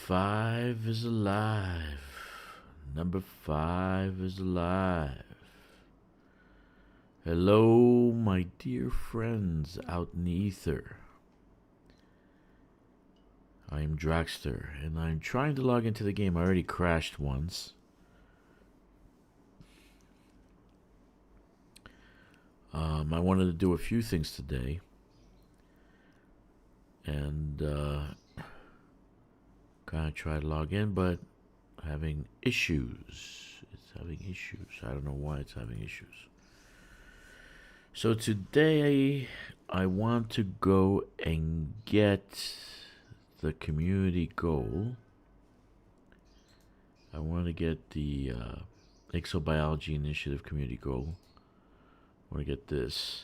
5 is alive. Number 5 is alive. Hello, my dear friends out in the ether. I am Drakkster, and I'm trying to log into the game. I already crashed once. I wanted to do a few things today, and kind of try to log in, but having issues. It's having issues. I don't know why it's having issues. So today I want to go and get the community goal. I want to get the Exobiology Initiative community goal. I want to get this.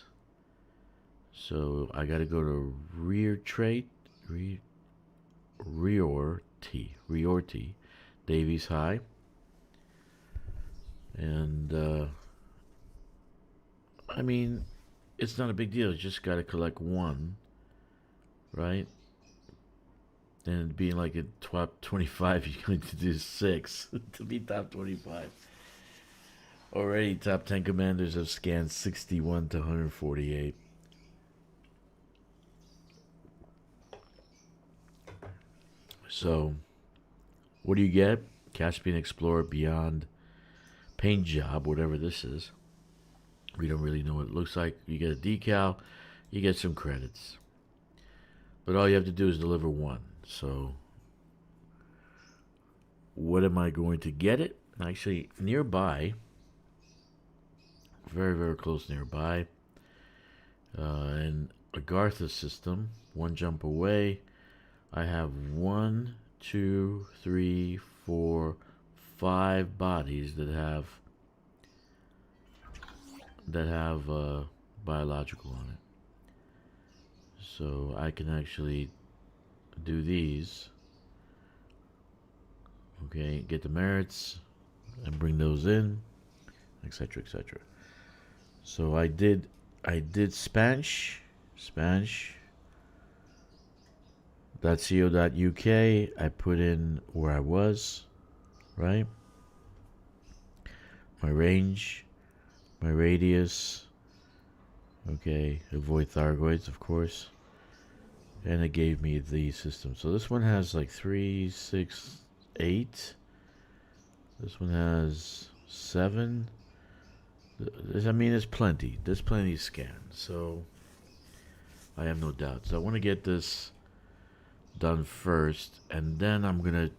So I got to go to Riorti, Davies High, and I mean, it's not a big deal. You just got to collect one, right? And being like a top 25, you're going to do 6 to be top 25. Already, top 10 commanders have scanned 61 to 148. So, what do you get? Caspian Explorer Beyond Paint Job, whatever this is. We don't really know what it looks like. You get a decal, you get some credits. But all you have to do is deliver one. So, what am I going to get it? Actually, nearby, very, very close nearby, in Agartha System, one jump away, I have 1, 2, 3, 4, 5 bodies that have biological on it. So I can actually do these. Okay, get the merits and bring those in, etc., etc. So I did Spanish. .co.uk. I put in where I was, right? My range, my radius. Okay, avoid Thargoids, of course. And it gave me the system. So this one has like 3, 6, 8. This one has 7. I mean, there's plenty. There's plenty scanned. So I have no doubt. So I want to get this done first, and then I'm gonna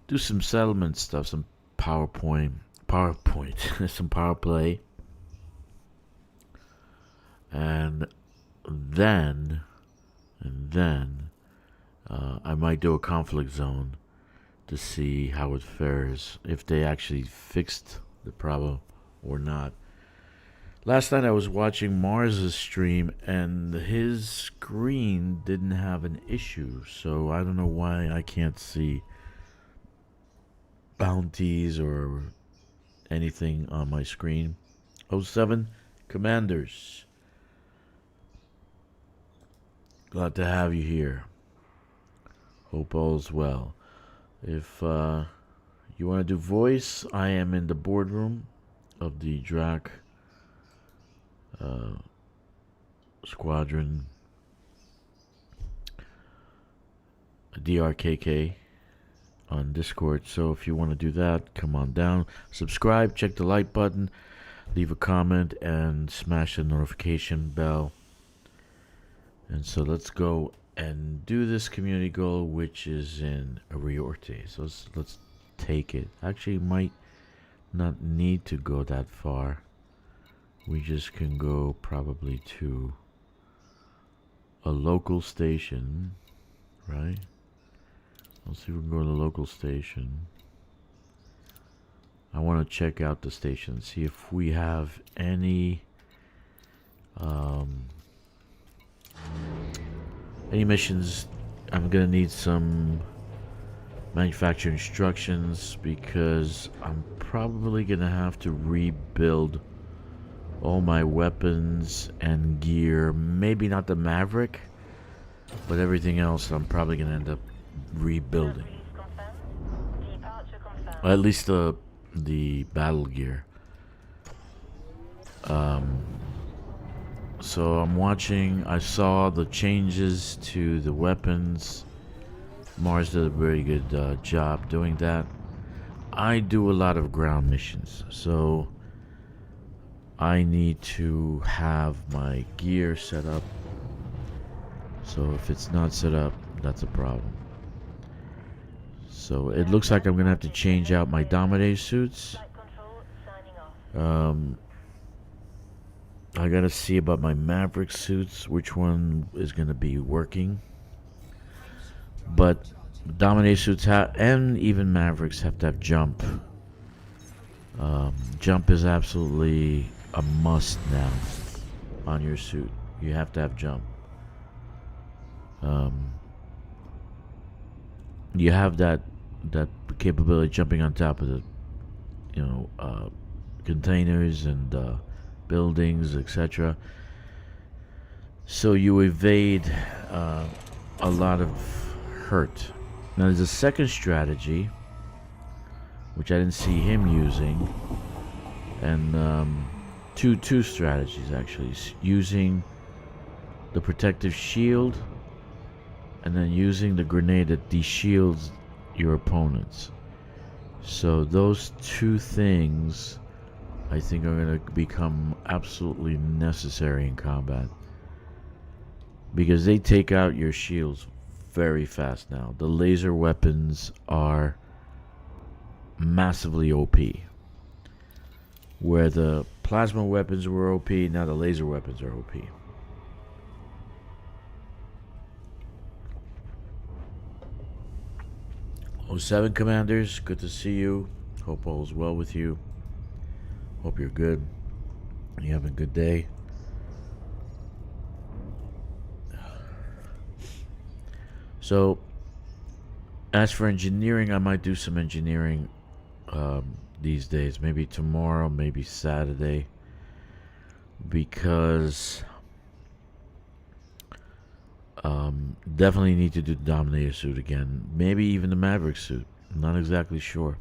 do some settlement stuff, some PowerPoint, some power play, and then I might do a conflict zone to see how it fares, if they actually fixed the problem or not. Last night I was watching Mars's stream and his screen didn't have an issue, so I don't know why I can't see bounties or anything on my screen. 07 Commanders, glad to have you here. Hope all's well. If you want to do voice, I am in the boardroom of the Drac Squadron DRKK on Discord. So if you want to do that, come on down, subscribe, check the like button, leave a comment, and smash the notification bell. And so let's go and do this community goal, which is in Riorte. So let's take it. Actually, might not need to go that far. We just can go probably to a local station, right? Let's see if we can go to the local station. I want to check out the station, see if we have any missions. I'm gonna need some manufacturer instructions because I'm probably gonna have to rebuild all my weapons and gear. Maybe not the Maverick, but everything else I'm probably gonna end up rebuilding. At least the battle gear. So I'm watching. I saw the changes to the weapons. Mars did a very good job doing that. I do a lot of ground missions, so I need to have my gear set up. So if it's not set up, that's a problem. So it looks like I'm gonna have to change out my Dominator suits. I gotta see about my Maverick suits, which one is gonna be working. But Dominator suits and even Mavericks have to have jump. Jump is absolutely a must now on your suit. You have to have jump. You have that capability of jumping on top of the, containers and buildings, etc. So you evade a lot of hurt. Now there's a second strategy, which I didn't see him using, and two strategies actually: using the protective shield, and then using the grenade that de-shields your opponents. So those two things, I think, are going to become absolutely necessary in combat, because they take out your shields very fast now. The laser weapons are massively OP. Where the plasma weapons were OP, now the laser weapons are OP. '07 Commanders, good to see you. Hope all is well with you. Hope you're good. You having a good day. So, as for engineering, I might do some engineering these days. Maybe tomorrow, maybe Saturday. Because definitely need to do the Dominator suit again. Maybe even the Maverick suit. I'm not exactly sure.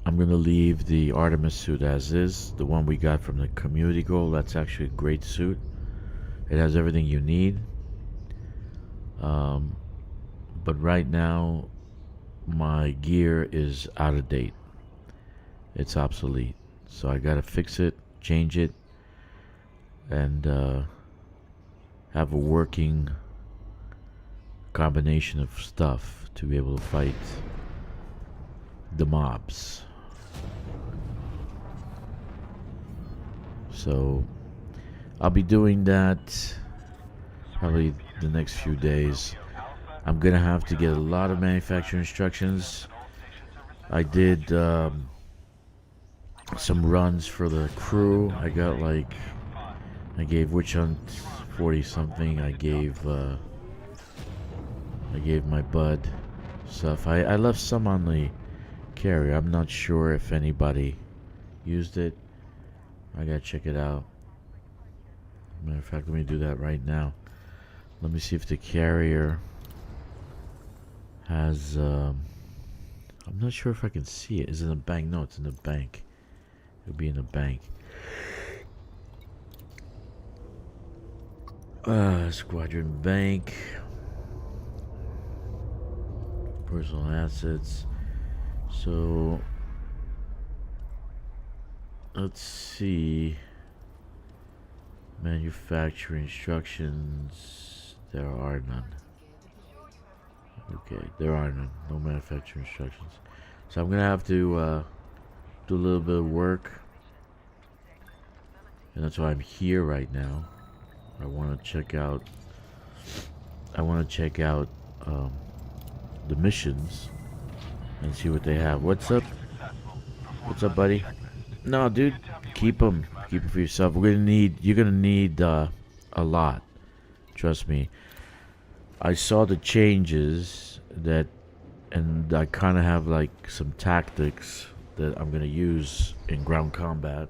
I'm going to leave the Artemis suit as is. The one we got from the community goal. That's actually a great suit. It has everything you need. But right now, my gear is out of date. It's obsolete. So I got to fix it, change it, and have a working combination of stuff to be able to fight the mobs. So I'll be doing that probably the next few days. I'm gonna have to get a lot of manufacturing instructions. I did some runs for the crew. I got like, I gave Witch Hunt 40 something. I gave my bud stuff. I left some on the carrier. I'm not sure if anybody used it. I gotta check it out. Matter of fact, let me do that right now. Let me see if the carrier has I'm not sure if I can see it. Is it in the bank? No, it's in the bank. It'll be in the bank. Squadron bank. Personal assets. So let's see. Manufacturing instructions. There are none. Okay, there are none. No manufacturing instructions. So I'm gonna have to do a little bit of work, and that's why I'm here right now. I want to check out. The missions and see what they have. What's up? What's up, buddy? No, dude, keep them. Keep it for yourself. You're gonna need a lot. Trust me. I saw the changes and I kind of have like some tactics that I'm gonna use in ground combat.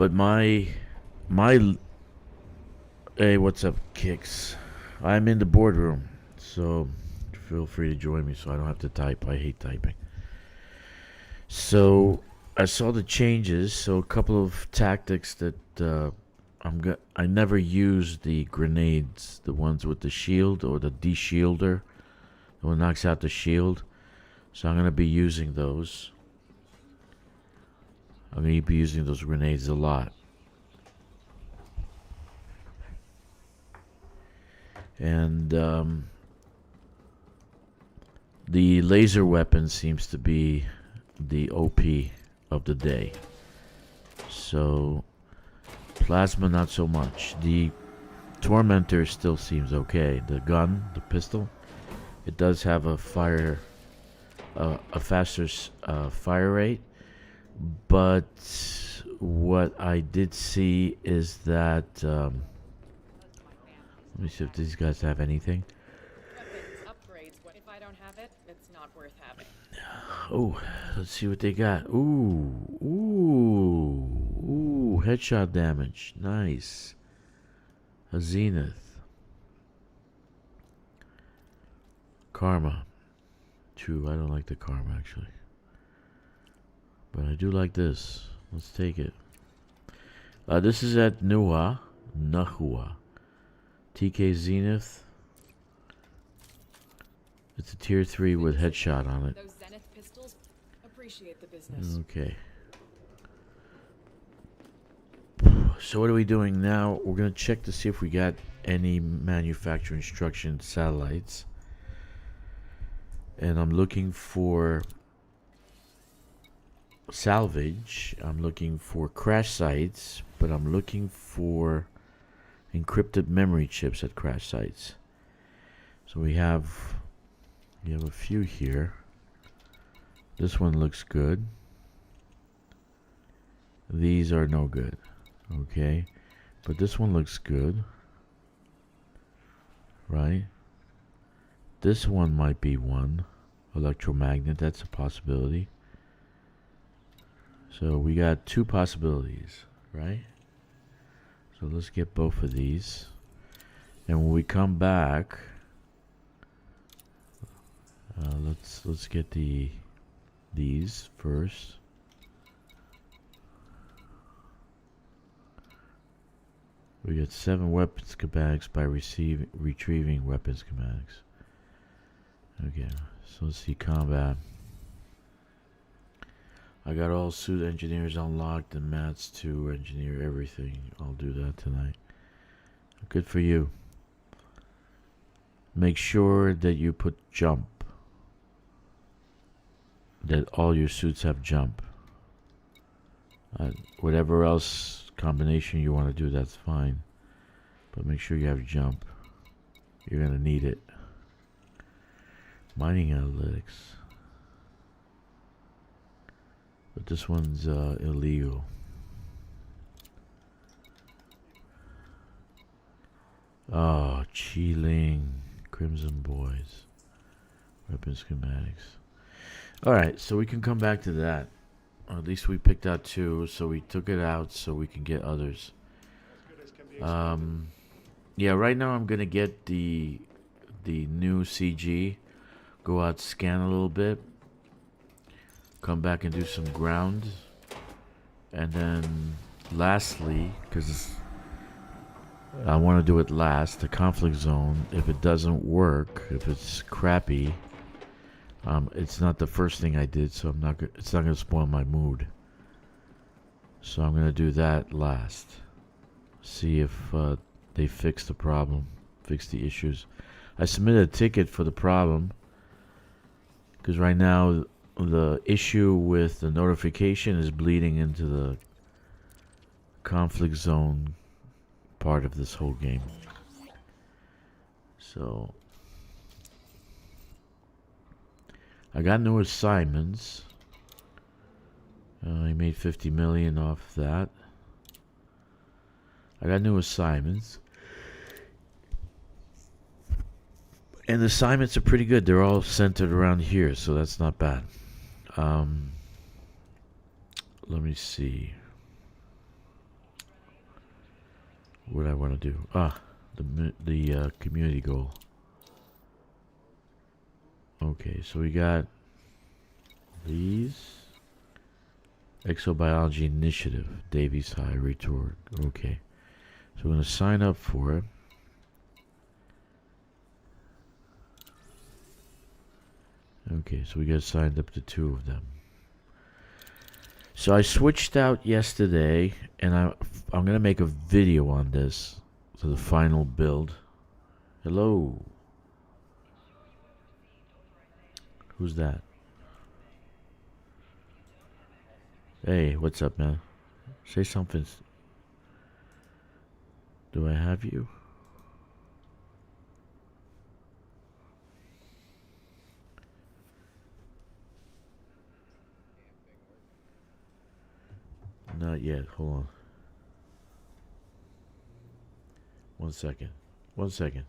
But my hey, what's up, Kicks? I'm in the boardroom, so feel free to join me so I don't have to type. I hate typing. So I saw the changes. So a couple of tactics that I never use the grenades, the ones with the shield or the de-shielder, the one knocks out the shield. So I'm gonna be using those. I'm gonna be using those grenades a lot. And the laser weapon seems to be the OP of the day. So plasma not so much. The tormentor still seems okay. The gun, the pistol, it does have a faster fire rate. But what I did see is that let me see if these guys have anything. Upgrades. If I don't have it, it's not worth having. Oh, let's see what they got. Ooh, headshot damage. Nice. A zenith. Karma. True, I don't like the karma actually. But I do like this. Let's take it. This is at Nahua. TK Zenith. It's a tier 3 with headshot on it. Those Zenith pistols, appreciate the business. Okay. So what are we doing now? We're going to check to see if we got any manufacturer instruction satellites. And I'm looking for salvage. I'm looking for crash sites, but I'm looking for encrypted memory chips at crash sites. So we have a few here. This one looks good. These are no good. Okay, but this one looks good, right? This one might be one. Electromagnet, that's a possibility. So we got two possibilities, right? So let's get both of these. And when we come back, let's get these first. We get 7 weapon schematics by retrieving weapon schematics. Okay, so let's see combat. I got all suit engineers unlocked and mats to engineer everything. I'll do that tonight. Good for you. Make sure that you put jump. That all your suits have jump. Whatever else combination you want to do, that's fine. But make sure you have jump. You're going to need it. Mining analytics. But this one's illegal. Oh, Chi-Ling. Crimson Boys. Weapon schematics. Alright, so we can come back to that. Or at least we picked out 2, so we took it out so we can get others. Yeah, right now I'm gonna get the new CG. Go out, scan a little bit. Come back and do some ground. And then lastly, because I want to do it last, the conflict zone. If it doesn't work, if it's crappy, it's not the first thing I did, so it's not gonna spoil my mood. So I'm gonna do that last. See if they fix the problem, fix the issues. I submitted a ticket for the problem because right now the issue with the notification is bleeding into the conflict zone part of this whole game. So I got new assignments. I made 50 million off that. I got new assignments. And the assignments are pretty good. They're all centered around here, so that's not bad. Let me see. What do I want to do? The community goal. Okay, so we got these. Exobiology Initiative, Davies High, Retort. Okay, so we're going to sign up for it. Okay, so we got signed up to 2 of them. So I switched out yesterday, and I'm going to make a video on this, to the final build. Hello. Who's that? Hey, what's up, man? Say something. Do I have you? Not yet. Hold on. 1 second. 1 second.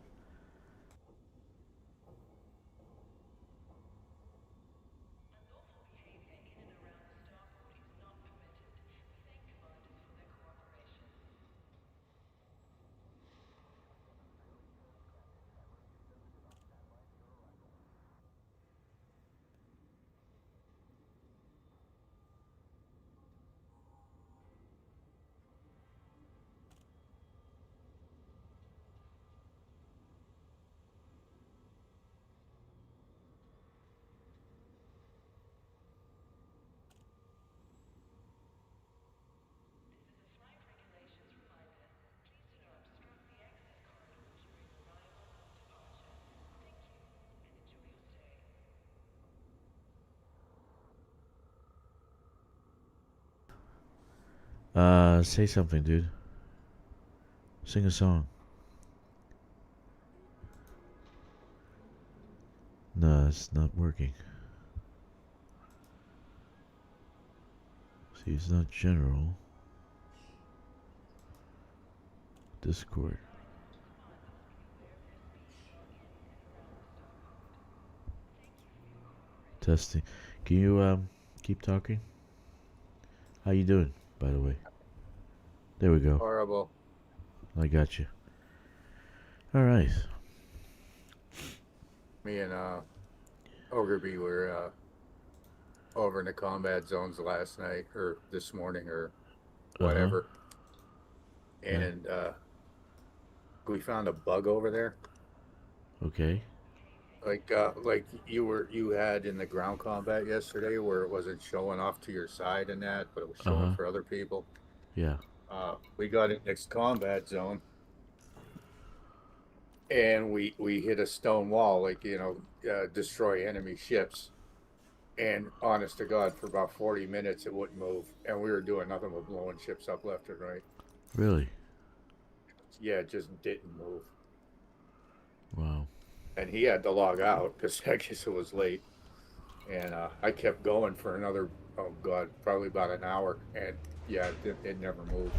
Say something, dude. Sing a song. No, it's not working. See, it's not general. Discord. Testing. Can you keep talking? How you doing, by the way? There we go. Horrible. I got you. All right. Me and Ogre were over in the combat zones last night or this morning or whatever, and we found a bug over there. Okay. Like you had in the ground combat yesterday, where it wasn't showing off to your side and that, but it was showing for other people. Yeah. We got in next combat zone, and we hit a stone wall, like, destroy enemy ships. And honest to God, for about 40 minutes it wouldn't move, and we were doing nothing but blowing ships up left and right. Really? Yeah, it just didn't move. Wow. And he had to log out because I guess it was late. And I kept going for another, oh God, probably about an hour, and yeah, it never moved.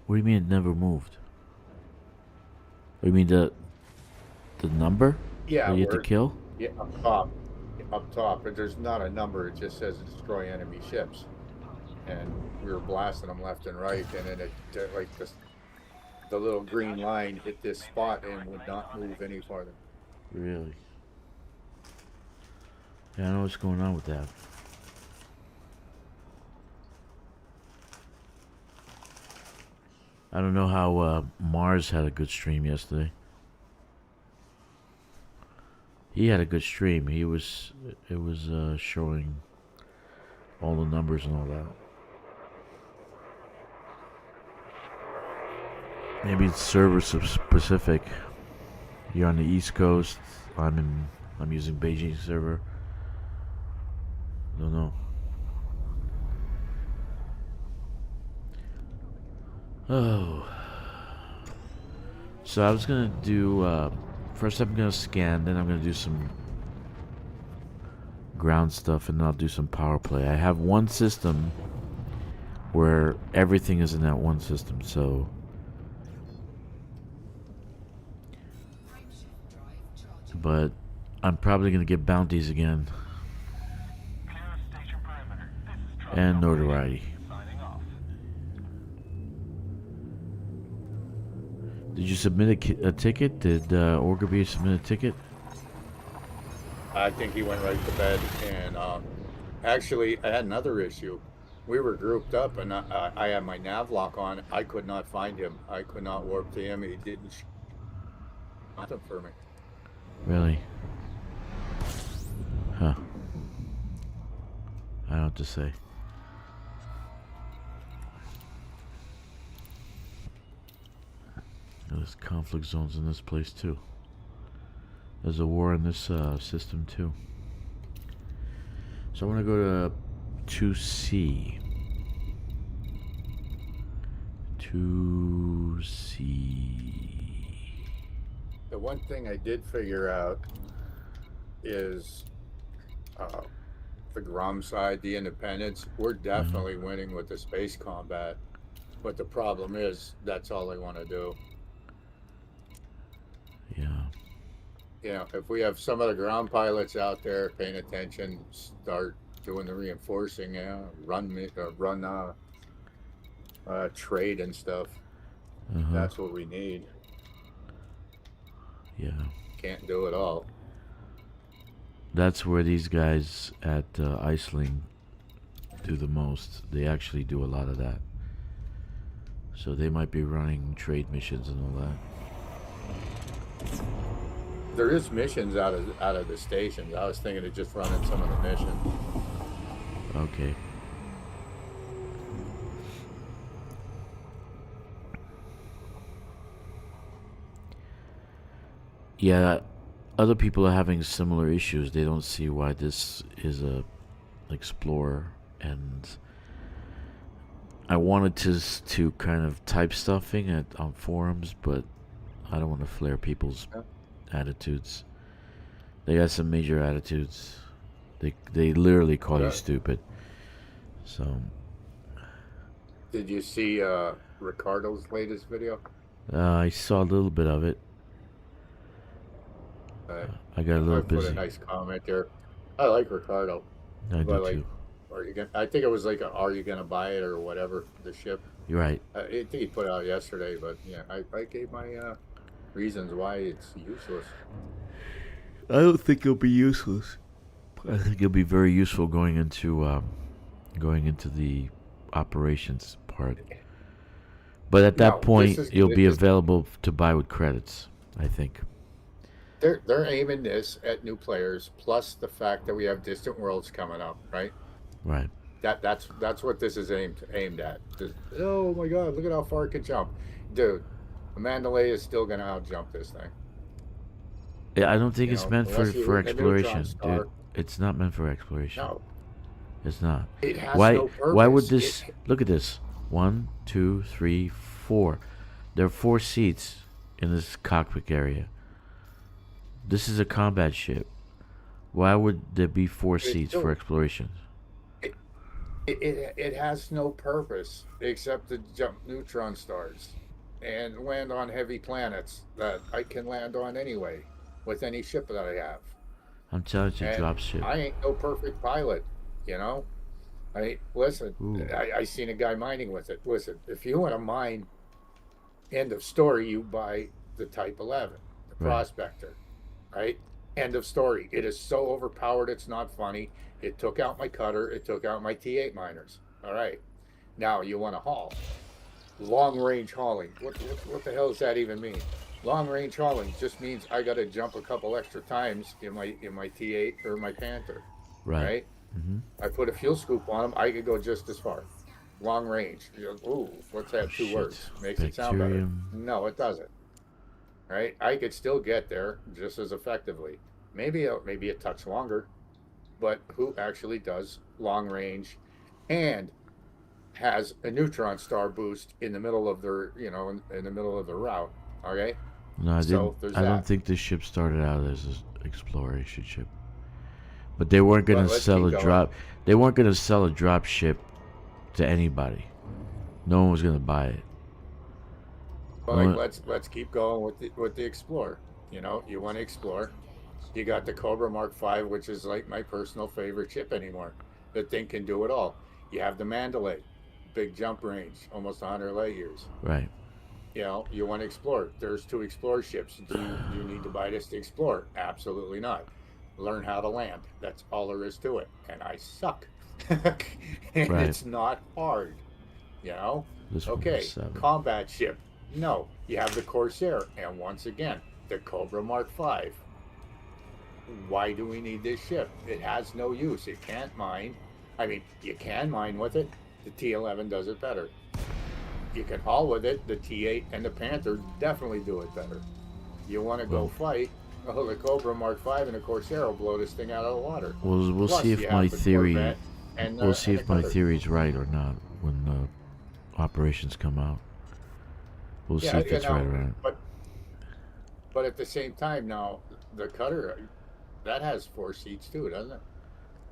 What do you mean it never moved? You mean the number? Yeah, that you have to kill? Yeah, up top, but there's not a number. It just says destroy enemy ships, and we were blasting them left and right, and then it like the little green line hit this spot and would not move any farther. Really? Yeah, I know what's going on with that. I don't know how Mars had a good stream yesterday. He had a good stream. It was showing all the numbers and all that. Maybe it's server specific. You're on the East Coast. I'm using Beijing server. Don't know. Oh. So I was gonna do first I'm gonna scan, then I'm gonna do some ground stuff, and then I'll do some power play. I have one system where everything is in that one system, so but I'm probably gonna get bounties again. And notoriety. Did you submit a ticket? Did Orgaby submit a ticket? I think he went right to bed. And actually, I had another issue. We were grouped up, and I had my nav lock on. I could not find him. I could not warp to him. He didn't show him for me. Really? Huh. I don't know what to say. There's conflict zones in this place too. There's a war in this system too. So I want to go to 2C. 2C. The one thing I did figure out is the Grom side, the independents. We're definitely winning with the space combat. But the problem is, that's all they want to do. Yeah. You know, if we have some of the ground pilots out there paying attention, start doing the reinforcing, run trade and stuff. That's what we need. Yeah. Can't do it all. That's where these guys at Iceland do the most. They actually do a lot of that. So they might be running trade missions and all that. There is missions out of the stations. I was thinking of just running some of the missions. Okay. Yeah, other people are having similar issues. They don't see why this is a explorer, and I wanted to kind of type stuffing on forums, but I don't want to flare people's attitudes. They got some major attitudes. They literally call you stupid. So. Did you see Ricardo's latest video? I saw a little bit of it. I got a little busy. Put a nice comment there. I like Ricardo. I do too. I think it was like, are you gonna buy it or whatever, the ship. You're right. I think he put it out yesterday, but yeah, I gave my reasons why it's useless. I don't think it'll be useless. I think it'll be very useful going into the operations part. But at that point, it'll be available to buy with credits, I think. They're aiming this at new players, plus the fact that we have Distant Worlds coming up, right? Right. That's what this is aimed at. Oh my God, look at how far it can jump, dude. Amanda Lay is still gonna outjump this thing. Yeah, I don't think it's meant for exploration, dude. It's not meant for exploration. No, it's not. It has no purpose. Why would this? Look at this. 1, 2, 3, 4. There are 4 seats in this cockpit area. This is a combat ship. Why would there be 4 seats for exploration? It has no purpose except to jump neutron stars and land on heavy planets that I can land on anyway with any ship that I have. I'm telling you, drop ship. I ain't no perfect pilot, you know. Listen, I seen a guy mining with it. Listen, if you want to mine, end of story, you buy the Type 11, the Prospector, right? End of story. It is so overpowered, it's not funny. It took out my cutter. It took out my T8 miners. All right. Now you want to haul. Long range hauling. What the hell does that even mean? Long range hauling just means I got to jump a couple extra times in my T8 or my Panther. Right? Mm-hmm. I put a fuel scoop on them. I could go just as far. Long range. Ooh, what's that? 2 words. Makes it sound better. No, it doesn't. Right? I could still get there just as effectively. Maybe a touch longer. But who actually does long range and has a neutron star boost in the middle of their, in the middle of the route? Okay. No, I don't think this ship started out as an exploration ship. But they weren't going to sell a drop. They weren't going to sell a drop ship to anybody. No one was going to buy it. Well, let's keep going with the Explorer. You want to explore. You got the Cobra Mark V, which is like my personal favorite ship anymore. The thing can do it all. You have the Mandalay, big jump range, almost 100 light years. Right. You know, you want to explore. There's 2 explorer ships. Do you need to buy this to explore? Absolutely not. Learn how to land. That's all there is to it. And I suck. And Right. it's not hard. You know? This one was Okay, 7. combat ship. No, you have the Corsair. And once again, the Cobra Mark V. Why do we need this ship? It has no use. It can't mine. I mean, you can mine with it. The T11 does it better. You can haul with it. The T8 and the Panther definitely do it better. You want to go fight? Oh, the Cobra Mark V and the Corsair will blow this thing out of the water. We'll Plus, see you if have my the theory. Corvette and We'll see and if the my cutter. theory's right or not when the operations come out. We'll see Yeah, if it's right or not. but at the same time, now the cutter that has 4 seats too, doesn't it?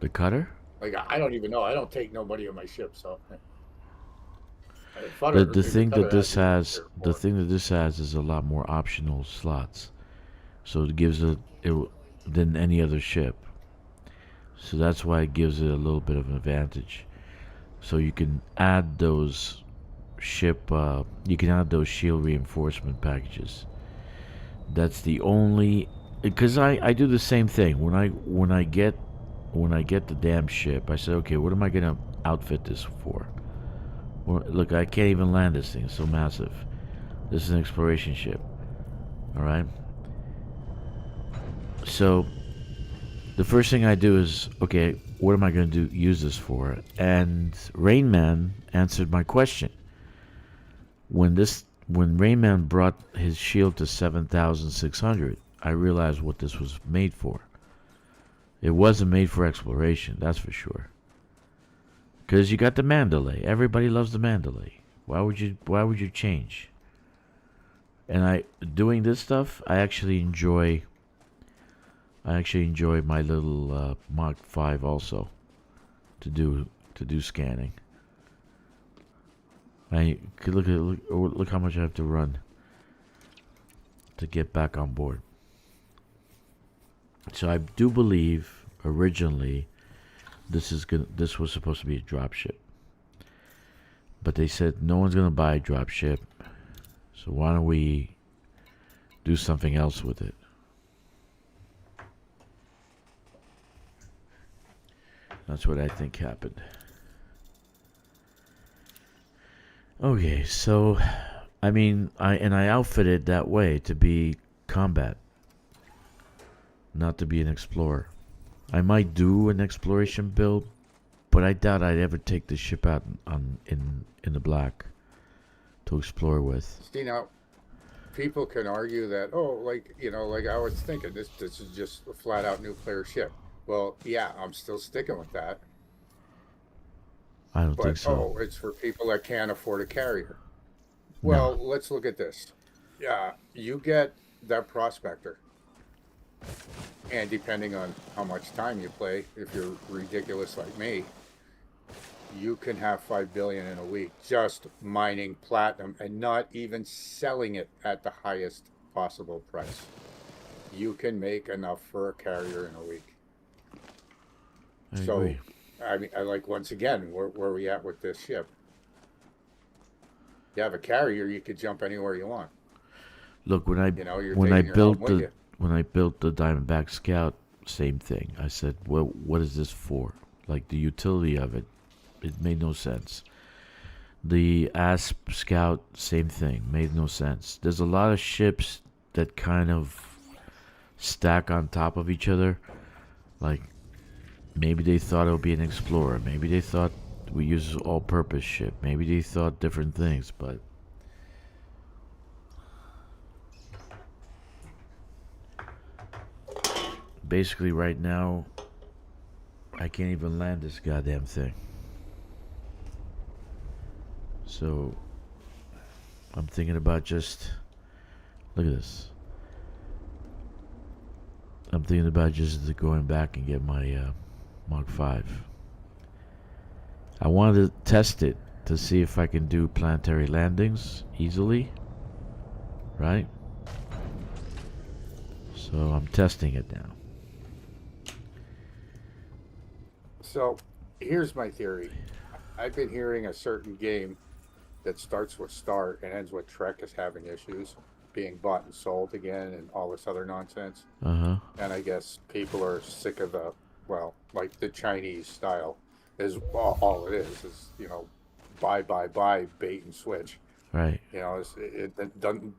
The cutter? Like I don't even know. I don't take nobody on my ship, so. The thing that this has has, the thing that this has is a lot more optional slots, so it gives it than any other ship. So that's why it gives it a little bit of an advantage. So you can add those you can add those shield reinforcement packages. That's the only, because I do the same thing when I get the damn ship. I say, okay, what am I gonna outfit this for? Well, look, I can't even land this thing. It's so massive. This is an exploration ship. All right. So the first thing I do is, okay, what am I going to use this for? And Rain Man answered my question. When Rain Man brought his shield to 7,600, I realized what this was made for. It wasn't made for exploration, that's for sure. Because you got the Mandalay. Everybody loves the Mandalay. Why would you change? And doing this stuff, I actually enjoy my little Mach 5 also to do scanning. Look how much I have to run to get back on board. So I do believe originally this was supposed to be a dropship, but they said no one's gonna buy a dropship, so why don't we do something else with it? That's what I think happened. Okay, so I mean, I outfitted that way to be combat, not to be an explorer. I might do an exploration build, but I doubt I'd ever take the ship out in the black to explore with. See, now people can argue that, oh, like, you know, like I was thinking, this is just a flat out nuclear ship. Well, yeah, I'm still sticking with that. I don't But think so. oh, it's for people that can't afford a carrier. No. Well, let's look at this. Yeah, you get that prospector. And depending on how much time you play, if you're ridiculous like me, you can have 5 billion in a week just mining platinum and not even selling it at the highest possible price. You can make enough for a carrier in a week. I So, agree. I mean, I like, once again, where are we at with this ship? You have a carrier, you could jump anywhere you want. Look, You know, you're taking your home with you. when I built the Diamondback Scout, same thing. I said, well, what is this for? Like the utility of it, it made no sense. The Asp Scout, same thing, made no sense. There's a lot of ships that kind of stack on top of each other. Like maybe they thought it would be an explorer. Maybe they thought we use an all-purpose ship. Maybe they thought different things, but basically right now I can't even land this goddamn thing. So I'm thinking about just look at this. I'm thinking about just going back and get my Mach 5. I wanted to test it to see if I can do planetary landings easily, right? So I'm testing it now. So here's my theory. I've been hearing a certain game that starts with Star and ends with Trek is having issues being bought and sold again and all this other nonsense. Uh-huh. And I guess people are sick of the, well, like the Chinese style is all it is, you know, buy, bait and switch. Right. You know,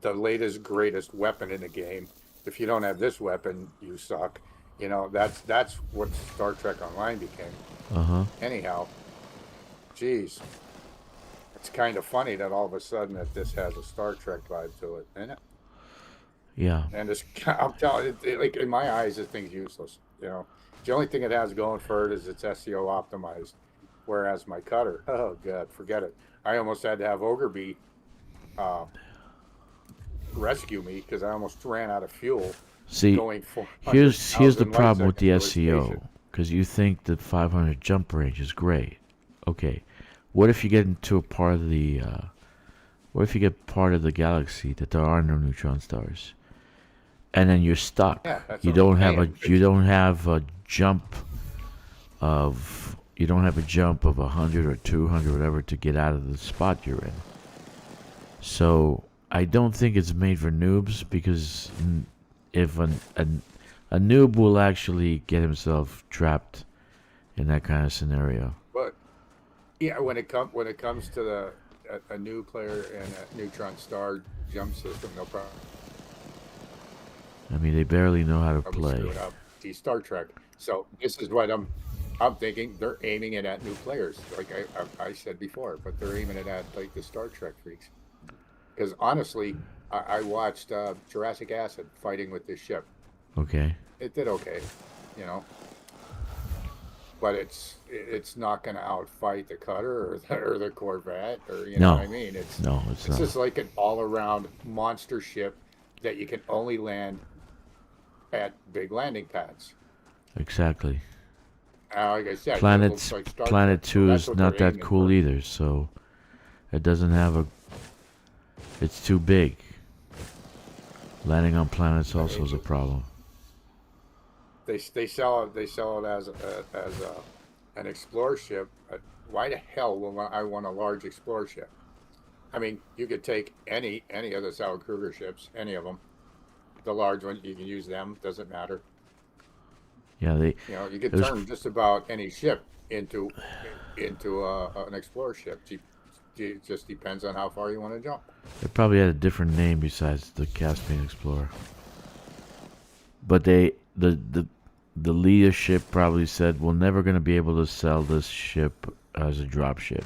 the latest, greatest weapon in the game. If you don't have this weapon, you suck. You know, that's what Star Trek Online became. Uh-huh. Anyhow, geez, it's kind of funny that all of a sudden that this has a Star Trek vibe to it, isn't it? Yeah. And it's, I'm telling you, like in my eyes, this thing's useless. You know, the only thing it has going for it is it's SEO optimized. Whereas my cutter, oh god, forget it. I almost had to have Ogre rescue me because I almost ran out of fuel. See, going here's the 400,000 problem with the light seconds to a SEO, station. because you think that 500 jump range is great. Okay, what if you get into a part of the what if you get part of the galaxy that there are no neutron stars, and then you're stuck? Yeah, that's You what I'm don't have saying. you don't have a jump of 100 or 200 whatever to get out of the spot you're in. So I don't think it's made for noobs, because if a noob will actually get himself trapped in that kind of scenario. But yeah, when it comes to a new player and a neutron star jump system, no problem. I mean, they barely know how to play. Screw it up. The Star Trek. So this is what I'm thinking. They're aiming it at new players, like I said before, but they're aiming it at like the Star Trek freaks. Because honestly, I watched Jurassic Acid fighting with this ship. Okay. It did okay, you know. But it's not going to outfight the cutter or the Corvette, or you know what I mean. It's not. just like an all-around monster ship that you can only land at big landing pads. Exactly. Like I said, it Planet looks like Star Planet Trek, so 2 that's is what not they're that aiming cool for. either, so it doesn't have a. It's too big. Landing on planets also is a problem. They sell it as an explorer ship. Why the hell will I want a large explorer ship? I mean, you could take any of the Sauer Kruger ships, any of them. The large ones, you can use them. Doesn't matter. Yeah, You could turn just about any ship into an explorer ship. It just depends on how far you want to jump. They probably had a different name besides the Caspian Explorer. But the leadership probably said, we're never going to be able to sell this ship as a drop ship.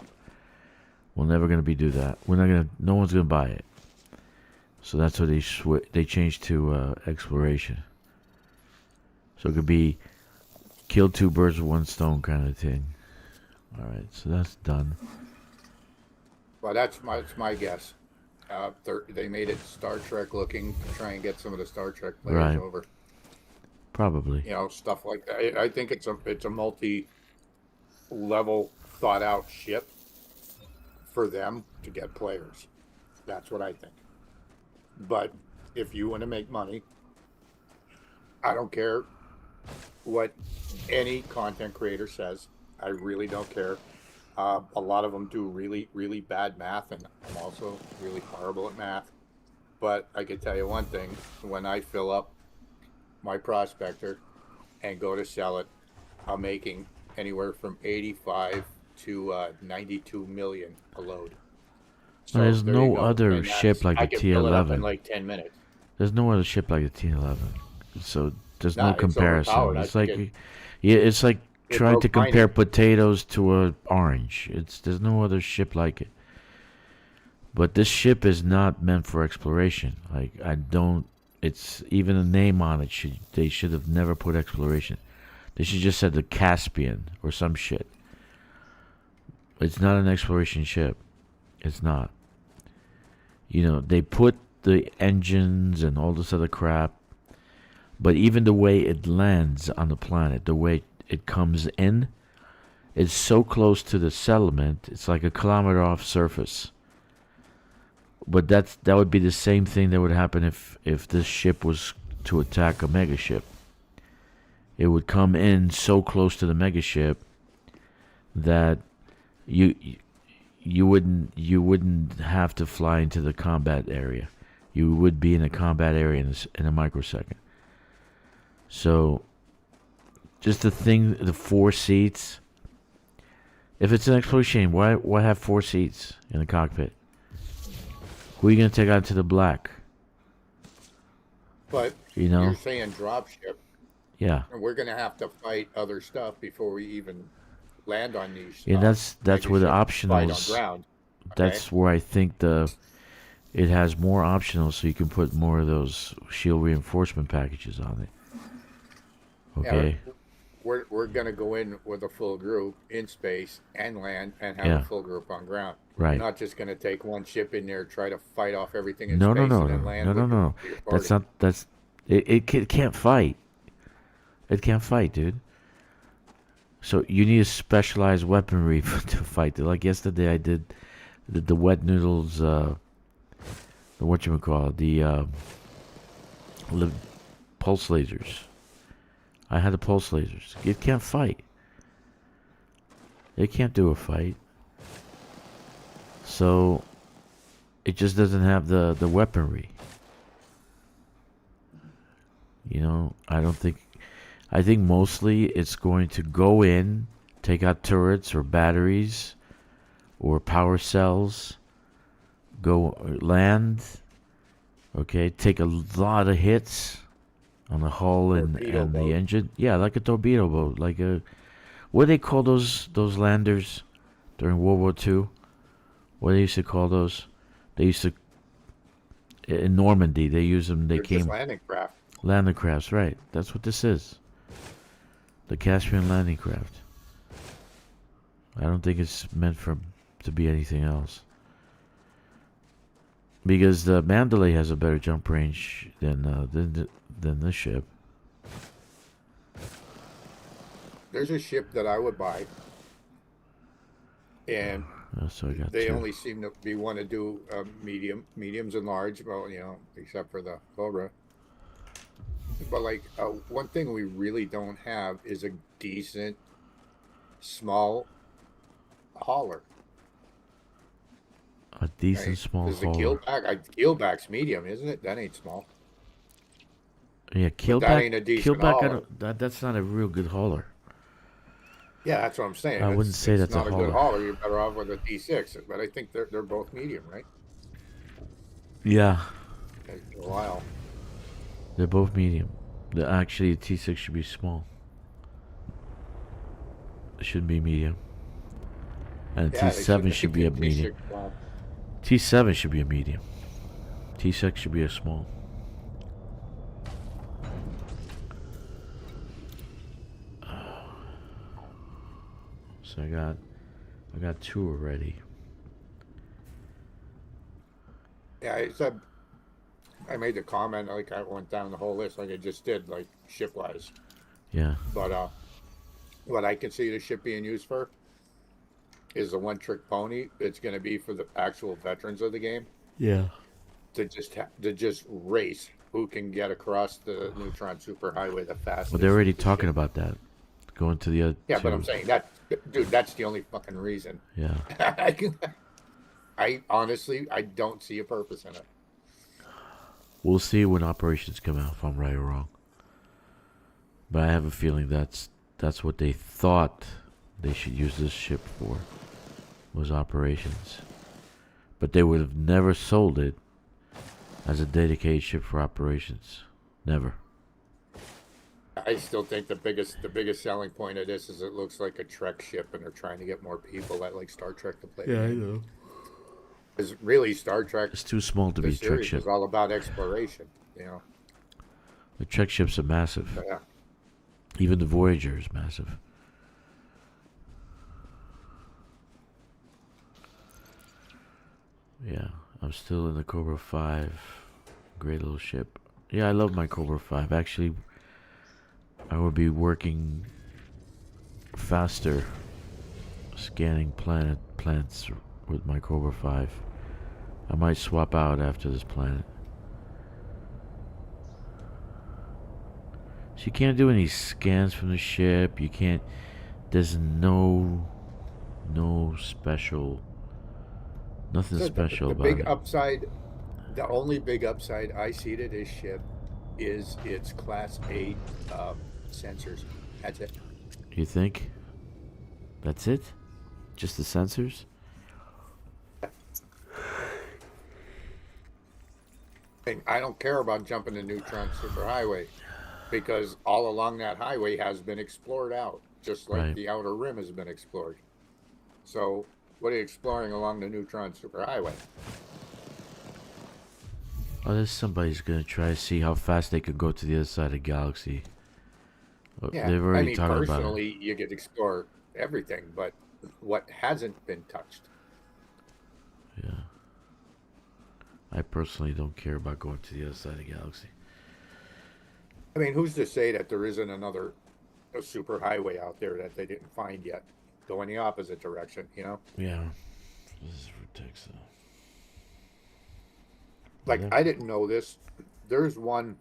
We're never going to do that. No one's going to buy it. So that's what they changed to exploration. So it could be kill two birds with one stone kind of thing. All right, so that's done. Well, that's my guess. They made it Star Trek looking to try and get some of the Star Trek players over. Probably. Stuff like that. I think it's a multi-level, thought-out ship for them to get players. That's what I think. But if you want to make money, I don't care what any content creator says. I really don't care. A lot of them do really, really bad math, and I'm also really horrible at math. But I can tell you one thing: when I fill up my prospector and go to sell it, I'm making anywhere from 85 to 92 million a load. So there's there no you go. other And ship like I the can fill it up T11. in like 10 minutes. There's no other ship like the T11. So there's no It's comparison. overpowered. It's like it's like trying to broke mine. compare potatoes to an orange. There's no other ship like it. But this ship is not meant for exploration. Like it's even a name on it. They should have never put exploration. They should just said the Caspian or some shit. It's not an exploration ship. It's not. They put the engines and all this other crap, but even the way it lands on the planet, the way it comes in, it's so close to the settlement. It's like a kilometer off surface. But that would be the same thing that would happen if this ship was to attack a megaship. It would come in so close to the megaship that you you wouldn't have to fly into the combat area. You would be in a combat area in a microsecond. So, just the 4 seats. If it's an exploration, why have 4 seats in the cockpit? Who are you gonna take out to the black? But You know? you're saying dropship, Yeah. and we're gonna have to fight other stuff before we even land on these. Yeah, that's where the megaship fight on optionals. ground. That's where I think it has more optionals, so you can put more of those shield reinforcement packages on it. Okay. Yeah, we're gonna go in with a full group in space and land and have Yeah. a full group on ground. Right. We're not just gonna take one ship in there, try to fight off everything in No, space, no, and no, then no, land no, no, with no. your party. That's not. It can't fight. It can't fight, dude. So you need a specialized weaponry to fight. Like yesterday, I did the wet noodles. The whatchamacallit, the pulse lasers. I had the pulse lasers. It can't fight. It can't do a fight. So it just doesn't have the weaponry. You know, I think mostly it's going to go in, take out turrets or batteries or power cells, go land, okay, take a lot of hits on the hull and the engine. Yeah, like a torpedo boat, like a what do they call those landers during World War II? What they used to call those? They used to in Normandy. They used them. They came Just landing craft. landing crafts, right? That's what this is. The Caspian landing craft. I don't think it's meant to be anything else. Because the Mandalay has a better jump range than this ship. There's a ship that I would buy, and So I got they 2. only seem to be want to do mediums and large. Well, you know, except for the Cobra. But like one thing we really don't have is a decent small hauler. A decent Right? small Because the hauler. keelback's medium, isn't it? That ain't small. Yeah, But that ain't a decent keelback. hauler. That's not a real good hauler. Yeah, that's what I'm saying. I wouldn't say it's that's a not a good hauler. hauler. You're better off with a D6. But I think they're both medium, right? Yeah, Takes a while. they're both medium. Actually, the T6 should be small. It shouldn't be medium. And Yeah, T7 should be a D6 medium. small. T7 should be a medium. T6 should be a small. So I got 2 already. Yeah, I made the comment like I went down the whole list like I just did, like ship wise. Yeah. But what I can see the ship being used for is the one trick pony. It's going to be for the actual veterans of the game Yeah. to just race who can get across the neutron superhighway the fastest. Well, they're already with the talking ship. about that. Going to the other. Yeah, but to- I'm saying that, dude, that's the only fucking reason. Yeah. I honestly, I don't see a purpose in it. We'll see when operations come out if I'm right or wrong. But I have a feeling that's what they thought they should use this ship for, was operations. But they would have never sold it as a dedicated ship for operations. Never. I still think the biggest selling point of this is it looks like a Trek ship, and they're trying to get more people that like Star Trek to play. Yeah, I know. Because really, Star Trek, It's too small to the be a Trek series ship. is all about exploration. You know. The Trek ships are massive. But, yeah. Even the Voyager is massive. Yeah, I'm still in the Cobra 5. Great little ship. Yeah, I love my Cobra 5. Actually, I would be working faster scanning planets with my Cobra 5. I might swap out after this planet. So you can't do any scans from the ship. You can't. There's no special Nothing So special the about big it. upside, the only big upside I see to this ship is its Class 8 sensors. That's it. You think? That's it? Just the sensors? And I don't care about jumping the Neutron superhighway because all along that highway has been explored out, just like Right. the outer rim has been explored. So, what are you exploring along the Neutron superhighway? Oh, there's somebody's gonna try to see how fast they could go to the other side of the galaxy. Yeah, They've I already mean, talked about it. personally, you could explore everything, but what hasn't been touched. Yeah. I personally don't care about going to the other side of the galaxy. I mean, who's to say that there isn't another superhighway out there that they didn't find yet, going the opposite direction, you know? Yeah. This is Vortex though. Like, I didn't know this. There's one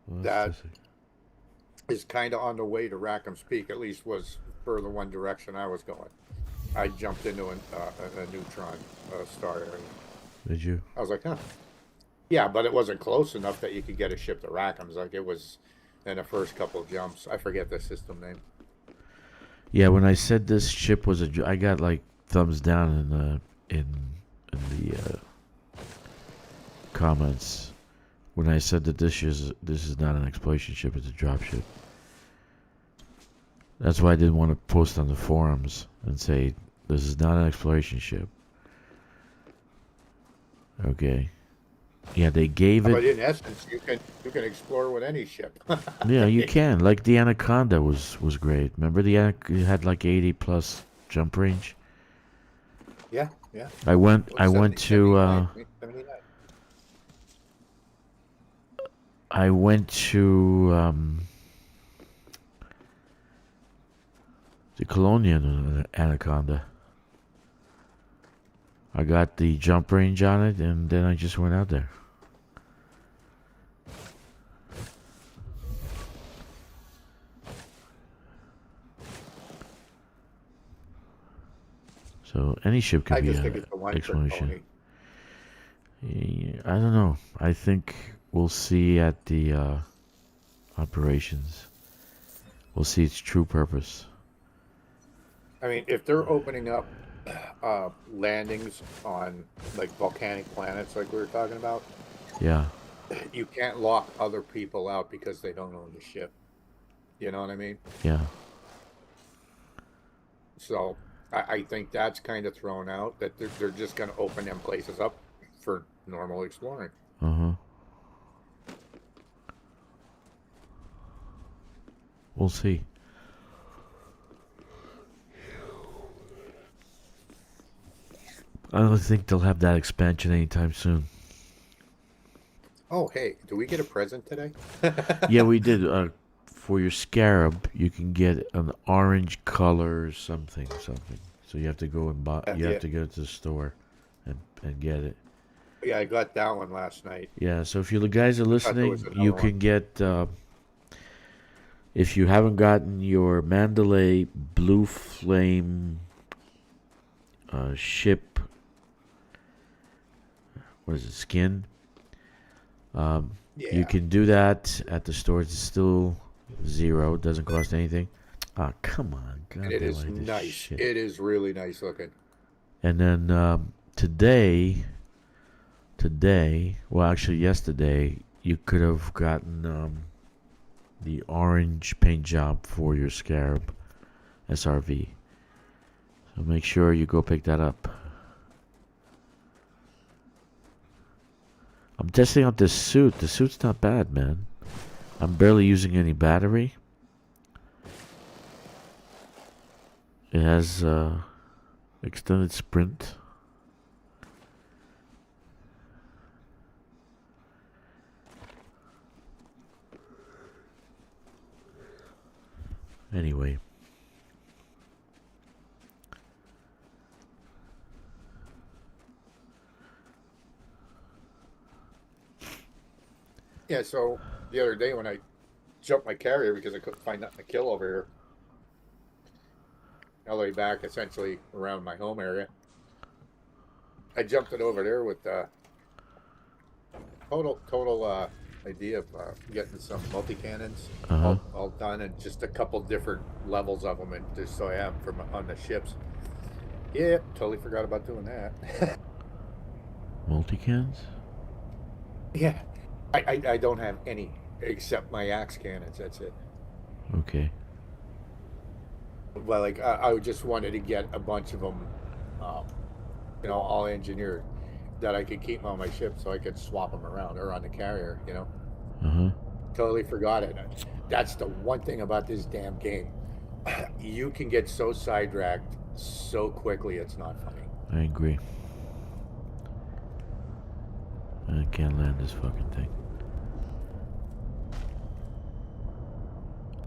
What's that this? is kind of on the way to Rackham's Peak, at least was for the one direction I was going. I jumped into a neutron star area. Did you? I was like, huh. Yeah, but it wasn't close enough that you could get a ship to Rackham's. Like, it was in the first couple of jumps. I forget the system name. Yeah, when I said this ship was I got like thumbs down in the comments when I said that this is not an exploration ship, it's a drop ship. That's why I didn't want to post on the forums and say this is not an exploration ship. Okay. Yeah, they gave But it. in essence, you can explore with any ship. Yeah, you can. Like the Anaconda was great. Remember it had like 80 plus jump range. Yeah, yeah. I went Well, I went 70, to 79. I went to the Colonial Anaconda. I got the jump range on it, and then I just went out there. So any ship could I be just think an it's a one-trick exploration. pony. Yeah, I don't know. I think we'll see at the operations. We'll see its true purpose. I mean, if they're opening up landings on like volcanic planets, like we were talking about, Yeah. you can't lock other people out because they don't own the ship. You know what I mean? Yeah. So I think that's kind of thrown out, that they're just going to open them places up for normal exploring. Uh-huh. We'll see. I don't think they'll have that expansion anytime soon. Oh, hey, do we get a present today? Yeah, we did. For your scarab, you can get an orange color something. So you have to go and buy. You have Yeah. to go to the store, and get it. Yeah, I got that one last night. Yeah. So if you guys are Thought there was listening, you another one. can get. If you haven't gotten your Mandalay Blue Flame ship, what is it? Skin. You Yeah. can do that at the stores. It's still $0. It doesn't cost anything. Ah, come on. God And it damn, is I hate this nice. shit. It is really nice looking. And then today, well, actually yesterday, you could have gotten the orange paint job for your Scarab SRV. So make sure you go pick that up. I'm testing out this suit. The suit's not bad, man. I'm barely using any battery. It has extended sprint. Anyway. Yeah, so the other day when I jumped my carrier because I couldn't find nothing to kill over here, all the way back essentially around my home area, I jumped it over there with total idea of getting some multi cannons Uh-huh. all done and just a couple different levels of them, and just so I have from on the ships. Yeah, totally forgot about doing that. Multicans? Yeah, I don't have any except my axe cannons. That's it. Okay. Well, like I just wanted to get a bunch of them, um, all engineered that I could keep on my ship so I could swap them around or on the carrier. Uh-huh. Totally forgot it. That's the one thing about this damn game. You can get so sidetracked so quickly. It's not funny. I agree. I can't land this fucking thing.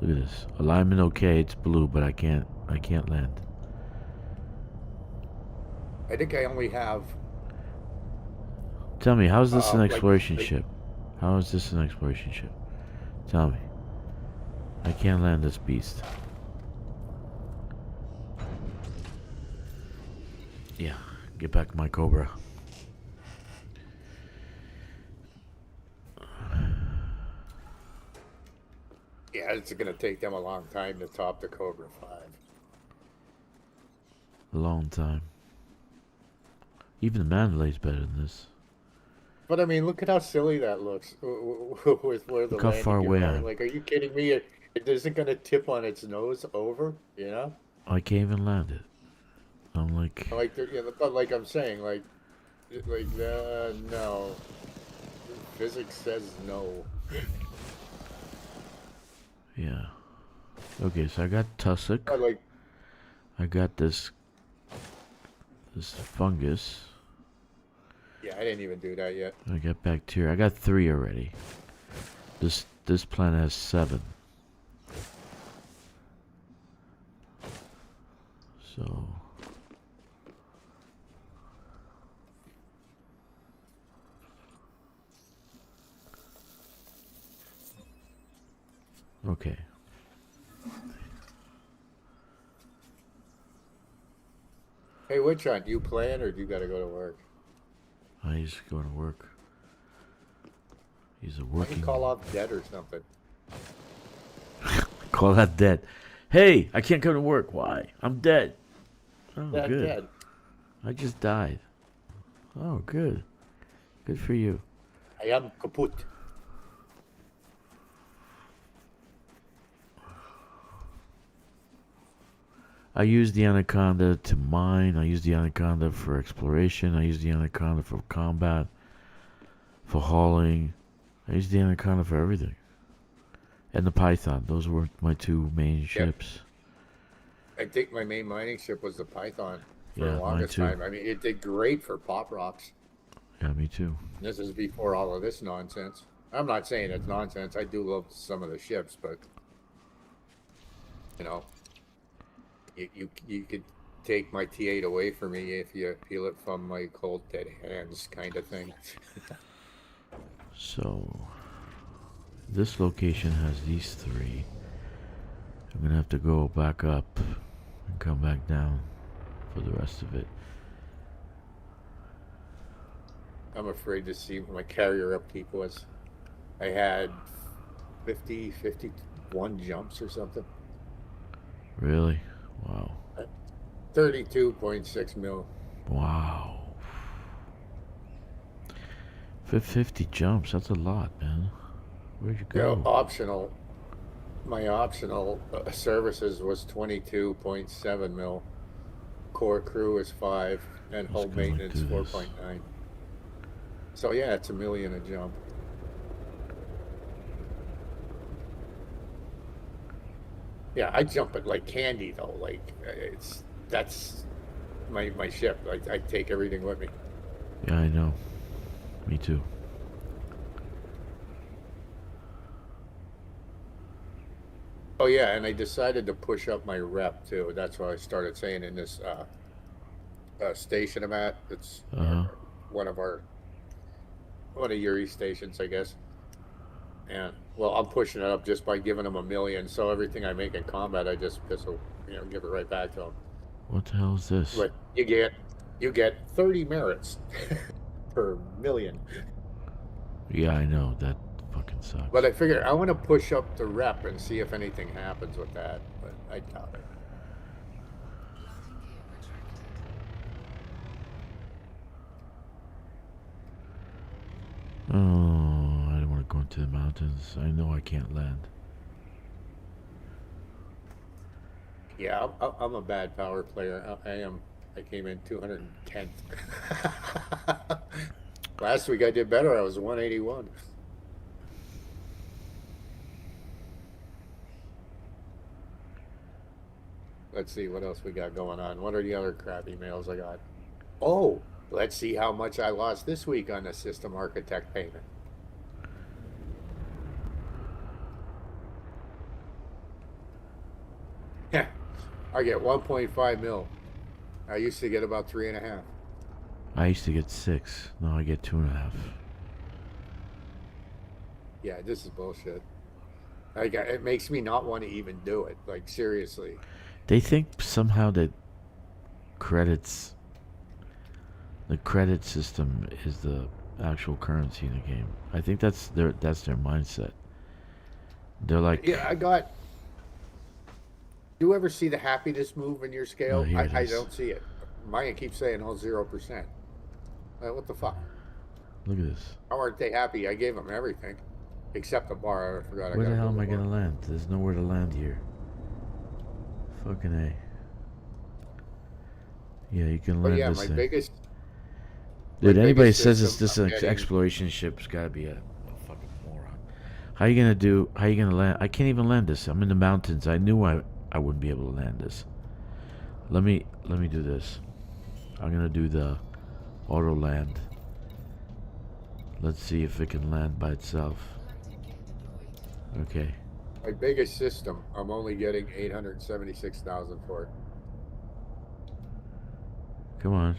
Look at this. Alignment okay, it's blue, but I can't land. I think I only have. Tell me, how is this an Like, exploration ship? How is this an exploration ship? Tell me. I can't land this beast. Yeah, get back my Cobra. Yeah, it's gonna take them a long time to top the Cobra 5. A long time. Even the Mandalay's better than this. But I mean, look at how silly that looks with where the Look how landing far gear away I are. am. Like, are you kidding me? It isn't gonna tip on its nose over, I can't even land it. I'm like, Like, but like I'm saying, no. Physics says no. yeah. Okay, so I got tussock. But like, I got this fungus. yeah, I didn't even do that yet. I got bacteria. I got 3 already. This planet has 7. So okay. Hey, which one? Do you plan or do you gotta go to work? He's going to work. He's a Why don't working. you call off dead or something? Call that dead. Hey, I can't come to work. Why? I'm dead. Oh, That good. dead. I just died. Oh, good. Good for you. I am kaput. I use the Anaconda to mine. I use the Anaconda for exploration. I use the Anaconda for combat, for hauling. I use the Anaconda for everything. And the Python. Those were my 2 main ships. I think my main mining ship was the Python for Yeah, the mine longest too. time. I mean, it did great for pop rocks. Yeah, me too. This is before all of this nonsense. I'm not saying it's nonsense. I do love some of the ships, but you know, you could take my T8 away from me if you peel it from my cold dead hands, kind of thing. So, this location has these 3. I'm gonna have to go back up and come back down for the rest of it. I'm afraid to see what my carrier upkeep was. I had 51 jumps or something. Really? Wow. 32.6 mil. Wow. For 50 jumps, that's a lot, man. Where'd you go? Optional. My optional services was 22.7 mil. Core crew is 5, and Let's home go maintenance do this. 4.9. So yeah, it's $1 million a jump. Yeah, I jump it like candy though. Like that's my ship. I take everything with me. Yeah, I know. Me too. Oh yeah, and I decided to push up my rep too. That's what I started saying in this station I'm at. It's one of Yuri's stations, I guess. And well, I'm pushing it up just by giving them $1 million. So everything I make in combat, I just give it right back to them. What the hell is this? But you get you get 30 merits per million. Yeah, I know that fucking sucks. But I figure I want to push up the rep and see if anything happens with that. But I doubt it. Oh, I don't want to go into the mountains. I know I can't land. Yeah, I'm a bad power player. I am. I came in 210th. Last week I did better. I was 181. Let's see what else we got going on. What are the other crap emails I got? Oh, let's see how much I lost this week on the system architect payment. Yeah, I get 1.5 mil. I used to get about 3.5. I used to get 6. Now I get 2.5. Yeah, this is bullshit. Like, it makes me not want to even do it. Like, seriously. They think somehow that the credit system is the actual currency in the game. I think that's their mindset. They're like, Yeah, I got. Do you ever see the happiness move in your oh, scale? here it I is. don't see it. Mine keeps saying, oh, 0%. What the fuck? Look at this. How aren't they happy? I gave them everything. Except the bar. I forgot. Where I the gotta hell build am I a bar. gonna land? There's nowhere to land here. Fucking A. Yeah, you can But land yeah, this my thing. biggest. Dude, My anybody biggest says it's system, this I'm an getting. exploration ship's gotta be a fucking moron. How you gonna land? I can't even land this. I'm in the mountains. I knew I wouldn't be able to land this. Let me do this. I'm gonna do the auto land. Let's see if it can land by itself. Okay. My biggest system, I'm only getting 876,000 for it. Come on.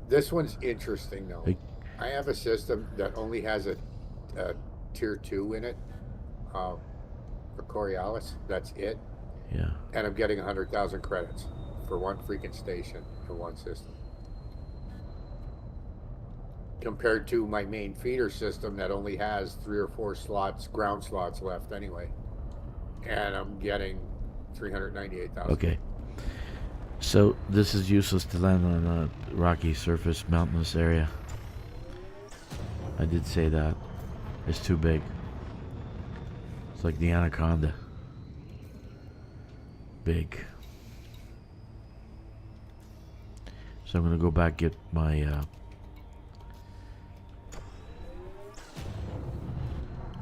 This one's interesting though. Hey. I have a system that only has a tier 2 in it. For Coriolis, that's it. Yeah. And I'm getting 100,000 credits for one freaking station for one system. Compared to my main feeder system that only has 3 or 4 slots, ground slots left anyway. And I'm getting 398,000. Okay. So this is useless to land on a rocky surface, mountainous area. I did say that. It's too big. It's like the anaconda. Big. So I'm gonna go back get my I'm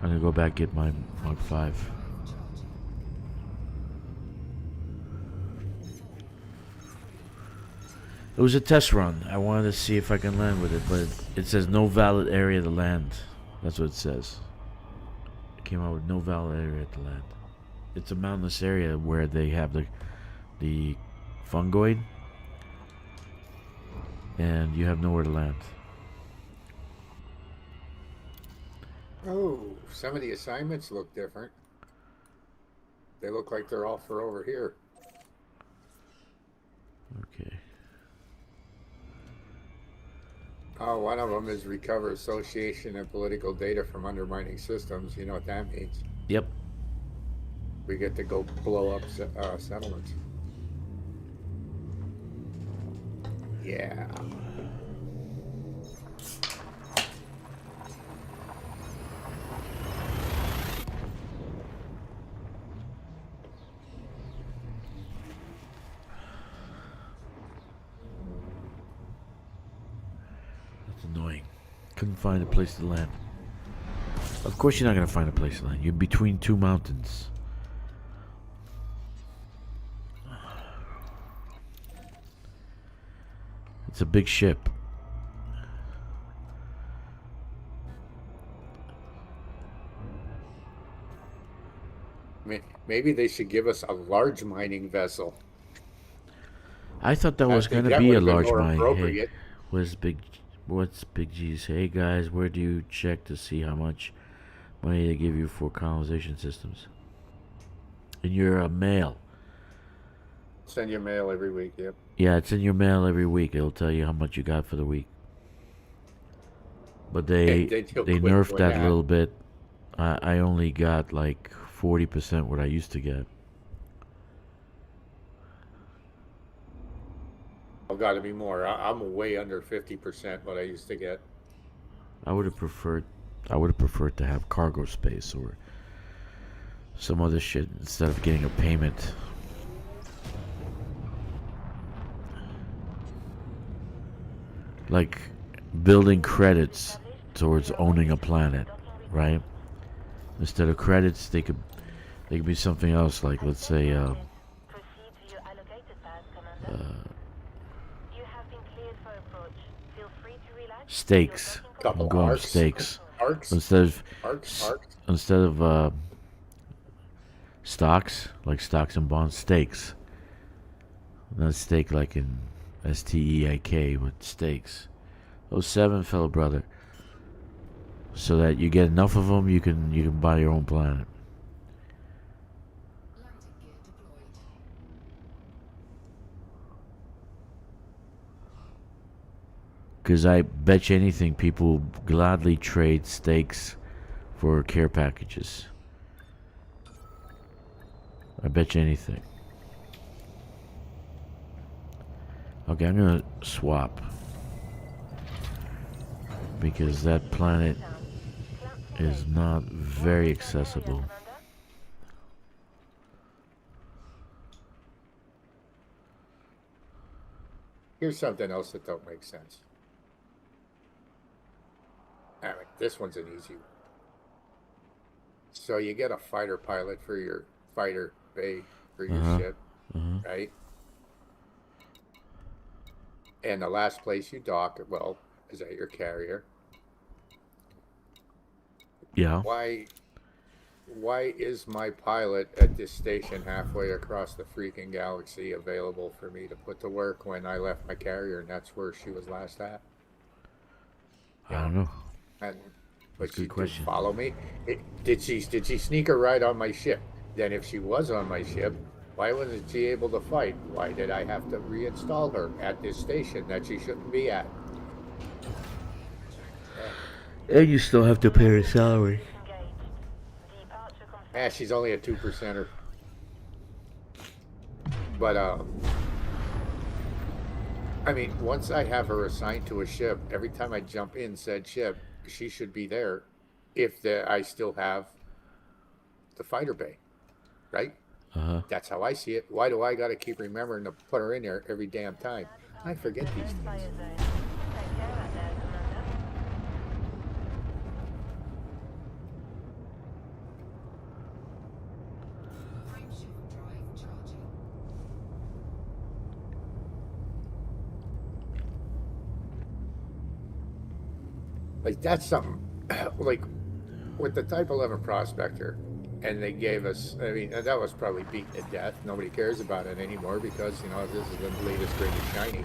gonna go back get my Mark 5. It was a test run. I wanted to see if I can land with it, but it says no valid area to land. That's what it says. It came out with no valid area to land. It's a mountainous area where they have the fungoid, and you have nowhere to land. Oh, some of the assignments look different. They look like they're all for over here. Okay. Oh, one of them is recover association and political data from undermining systems. You know what that means? Yep. We get to go blow up settlements. Yeah. That's annoying. Couldn't find a place to land. Of course you're not gonna find a place to land. You're between two mountains. It's a big ship. Maybe they should give us a large mining vessel. I thought that I was think gonna that be would a have been large more mine. Hey, appropriate. what's Big G's? Hey guys, where do you check to see how much money they give you for colonization systems. In your mail. Send you mail every week. Yep. Yeah, it's in your mail every week. It'll tell you how much you got for the week. But they Then you'll they quit nerfed doing that a that. little bit. I only got like 40% what I used to get. I've got to be more. I'm way under 50% what I used to get. I would have preferred to have cargo space or some other shit instead of getting a payment. Like building credits towards owning a planet, right? Instead of credits, they could be something else. Like let's say stakes. Couple I'm going with arcs. stakes Arcs. instead of Arcs. stocks, like stocks and bonds. Stakes. Not stake like in STEAK, but stakes. Oh, 7, fellow brother. So that you get enough of them, you can buy your own planet. Because I bet you anything, people gladly trade stakes for care packages. I bet you anything. Okay, I'm gonna swap. Because that planet is not very accessible. Here's something else that don't make sense. All right, this one's an easy one. So you get a fighter pilot for your fighter bay for your ship, right? And the last place you dock, well, is at your carrier. Yeah. Why is my pilot at this station halfway across the freaking galaxy available for me to put to work when I left my carrier and that's where she was last at? I don't know. And That's but a good she question. did follow me. Did she sneak a ride on my ship? Then if she was on my ship, why wasn't she able to fight? Why did I have to reinstall her at this station that she shouldn't be at? And you still have to pay her salary. She's only a 2%er. But I mean, once I have her assigned to a ship, every time I jump in said ship, she should be there if I still have the fighter bay, right? That's how I see it. Why do I got to keep remembering to put her in there every damn time? I forget these things. Like that's something like with the Type 11 Prospector, and they gave us, I mean, that was probably beaten to death. Nobody cares about it anymore because, you know, this is the latest, greatest shiny.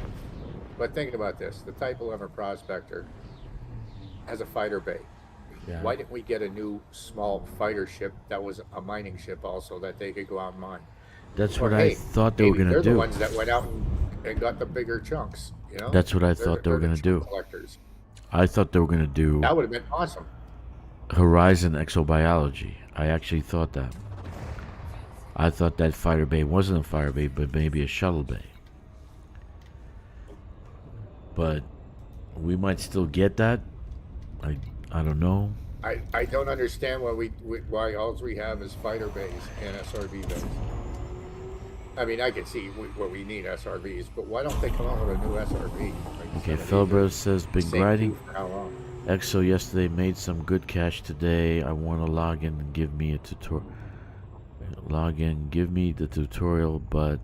But think about this. The Type 11 Prospector has a fighter bay. Yeah. Why didn't we get a new small fighter ship that was a mining ship also that they could go out and mine? That's Or, what hey, I thought they were maybe gonna they're the do. ones that went out and got the bigger chunks, you know? That's what I thought they were they're the gonna do. chunk collectors. I thought they were gonna do That would have been awesome. Horizon Exobiology. I actually thought that. I thought that fighter bay wasn't a fighter bay, but maybe a shuttle bay. But we might still get that. I don't know. I don't understand why all we have is fighter bays and SRV bays. I mean, I can see what we need SRVs, but why don't they come out with a new SRV? Like Okay, some of Felbro these says, are been same grinding. queue for how long? EXO yesterday made some good cash today. I want to log in and give me a tutorial. Log in, give me the tutorial, but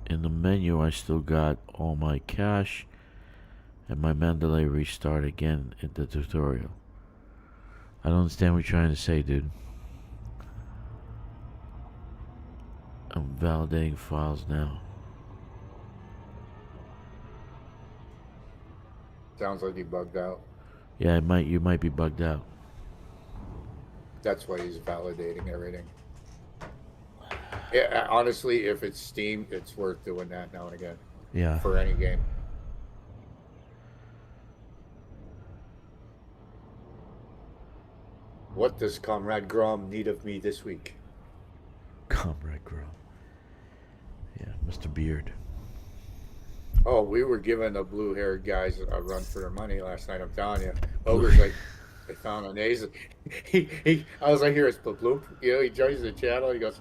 in the menu I still got all my cash and my Mandalay restart again in the tutorial. I don't understand what you're trying to say, dude. I'm validating files now. Sounds like you bugged out. Yeah, you might be bugged out. That's why he's validating everything. Yeah, honestly, if it's Steam, it's worth doing that now and again Yeah. for any game. What does Comrade Grom need of me this week? Comrade Grom. Yeah, Mr. Beard. Oh, we were giving the blue-haired guys a run for their money last night. I'm telling you, Ogre's like, they found an ace. I was like, here it's bloop. You know, he joins the channel. He goes,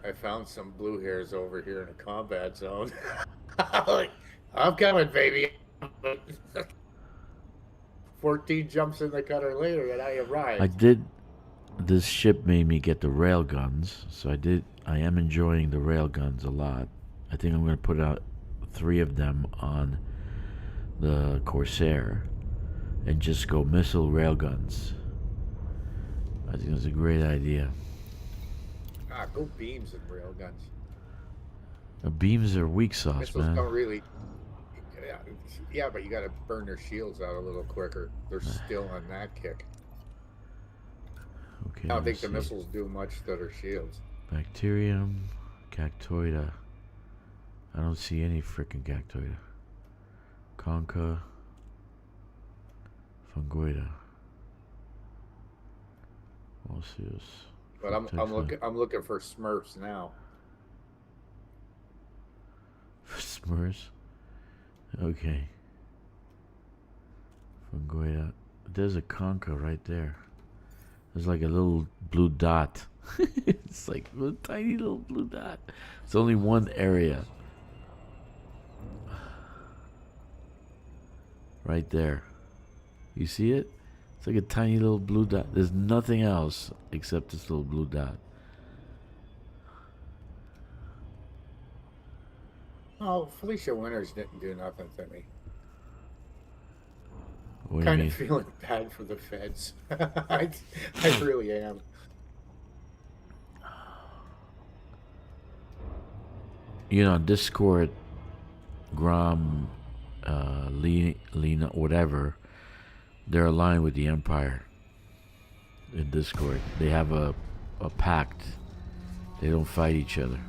I found some blue hairs over here in a combat zone. I'm like, I'm coming, baby. 14 jumps in the cutter later, and I arrived. I did. This ship made me get the rail guns, so I am enjoying the rail guns a lot. I think I'm going to put out 3 of them on the Corsair and just go missile rail guns. I think it's a great idea. Go beams and rail guns. The beams are weak sauce, Missiles man. don't really. Yeah, but you got to burn their shields out a little quicker. They're still on that kick. Okay, I don't think let's the see. missiles do much to their shields. Bacterium, Cactoida. I don't see any freaking Cactoida. Concha, Fungoida. Osseous. But I'm looking for Smurfs now. Smurfs. Okay. Fungoida. There's a Concha right there. There's like a little blue dot. It's like a tiny little blue dot. It's only one area. Right there. You see it? It's like a tiny little blue dot. There's nothing else except this little blue dot. Oh, Felicia Winters didn't do nothing to me. What do you Kind mean? of feeling bad for the feds. I really am. You know, Discord, Grom, Lena, whatever, they're aligned with the Empire in Discord. They have a pact. They don't fight each other.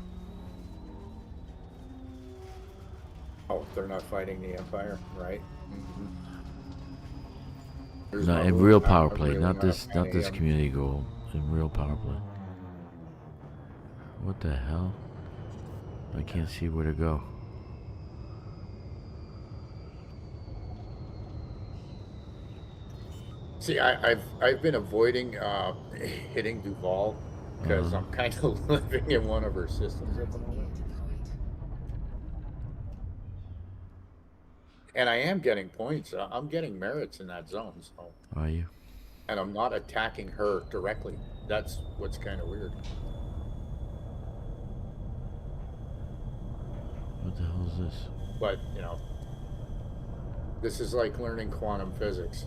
Oh, they're not fighting the Empire, right? Mm-hmm. No, in real power play, not this community goal. In real power play. What the hell? I can't see where to go. See, I've been avoiding hitting Duval because I'm kind of living in one of her systems at the moment. And I am getting points. I'm getting merits in that zone. So. Are you? And I'm not attacking her directly. That's what's kind of weird. What the hell is this? But, you know, this is like learning quantum physics.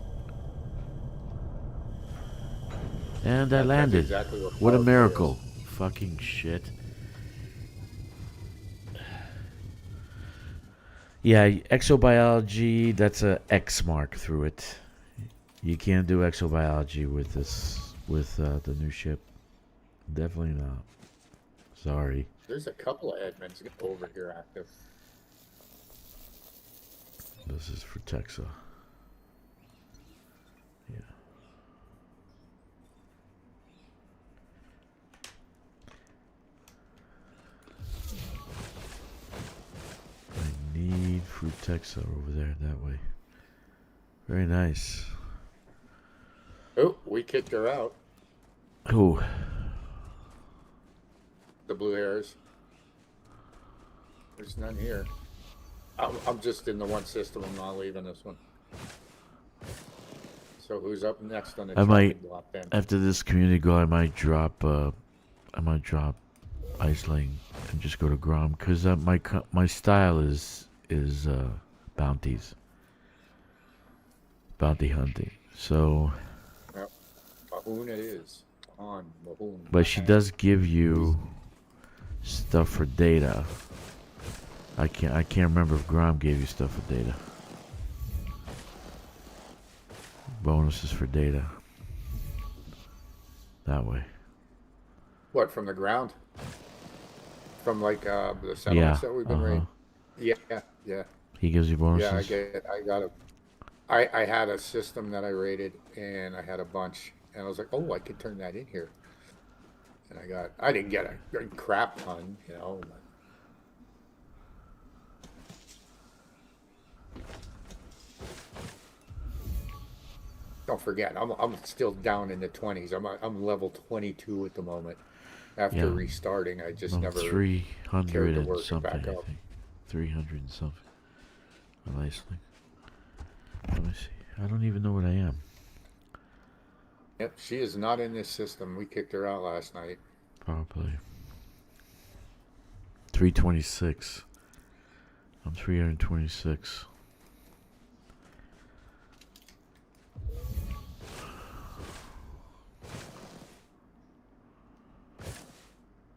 And I landed. Exactly what a miracle. Fucking shit. Yeah, exobiology, that's a X mark through it. You can't do exobiology with this, with the new ship. Definitely not. Sorry. There's a couple of admins over here active. This is for Texa. Yeah. I need fruit Texa over there, that way. Very nice. Oh, we kicked her out. Oh. The blue hairs. There's none here. I'm just in the one system. I'm not leaving this one. So who's up next on the chopping block then? After this community goal, I might drop Iceling and just go to Grom, because my style is bounties, bounty hunting. So. Yep. Mahoon it is. On Mahoon. But she does give you stuff for data. I can't remember if Grom gave you stuff for data. Bonuses for data. that way. What, from the ground? From like the Yeah. settlements that we've been raiding? Yeah, yeah, He gives you yeah. bonuses. I got a. I had a system that I raided, and I had a bunch, and I was like, oh, I could turn that in here, and I didn't get a crap ton, you know. But don't forget, I'm still down in the 20s. I'm level 22 at the moment. After Yeah. restarting, I just No, never 300 cared to and work it something, back I up. think. 300 and something. On Iceland. Let me see. I don't even know what I am. Yep, she is not in this system. We kicked her out last night. Probably 326. I'm 326.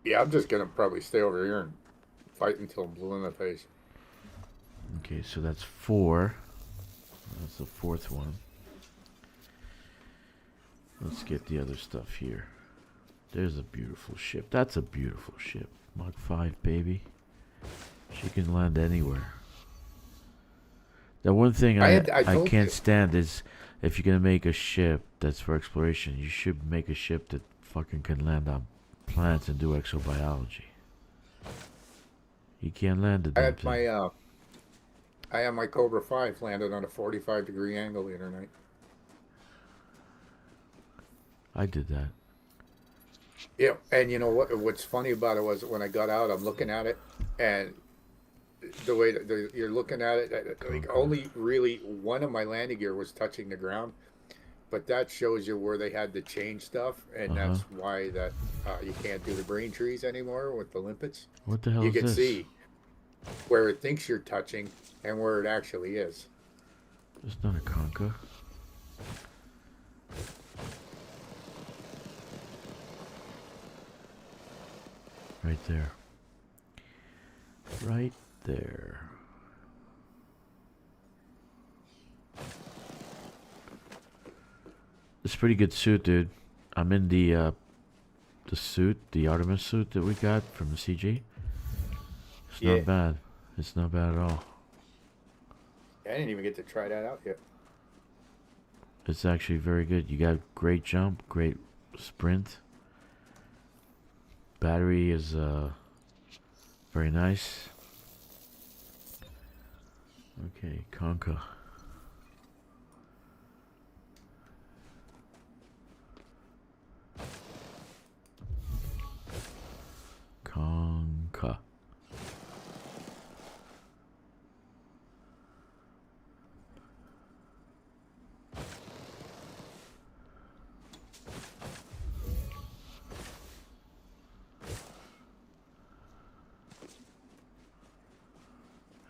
Yeah, I'm just gonna probably stay over here and fight until I'm blue in the face. Okay, so that's 4. That's the 4th one. Let's get the other stuff here. There's a beautiful ship. That's a beautiful ship. Mach 5, baby. She can land anywhere. The one thing I told can't you. stand is if you're gonna make a ship that's for exploration, you should make a ship that fucking can land on plants and do exobiology. You can't land the I damn had thing. I had my Cobra 5 landed on a 45-degree angle the other night. I did that. Yeah, and you know what? What's funny about it was when I got out, I'm looking at it, and the way that you're looking at it, like only really one of my landing gear was touching the ground, but that shows you where they had to change stuff, and Uh-huh. that's why that you can't do the brain trees anymore with the limpets. What the hell You is can this? see where it thinks you're touching and where it actually is. It's not a conker. Right there. Right there. It's a pretty good suit, dude. I'm in the suit, the Artemis suit that we got from the CG. It's Yeah. not bad. It's not bad at all. I didn't even get to try that out yet. It's actually very good. You got great jump, great sprint. Battery is very nice. Okay, Conca. Conca.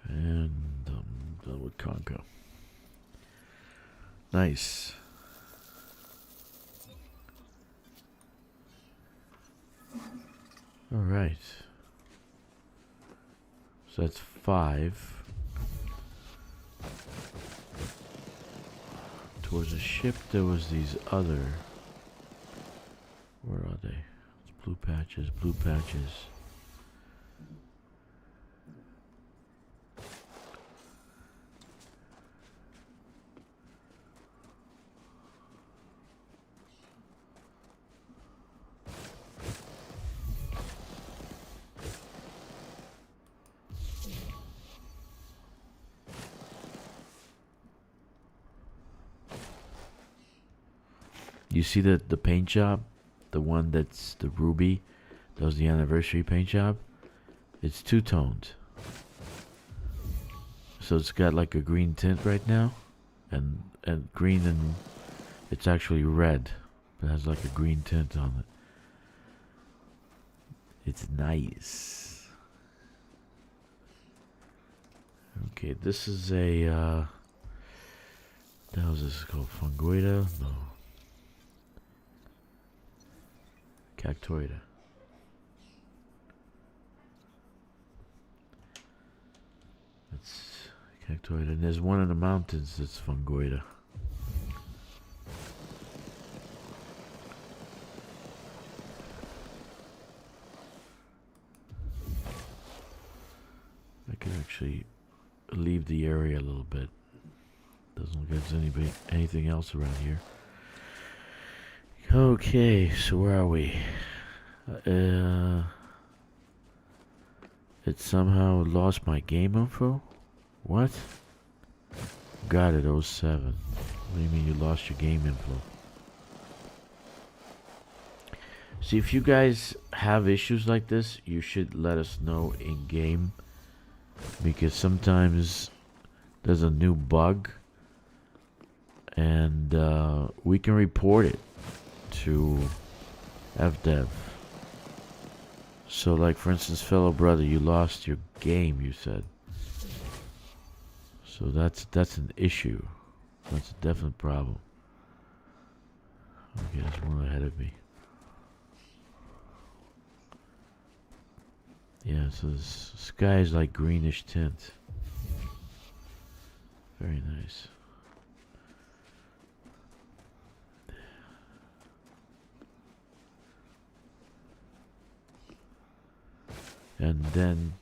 And done with Conca. Nice. All right. So that's 5. Towards the ship, there was these other. Where are they? It's blue patches, blue patches. You see the paint job? The one that's the ruby? That was the anniversary paint job? It's two-toned. So it's got like a green tint right now. And green, and it's actually red. It has like a green tint on it. It's nice. Okay, this is a the hell is this called? Fungoida? No. Cactoida. That's Cactoida. And there's one in the mountains that's Fungoida. actually leave the area a little bit. Doesn't look like there's anything else around here. Okay, so where are we? It somehow lost my game info? What? Got it, 07. What do you mean you lost your game info? See, if you guys have issues like this, you should let us know in game. Because sometimes there's a new bug. And we can report it to FDev. So like for instance, fellow brother, you lost your game, you said. So that's an issue. That's a definite problem. Okay, there's one ahead of me. Yeah, so the sky is like greenish tint. Very nice. And then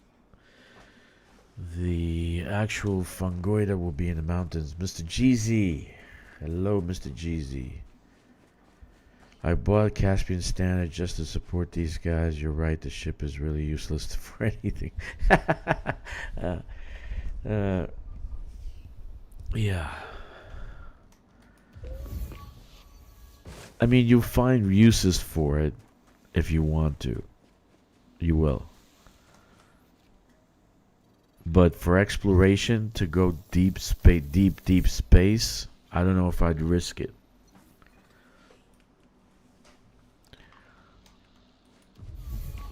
the actual fungoida will be in the mountains. Mr. GZ. Hello, Mr. GZ. I bought Caspian Standard just to support these guys. You're right, the ship is really useless for anything. Yeah. I mean, you'll find uses for it if you want to. You will. But for exploration, to go deep space, I don't know if I'd risk it.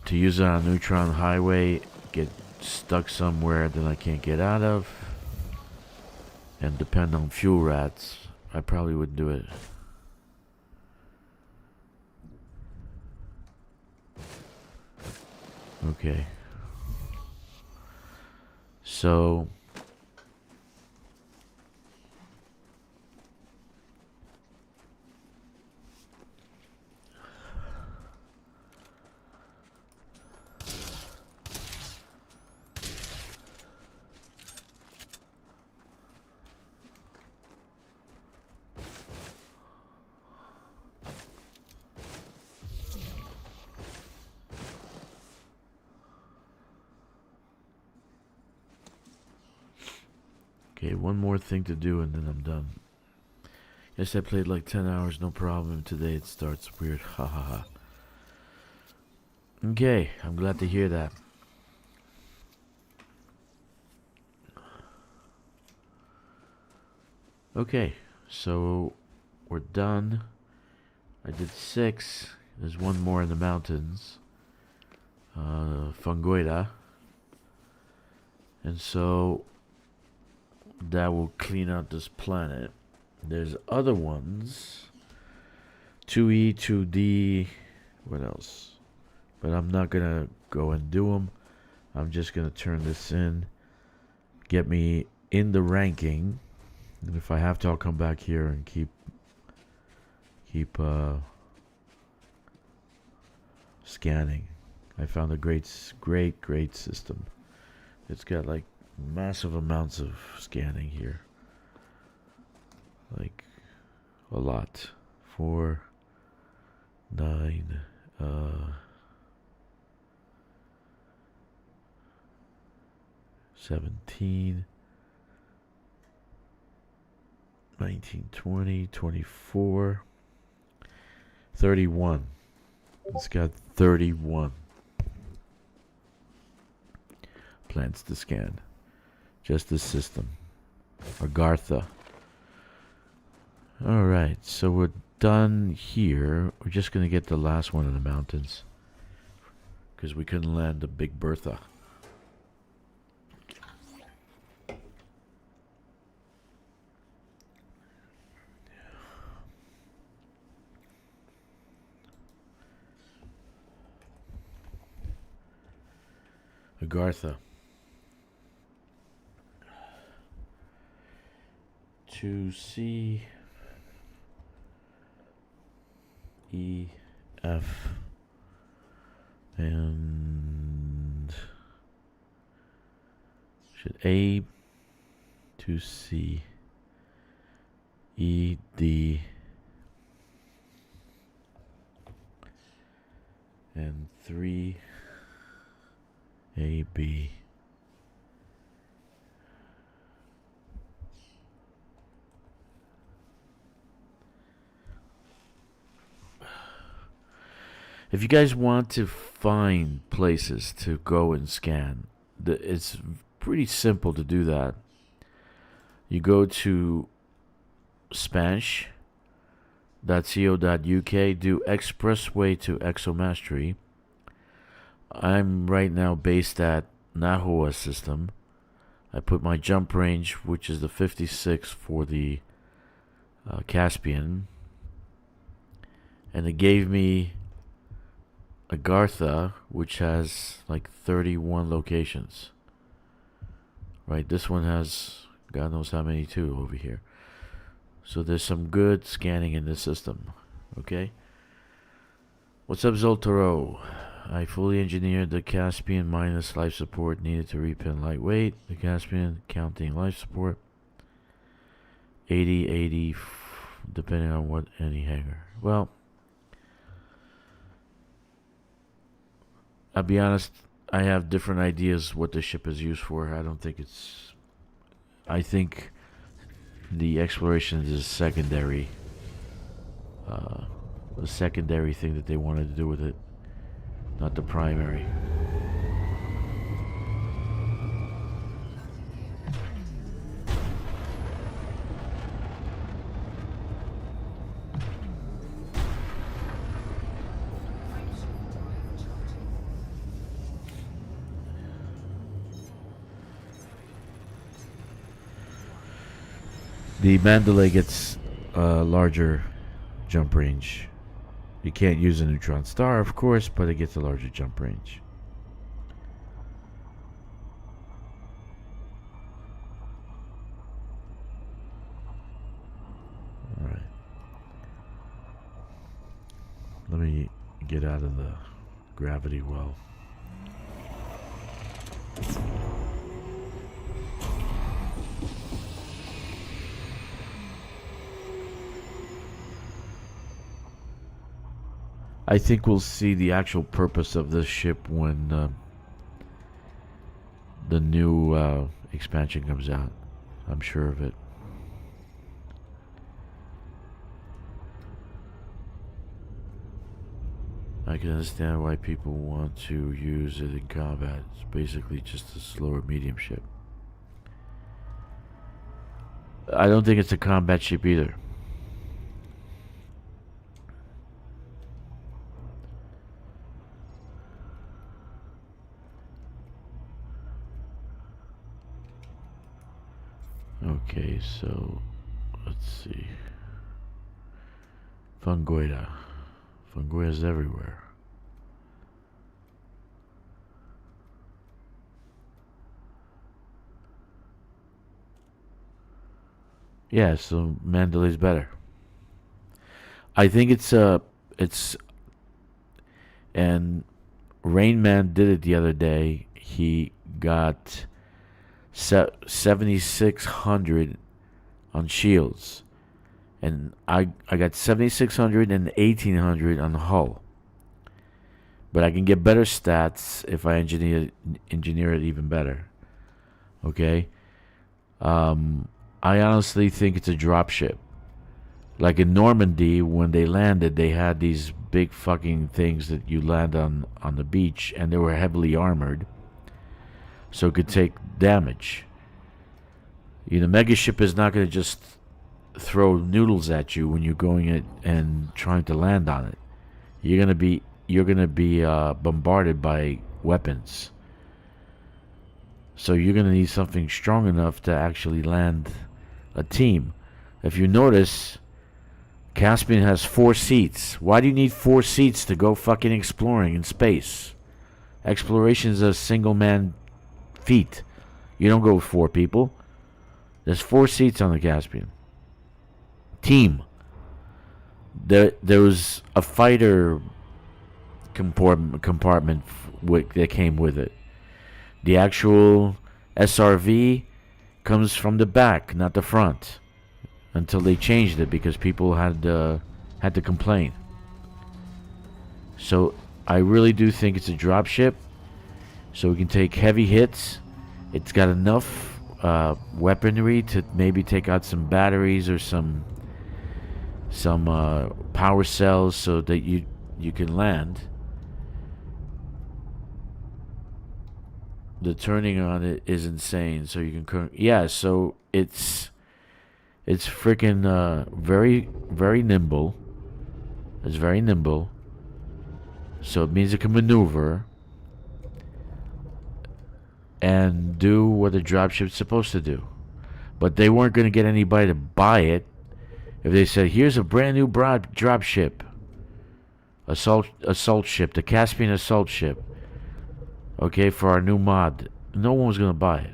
To use it on a neutron highway, get stuck somewhere that I can't get out of, and depend on fuel rats, I probably wouldn't do it. Okay. So okay, one more thing to do and then I'm done. Yes, I played like 10 hours, no problem. Today it starts weird. Ha ha ha. Okay, I'm glad to hear that. Okay, so we're done. I did 6. There's one more in the mountains. Fungoida. And so that will clean out this planet. There's other ones. 2E, 2D. What else? But I'm not going to go and do them. I'm just going to turn this in. Get me in the ranking. And if I have to, I'll come back here and keep scanning. I found a great system. It's got like massive amounts of scanning here. Like a lot. 4, 9, 17, 19, 20, 24, 31. It's got 31 plants to scan. Just this system. Agartha. Alright, so we're done here. We're just going to get the last one in the mountains. Because we couldn't land the Big Bertha. Agartha. 2C E F and Should A to C E D and 3 A B. If you guys want to find places to go and scan, it's pretty simple to do that. You go to Spanish.co.uk, do expressway to exomastery. I'm right now based at Nahua System. I put my jump range, which is the 56 for the Caspian, and it gave me Agartha, which has like 31 locations. Right, this one has God knows how many too over here. So there's some good scanning in this system. Okay. What's up, Zoltaro? I fully engineered the Caspian minus life support needed to repin lightweight. The Caspian counting life support 80 depending on what any hangar. Well, I'll be honest, I have different ideas what the ship is used for. I don't think it's... I think the exploration is secondary. The secondary thing that they wanted to do with it, not the primary. The Mandalay gets a larger jump range. You can't use a neutron star, of course, but it gets a larger jump range. Alright. Let me get out of the gravity well. I think we'll see the actual purpose of this ship when the new expansion comes out. I'm sure of it. I can understand why people want to use it in combat. It's basically just a slower medium ship. I don't think it's a combat ship either. Okay, so let's see. Fungoida. Fungoida's everywhere. Yeah, so Mandalay's better. I think it's and Rain Man did it the other day. He got 7,600 on shields, and I got 7,600 and 1,800 on the hull. But I can get better stats if I engineer it even better. Okay. I honestly think it's a drop ship. Like in Normandy, when they landed, they had these big fucking things that you land on the beach, and they were heavily armored, so it could take damage. You know, mega ship is not going to just throw noodles at you when you're going it and trying to land on it. You're going to be bombarded by weapons. So you're going to need something strong enough to actually land a team. If you notice, Caspian has 4 seats. Why do you need 4 seats to go fucking exploring in space? Exploration is a single man feat. You don't go with 4 people. There's 4 seats on the Caspian. Team. There was a fighter compartment that came with it. The actual SRV comes from the back, not the front, until they changed it because people had to complain. So I really do think it's a dropship, so we can take heavy hits. It's got enough weaponry to maybe take out some batteries or some power cells so that you can land. The turning on it is insane, so you can so it's freaking very nimble. It's very nimble, so it means it can maneuver and do what a dropship's supposed to do. But they weren't going to get anybody to buy it if they said, here's a brand new dropship, assault ship, the Caspian assault ship, okay, for our new mod. No one was going to buy it.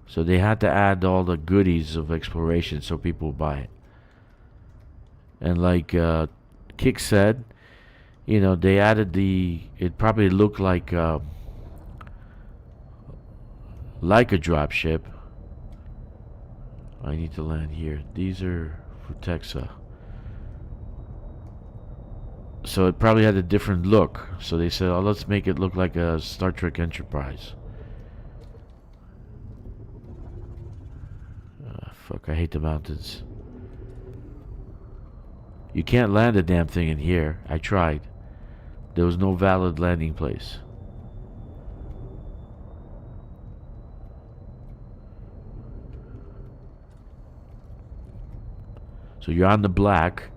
So they had to add all the goodies of exploration so people would buy it. And like Kick said, they added it probably looked like a dropship. I need to land here. These are Vortex. So it probably had a different look. So they said, oh, let's make it look like a Star Trek Enterprise. Fuck, I hate the mountains. You can't land a damn thing in here. I tried. There was no valid landing place. So you're on the black.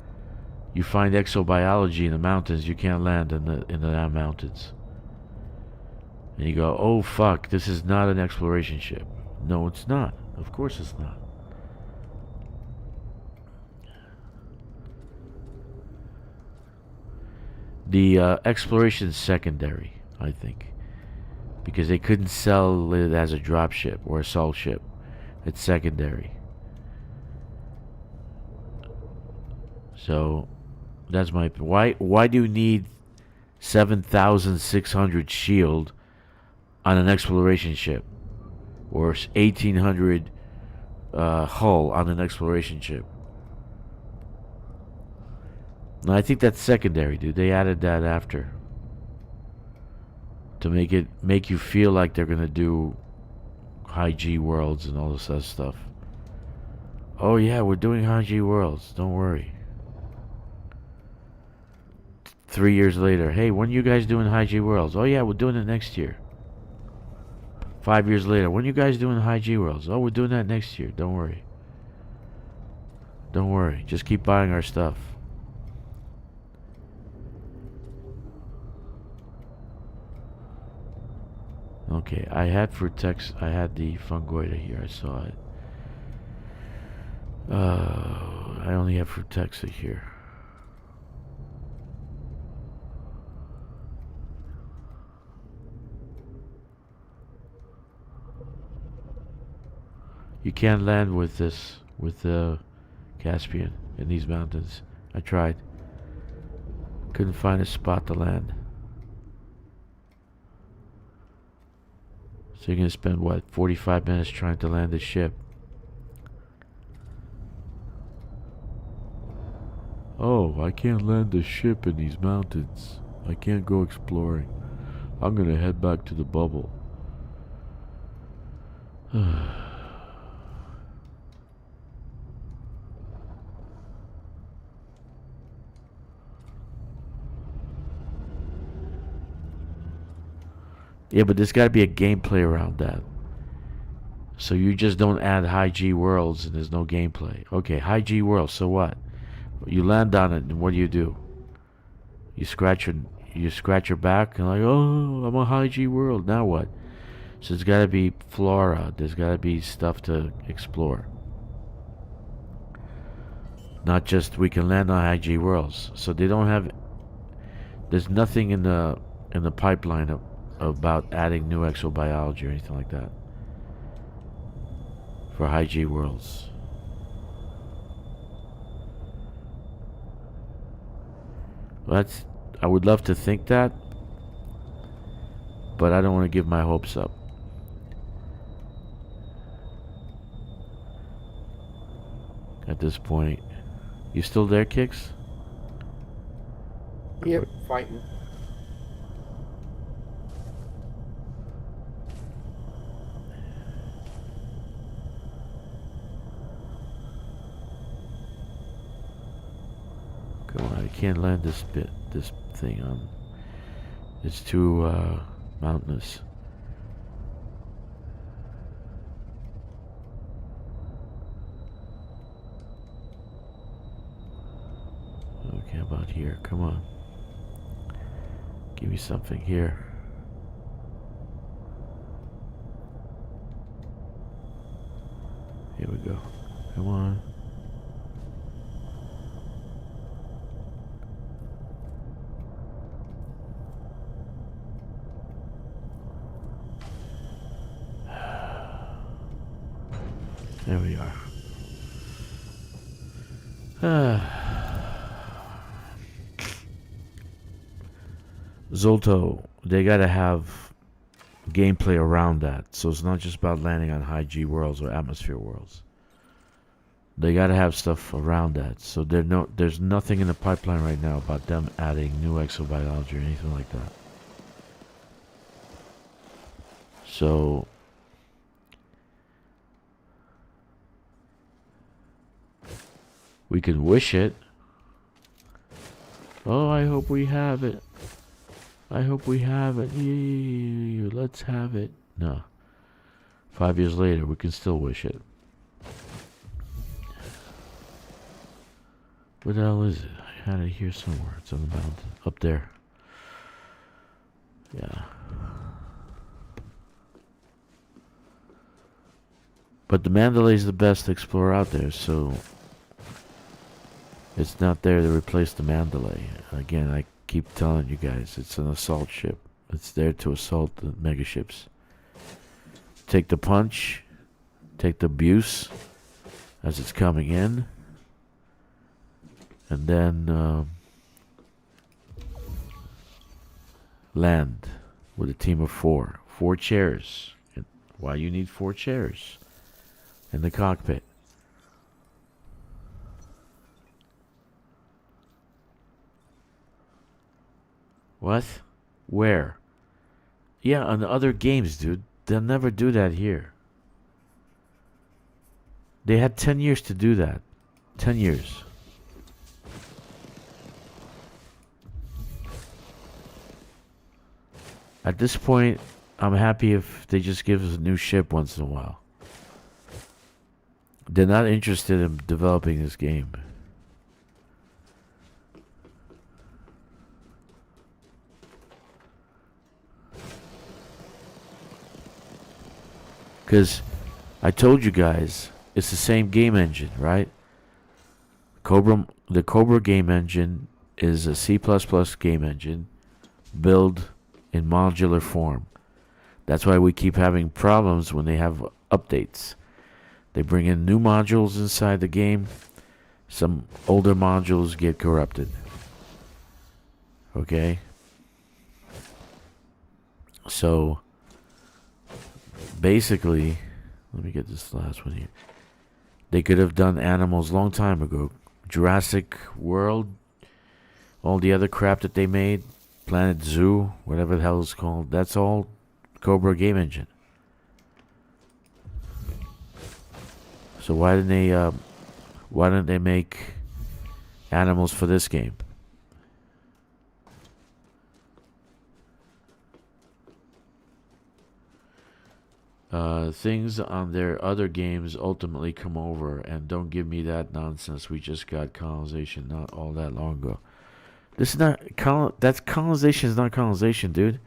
You find exobiology in the mountains. You can't land in the mountains. And you go, oh fuck, this is not an exploration ship. No, it's not. Of course it's not. The exploration is secondary, I think, because they couldn't sell it as a dropship or assault ship. It's secondary. So that's my why do you need 7,600 shield on an exploration ship, or 1,800 hull on an exploration ship? No, I think that's secondary, dude. They added that after to make you feel like they're gonna do high G worlds and all this other stuff. Oh yeah, we're doing high G worlds. Don't worry. 3 years later, hey, when are you guys doing high G worlds? Oh yeah, we're doing it next year. 5 years later, when are you guys doing high G worlds? Oh, we're doing that next year. Don't worry. Don't worry. Just keep buying our stuff. Okay, I had Vortex. I had the Fungoida here. I saw it. I only have Vortex here. You can't land with this, with the Caspian in these mountains. I tried. Couldn't find a spot to land. So you're going to spend, what, 45 minutes trying to land the ship. Oh, I can't land the ship in these mountains. I can't go exploring. I'm going to head back to the bubble. Yeah, but there's got to be a gameplay around that. So you just don't add high G worlds and there's no gameplay. Okay, high G worlds, so what? You land on it and what do? You scratch your back and like, oh, I'm a high G world. Now what? So there's got to be flora. There's got to be stuff to explore. Not just we can land on high G worlds. So they don't have. There's nothing in the pipeline about adding new exobiology or anything like that for high G worlds. I would love to think that, but I don't want to give my hopes up. at this point. You still there, Kicks? Yep, fighting. Come on, I can't land this thing on. It's too mountainous. Okay, how about here? Come on. Give me something here. Here we go. Come on. There we are. Zolto, they gotta have gameplay around that, so it's not just about landing on high G worlds or atmosphere worlds. They gotta have stuff around that. So there's nothing in the pipeline right now about them adding new exobiology or anything like that. So we can wish it. Oh, I hope we have it. I hope we have it. Yeah, let's have it. No. 5 years later, we can still wish it. What the hell is it? I had it here somewhere. It's on the mountain. Up there. Yeah. But the Mandalay is the best explorer out there, so it's not there to replace the Mandalay. Again, I keep telling you guys, it's an assault ship. It's there to assault the megaships. Take the punch, take the abuse as it's coming in, and then land with a team of 4. 4 chairs. Why you need 4 chairs in the cockpit? What? Where? Yeah, on the other games, dude. They'll never do that here. They had 10 years to do that. 10 years. At this point, I'm happy if they just give us a new ship once in a while. They're not interested in developing this game. Because I told you guys, it's the same game engine, right? The Cobra game engine is a C++ game engine built in modular form. That's why we keep having problems when they have updates. They bring in new modules inside the game. Some older modules get corrupted. Okay? So basically, let me get this last one here. They could have done animals long time ago. Jurassic World, all the other crap that they made, Planet Zoo, whatever the hell it's called, that's all Cobra game engine. So why didn't they make animals for this game? Things on their other games ultimately come over, and don't give me that nonsense. We just got colonization not all that long ago. This is not that's colonization is not colonization, dude.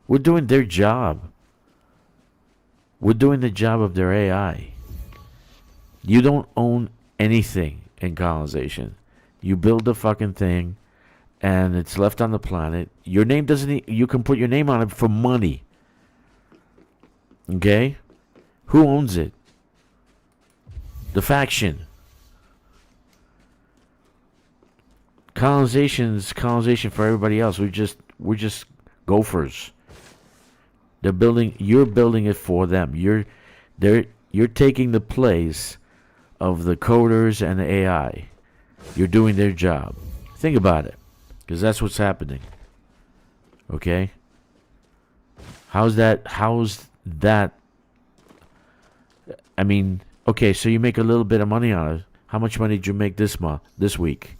We're doing their job. We're doing the job of their AI. You don't own anything in colonization. You build the fucking thing, and it's left on the planet. Your name doesn't. You can put your name on it for money. Okay? Who owns it? The faction. Colonization's colonization for everybody else. We're just gophers. You're building it for them. You're taking the place of the coders and the AI. You're doing their job. Think about it, because that's what's happening. Okay? How's that? I mean, okay, so you make a little bit of money on it. How much money did you make this week?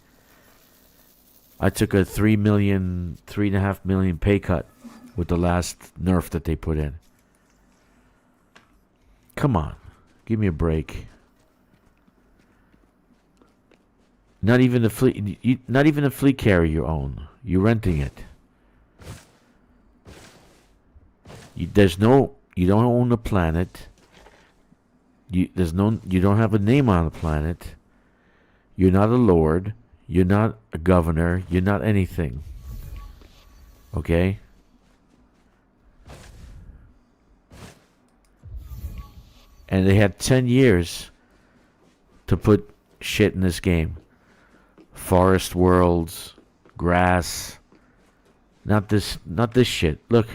I took a 3.5 million pay cut with the last nerf that they put in. Come on, give me a break. Not even the fleet carrier you own. You're renting it. You don't own the planet. You don't have a name on the planet. You're not a lord. You're not a governor. You're not anything. Okay? And they had 10 years to put shit in this game. Forest worlds, grass. Not this shit. Look.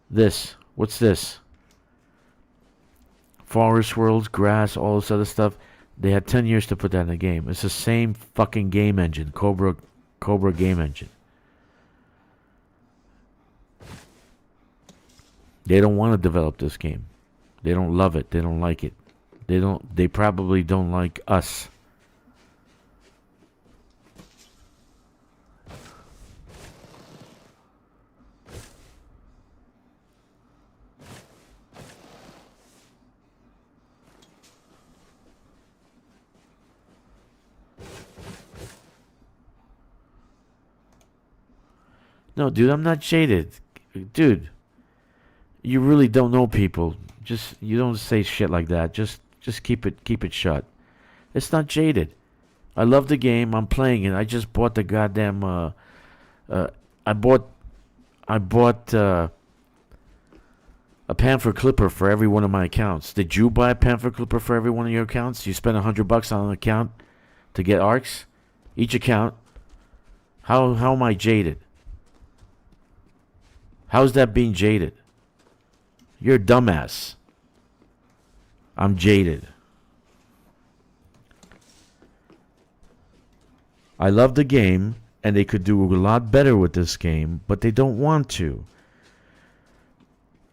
This. What's this? Forest worlds, grass, all this other stuff. They had 10 years to put that in the game. It's the same fucking game engine. Cobra game engine. They don't want to develop this game. They don't love it. They don't like it. They probably don't like us. No, dude, I'm not jaded. Dude, you really don't know people. You don't say shit like that. Just keep it shut. It's not jaded. I love the game. I'm playing it. I just bought the goddamn I bought a pamphlet clipper for every one of my accounts. Did you buy a pamphlet clipper for every one of your accounts? You spend $100 on an account to get arcs? Each account. How am I jaded? How's that being jaded? You're a dumbass. I'm jaded. I love the game, and they could do a lot better with this game, but they don't want to.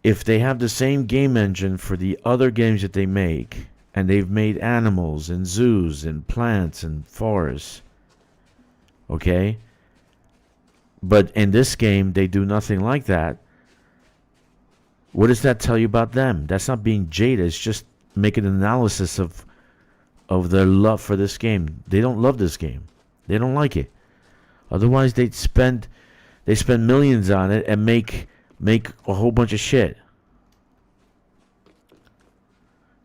If they have the same game engine for the other games that they make, and they've made animals and zoos and plants and forests, okay? But in this game, they do nothing like that. What does that tell you about them? That's not being jaded. It's just making an analysis of their love for this game. They don't love this game. They don't like it. Otherwise, they spend millions on it and make a whole bunch of shit.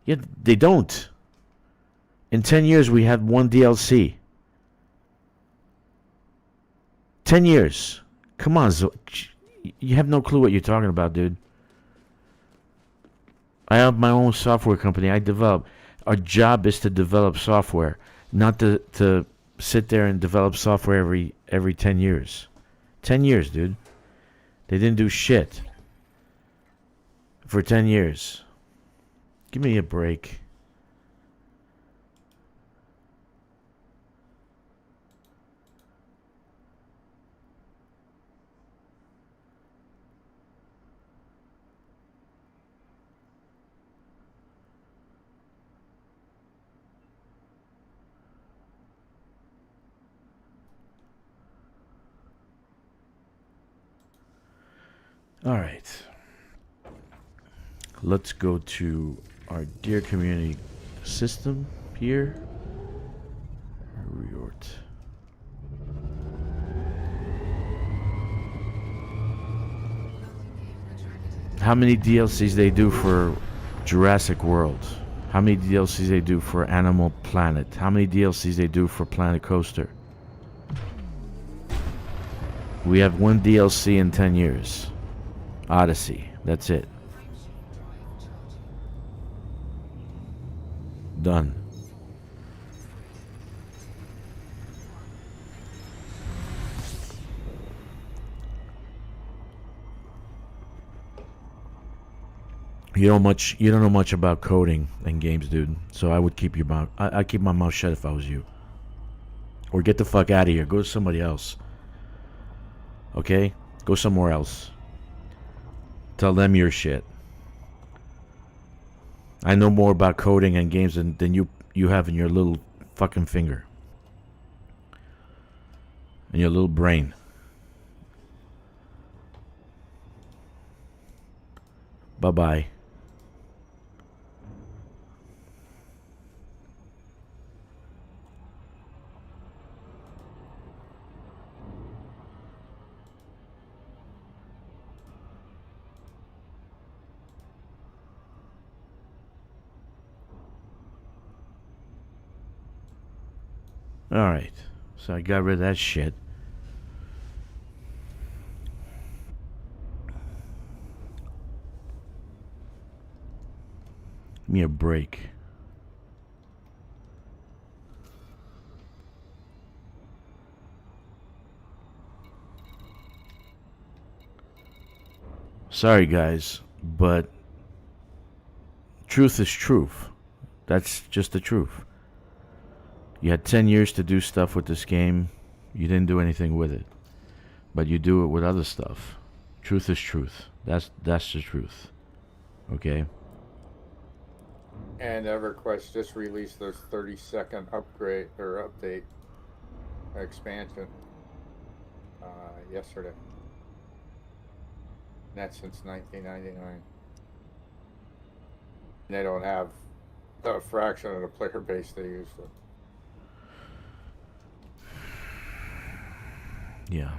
Yet they don't. In 10 years, we had one DLC. 10 years. Come on, you have no clue what you're talking about, dude. I have my own software company. I develop. Our job is to develop software, not to sit there and develop software every 10 years. 10 years, dude. They didn't do shit for 10 years. Give me a break. All right. Let's go to our dear community system here. Reort. How many DLCs they do for Jurassic World? How many DLCs they do for Animal Planet? How many DLCs they do for Planet Coaster? We have one DLC in 10 years. Odyssey. That's it. Done. You don't know much about coding and games, dude. So I would keep your mouth. I'd keep my mouth shut if I was you. Or get the fuck out of here. Go to somebody else. Okay? Go somewhere else. Tell them your shit. I know more about coding and games than you have in your little fucking finger. In your little brain. Bye-bye. Alright. So I got rid of that shit. Give me a break. Sorry, guys, but truth is truth. That's just the truth. You had 10 years to do stuff with this game. You didn't do anything with it. But you do it with other stuff. Truth is truth. That's the truth. Okay? And EverQuest just released their 30-second upgrade or update expansion yesterday. And that's since 1999. And they don't have a fraction of the player base they used to. Yeah.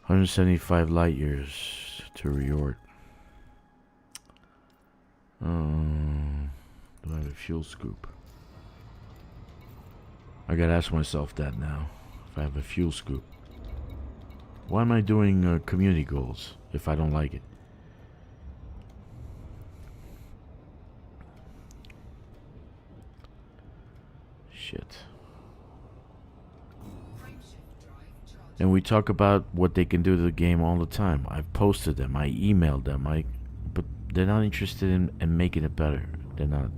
$175 light years to reort. Do I have a fuel scoop? I gotta ask myself that now. If I have a fuel scoop. Why am I doing community goals if I don't like it? Shit. And we talk about what they can do to the game all the time. I've posted them. I emailed them. But they're not interested in making it better. They're not.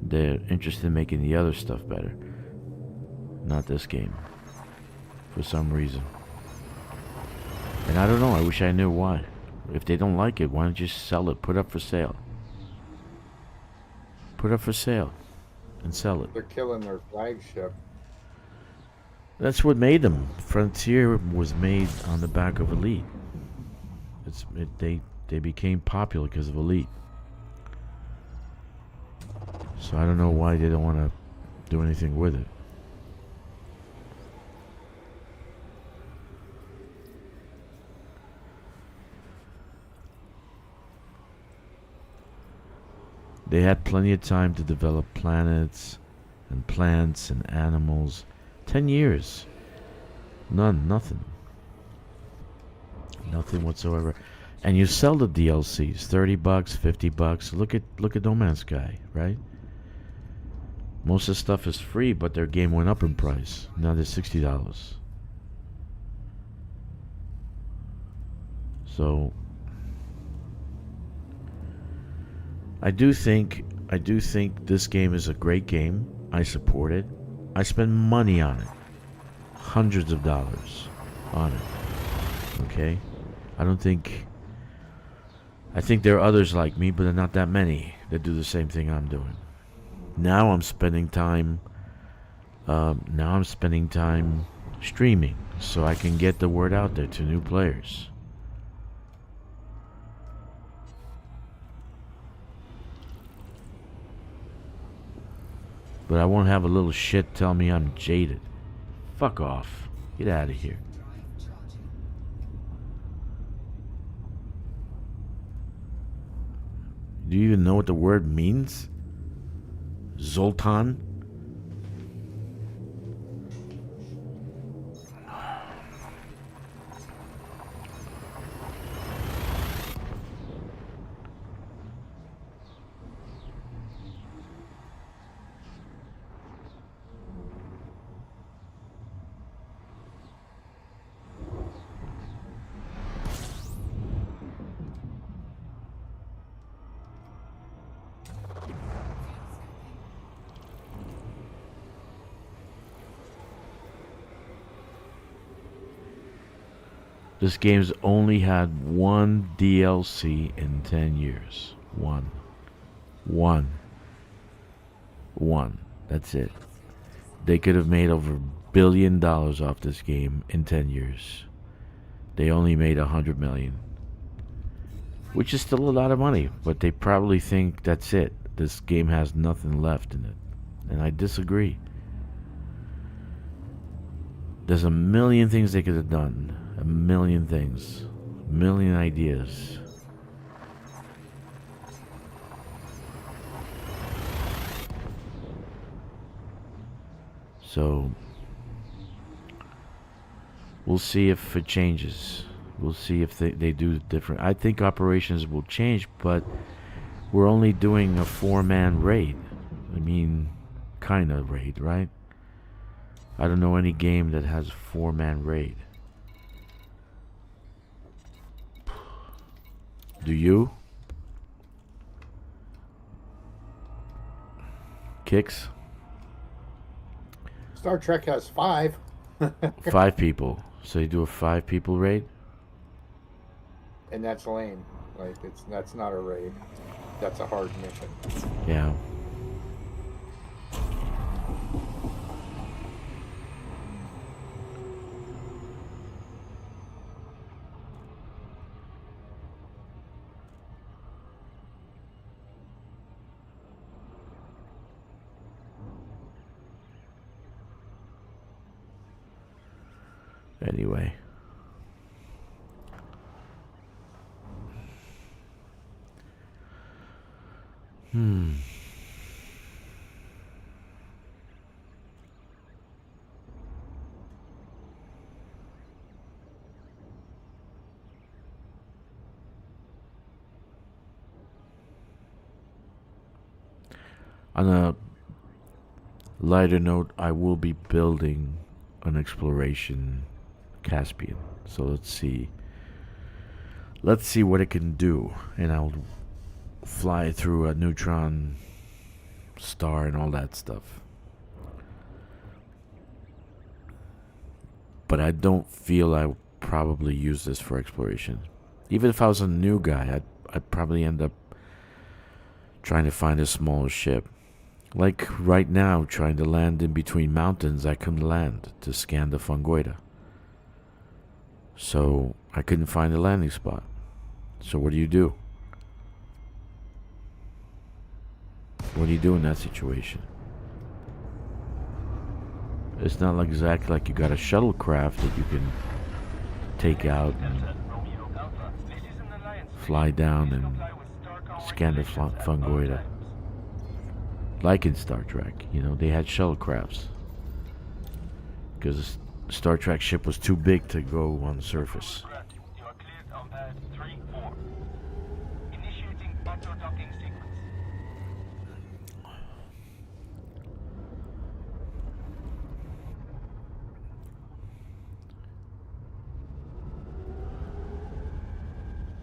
They're interested in making the other stuff better. Not this game. For some reason. And I don't know. I wish I knew why. If they don't like it, why don't you just sell it? Put it up for sale. Put it up for sale. And sell it. They're killing their flagship. That's what made them. Frontier was made on the back of Elite. They became popular because of Elite. So I don't know why they don't want to do anything with it. They had plenty of time to develop planets and plants and animals. 10 years. Nothing. Nothing whatsoever. And you sell the DLCs, $30, $50. Look at No Man's Sky, right? Most of the stuff is free, but their game went up in price. Now they're $60. So I do think this game is a great game. I support it. I spend money on it. Hundreds of dollars on it. Okay? I think there are others like me, but there are not that many that do the same thing I'm doing. Now I'm spending time streaming so I can get the word out there to new players. But I won't have a little shit tell me I'm jaded. Fuck off. Get out of here. Do you even know what the word means? Zoltan? This game's only had one DLC in 10 years. One. One. One. That's it. They could have made over $1 billion off this game in 10 years. They only made $100 million. Which is still a lot of money, but they probably think that's it. This game has nothing left in it. And I disagree. There's a million things they could have done. A million things. A million ideas. So, we'll see if it changes. We'll see if they do different. I think operations will change, but we're only doing a 4-man raid. I mean, kind of raid, right? I don't know any game that has a 4-man raid. Do you? Kicks? Star Trek has 5. 5 people. So you do a 5 people raid? And that's lame. Like that's not a raid. That's a hard mission. Yeah. Anyway. On a lighter note, I will be building an exploration Caspian. So let's see. Let's see what it can do. And I'll fly through a neutron star and all that stuff. But I don't feel I would probably use this for exploration. Even if I was a new guy, I'd probably end up trying to find a smaller ship. Like right now, trying to land in between mountains, I couldn't land to scan the fungoida. So I couldn't find a landing spot. So what do? What do you do in that situation? It's not like exactly like you got a shuttlecraft that you can take out and fly down and scan the fungoida. Like in Star Trek, you know, they had shuttlecrafts. Because the Star Trek ship was too big to go on the surface.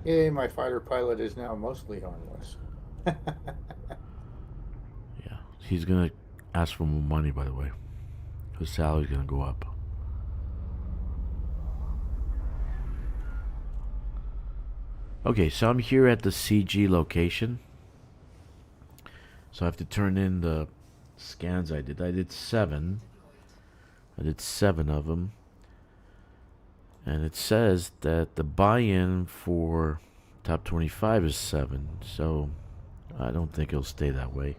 Yay, my fighter pilot is now mostly harmless. Yeah, he's gonna ask for more money, by the way. His salary's gonna go up. Okay, so I'm here at the CG location. So I have to turn in the scans I did. I did 7. I did 7 of them. And it says that the buy-in for top 25 is 7. So I don't think it'll stay that way.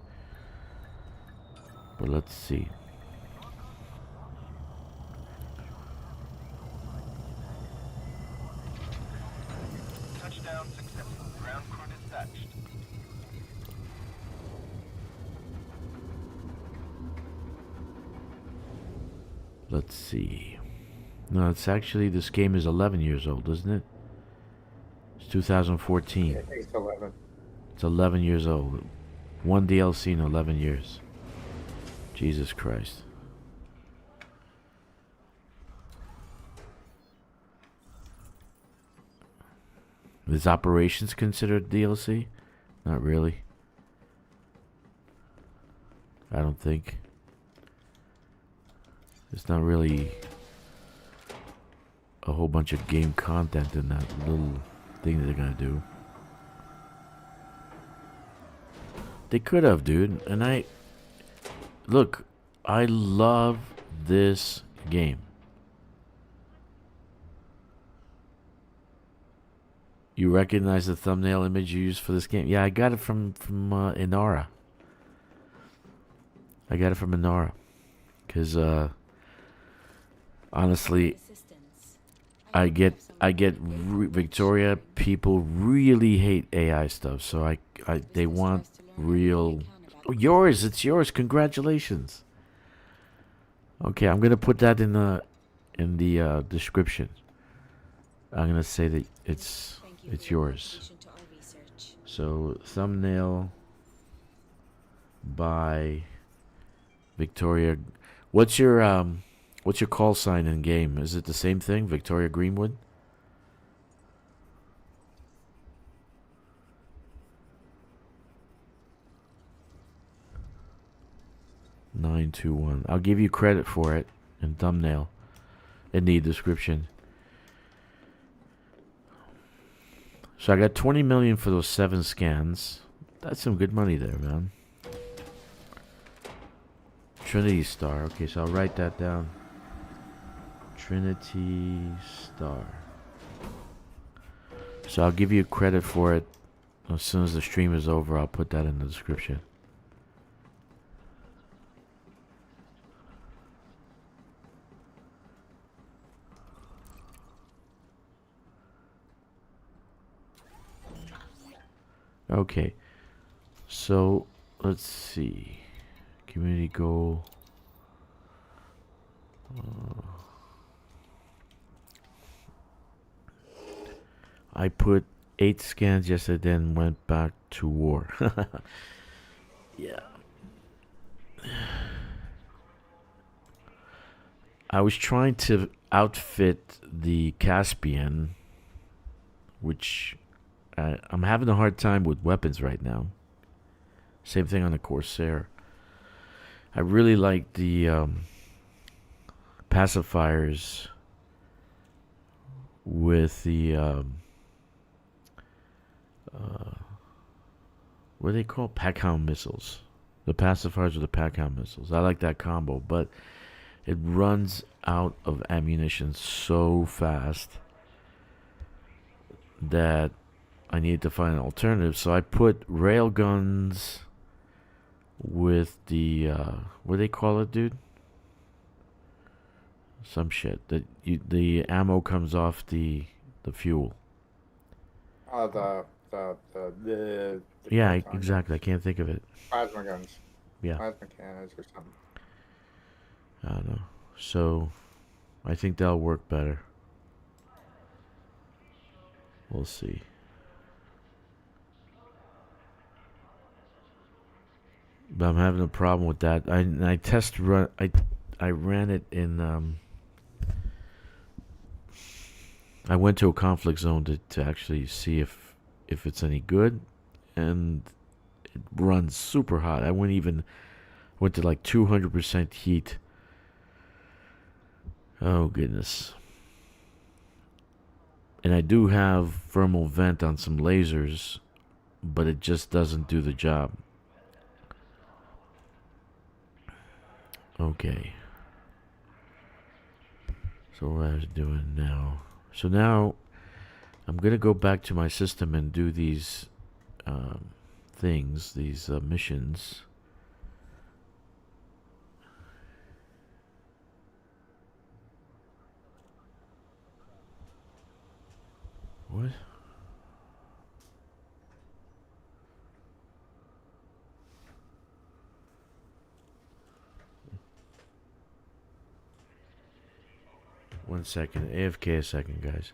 But let's see. Touchdown successful. Ground crew dispatched. Let's see. No, it's actually, this game is 11 years old, isn't it? It's 2014. I think it's 11. It's 11 years old. One DLC in 11 years. Jesus Christ. Is Operations considered DLC? Not really. I don't think. It's not really a whole bunch of game content in that little thing that they're gonna do. They could have, dude. And look, I love this game. You recognize the thumbnail image you used for this game? Yeah, I got it from Inara. I got it from Inara. Because, honestly, I get Victoria, people really hate AI stuff, so they want real. Oh, yours, it's yours. Congratulations. Okay, I'm gonna put that in the description. I'm gonna say that it's yours. So thumbnail by Victoria. What's your call sign in game? Is it the same thing, Victoria Greenwood? $921. I'll give you credit for it in thumbnail in the description. So I got 20 million for those 7 scans. That's some good money there, man. Trinity Star. Okay, so I'll write that down. Trinity Star. So I'll give you credit for it as soon as the stream is over. I'll put that in the description. Okay, so let's see. Community goal. I put 8 scans yesterday, then went back to war. Yeah. I was trying to outfit the Caspian, which I'm having a hard time with weapons right now. Same thing on the Corsair. I really like the pacifiers with the what do they call Packhound missiles? The pacifiers with the Packhound missiles. I like that combo, but it runs out of ammunition so fast that I need to find an alternative. So I put rail guns with the what do they call it, dude? Some shit that the ammo comes off the fuel. The Yeah, plasma exactly. I can't think of it. plasma guns, Yeah, plasma cannons or something. I don't know. So I think that'll work better. We'll see. But I'm having a problem with that. I test run. I ran it in. I went to a conflict zone to actually see if it's any good, and it runs super hot. I went to like 200% heat. Oh goodness. And I do have thermal vent on some lasers, but it just doesn't do the job. Okay. So what I was doing now. So now I'm gonna go back to my system and do these things, these missions. What? One second. AFK a second, guys.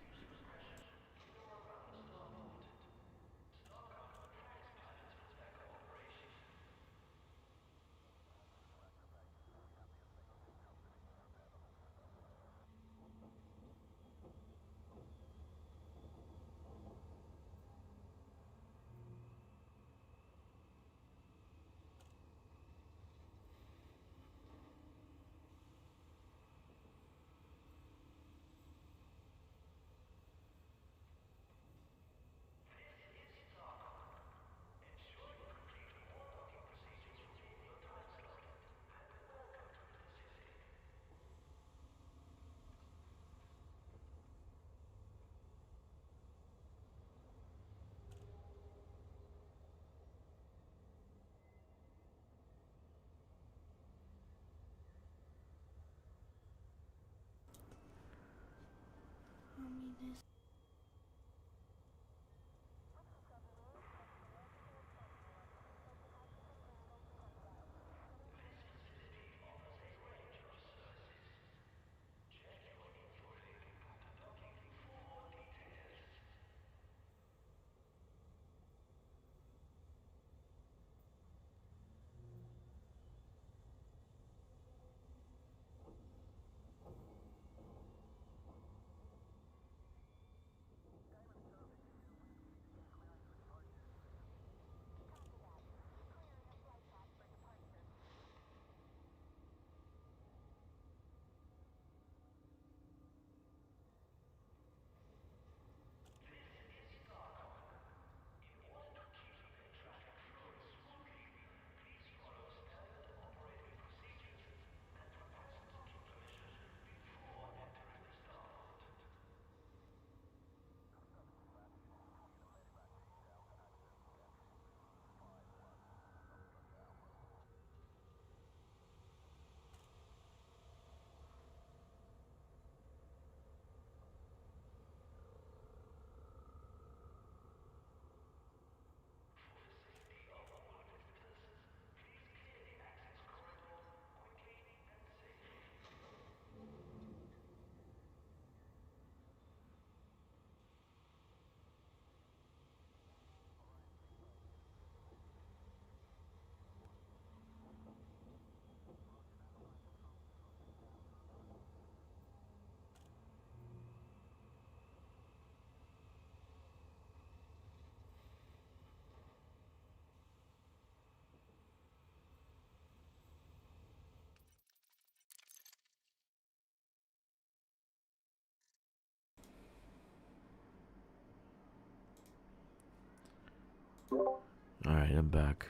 Alright, I'm back.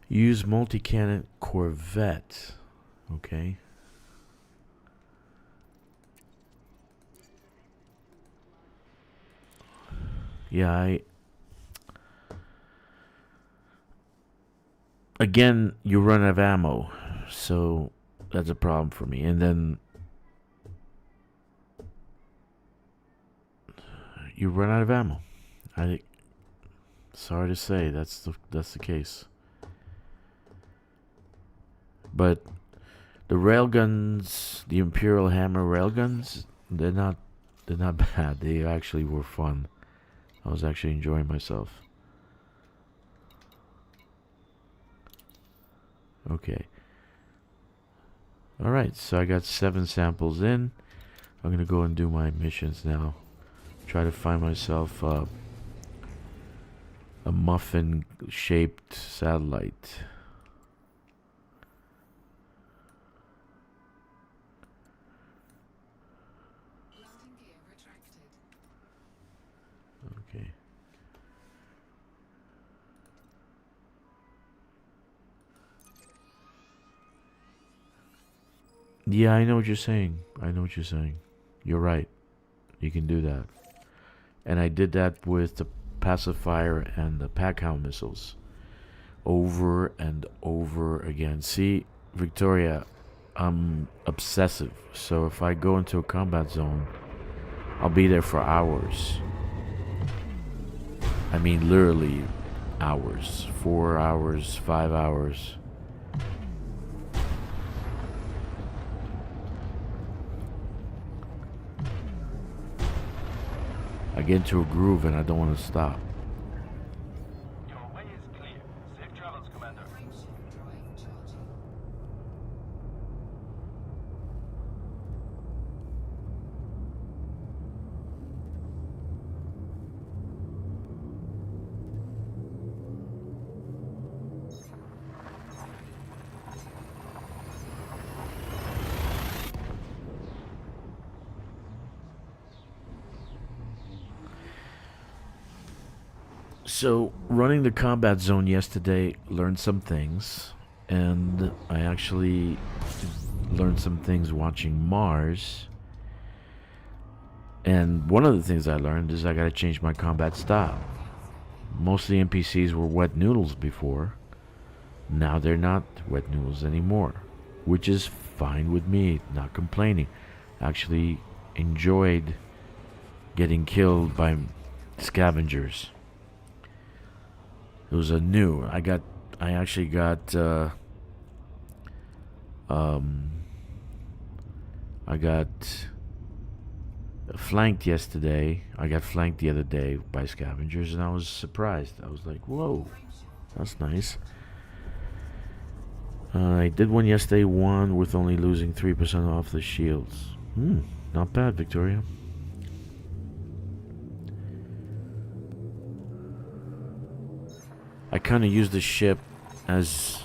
Use multi-cannon Corvette. Okay. Yeah, again, you run out of ammo. So that's a problem for me. And then you run out of ammo. Sorry to say, that's the case. But the railguns, the Imperial Hammer railguns, they're not bad. They actually were fun. I was actually enjoying myself. Okay. Alright, so I got 7 samples in. I'm gonna go and do my missions now. Try to find myself a muffin shaped satellite. Okay. Yeah, I know what you're saying. I know what you're saying. You're right. You can do that. And I did that with the pacifier and the pack-hound missiles. Over and over again. See, Victoria, I'm obsessive. So if I go into a combat zone, I'll be there for hours. I mean, literally hours. 4 hours, 5 hours. I get into a groove and I don't want to stop. Your way is clear. Safe travels, Commander. So, running the combat zone yesterday, learned some things, and I actually learned some things watching Mars. And one of the things I learned is I gotta change my combat style. Most of the NPCs were wet noodles before. Now they're not wet noodles anymore, which is fine with me, not complaining. Actually enjoyed getting killed by scavengers. It was a new. I actually got. I got flanked yesterday. I got flanked the other day by scavengers, and I was surprised. I was like, "Whoa, that's nice." I did one yesterday, one with only losing 3% off the shields. Not bad, Victoria. I kind of used the ship as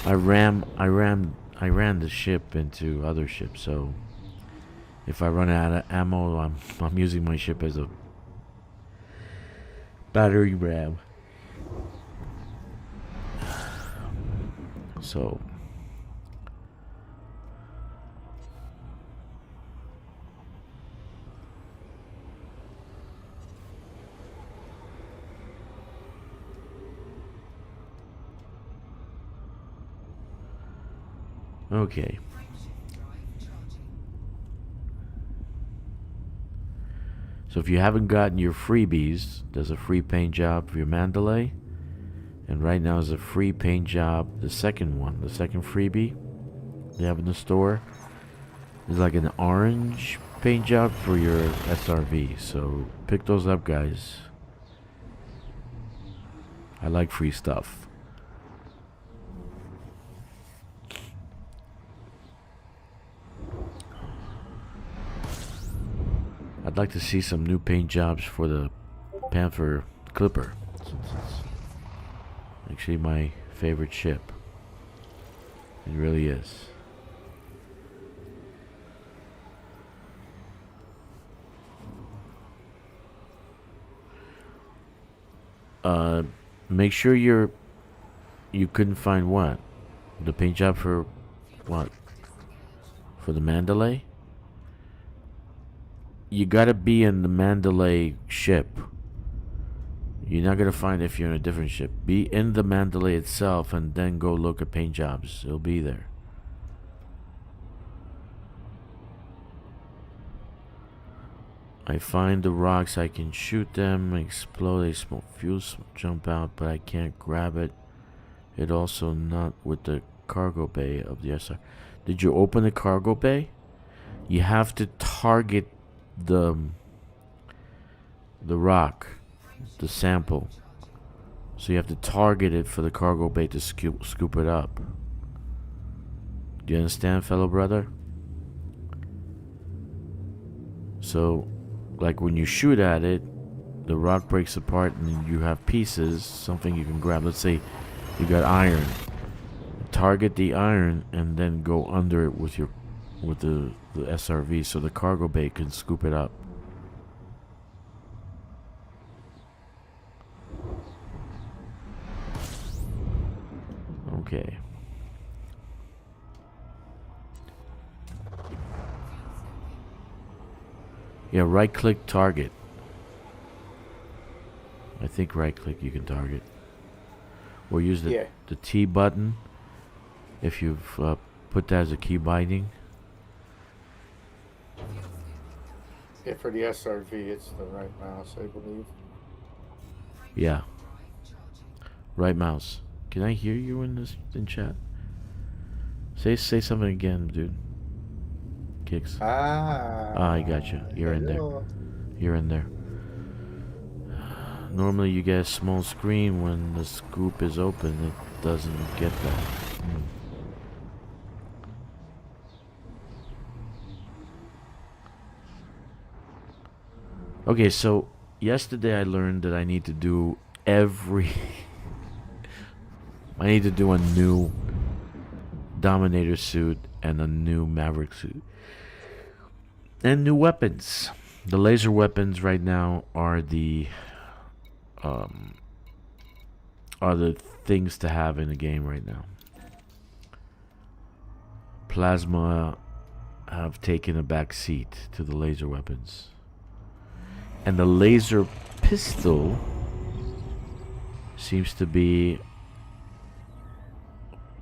I ran the ship into other ships. So if I run out of ammo, I'm using my ship as a battery ram. So okay. So if you haven't gotten your freebies, there's a free paint job for your Mandalay. And right now is a free paint job, the second one, the second freebie they have in the store. Is like an orange paint job for your SRV. So pick those up, guys. I like free stuff. I'd like to see some new paint jobs for the Panther Clipper. Since it's actually my favorite ship. It really is. Make sure you couldn't find what? The paint job for what? For the Mandalay? You gotta be in the Mandalay ship. You're not gonna find it if you're in a different ship. Be in the Mandalay itself and then go look at paint jobs. It'll be there. I find the rocks, I can shoot them, explode, they smoke fuels, jump out, but I can't grab it. It also not with the cargo bay of the SR. Did you open the cargo bay? You have to target the rock, the sample. So you have to target it for the cargo bay to scoop it up. Do you understand, fellow brother? So like when you shoot at it, the rock breaks apart and you have pieces, something you can grab. Let's say you got iron. Target the iron and then go under it with the SRV so the cargo bay can scoop it up. Okay. Yeah, right click target. I think right click you can target. Or use the T button if you've put that as a key binding. Yeah, for the SRV, it's the right mouse, I believe. Yeah. Right mouse. Can I hear you in chat? Say something again, dude. Kicks. I got you. You're in there. You're in there. Normally you get a small screen when the scoop is open. It doesn't get that. Okay, so yesterday I learned that I need to do I need to do a new Dominator suit and a new Maverick suit. And new weapons. The laser weapons right now are the things to have in the game right now. Plasma have taken a back seat to the laser weapons. And the laser pistol seems to be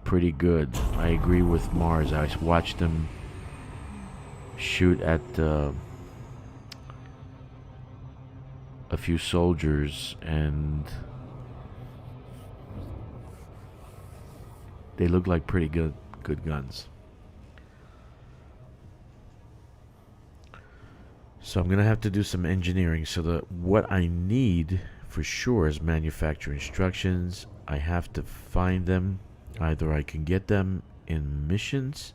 pretty good. I agree with Mars. I watched him shoot at a few soldiers, and they look like pretty good guns. So I'm gonna have to do some engineering. So what I need for sure is manufacturer instructions. I have to find them. Either I can get them in missions,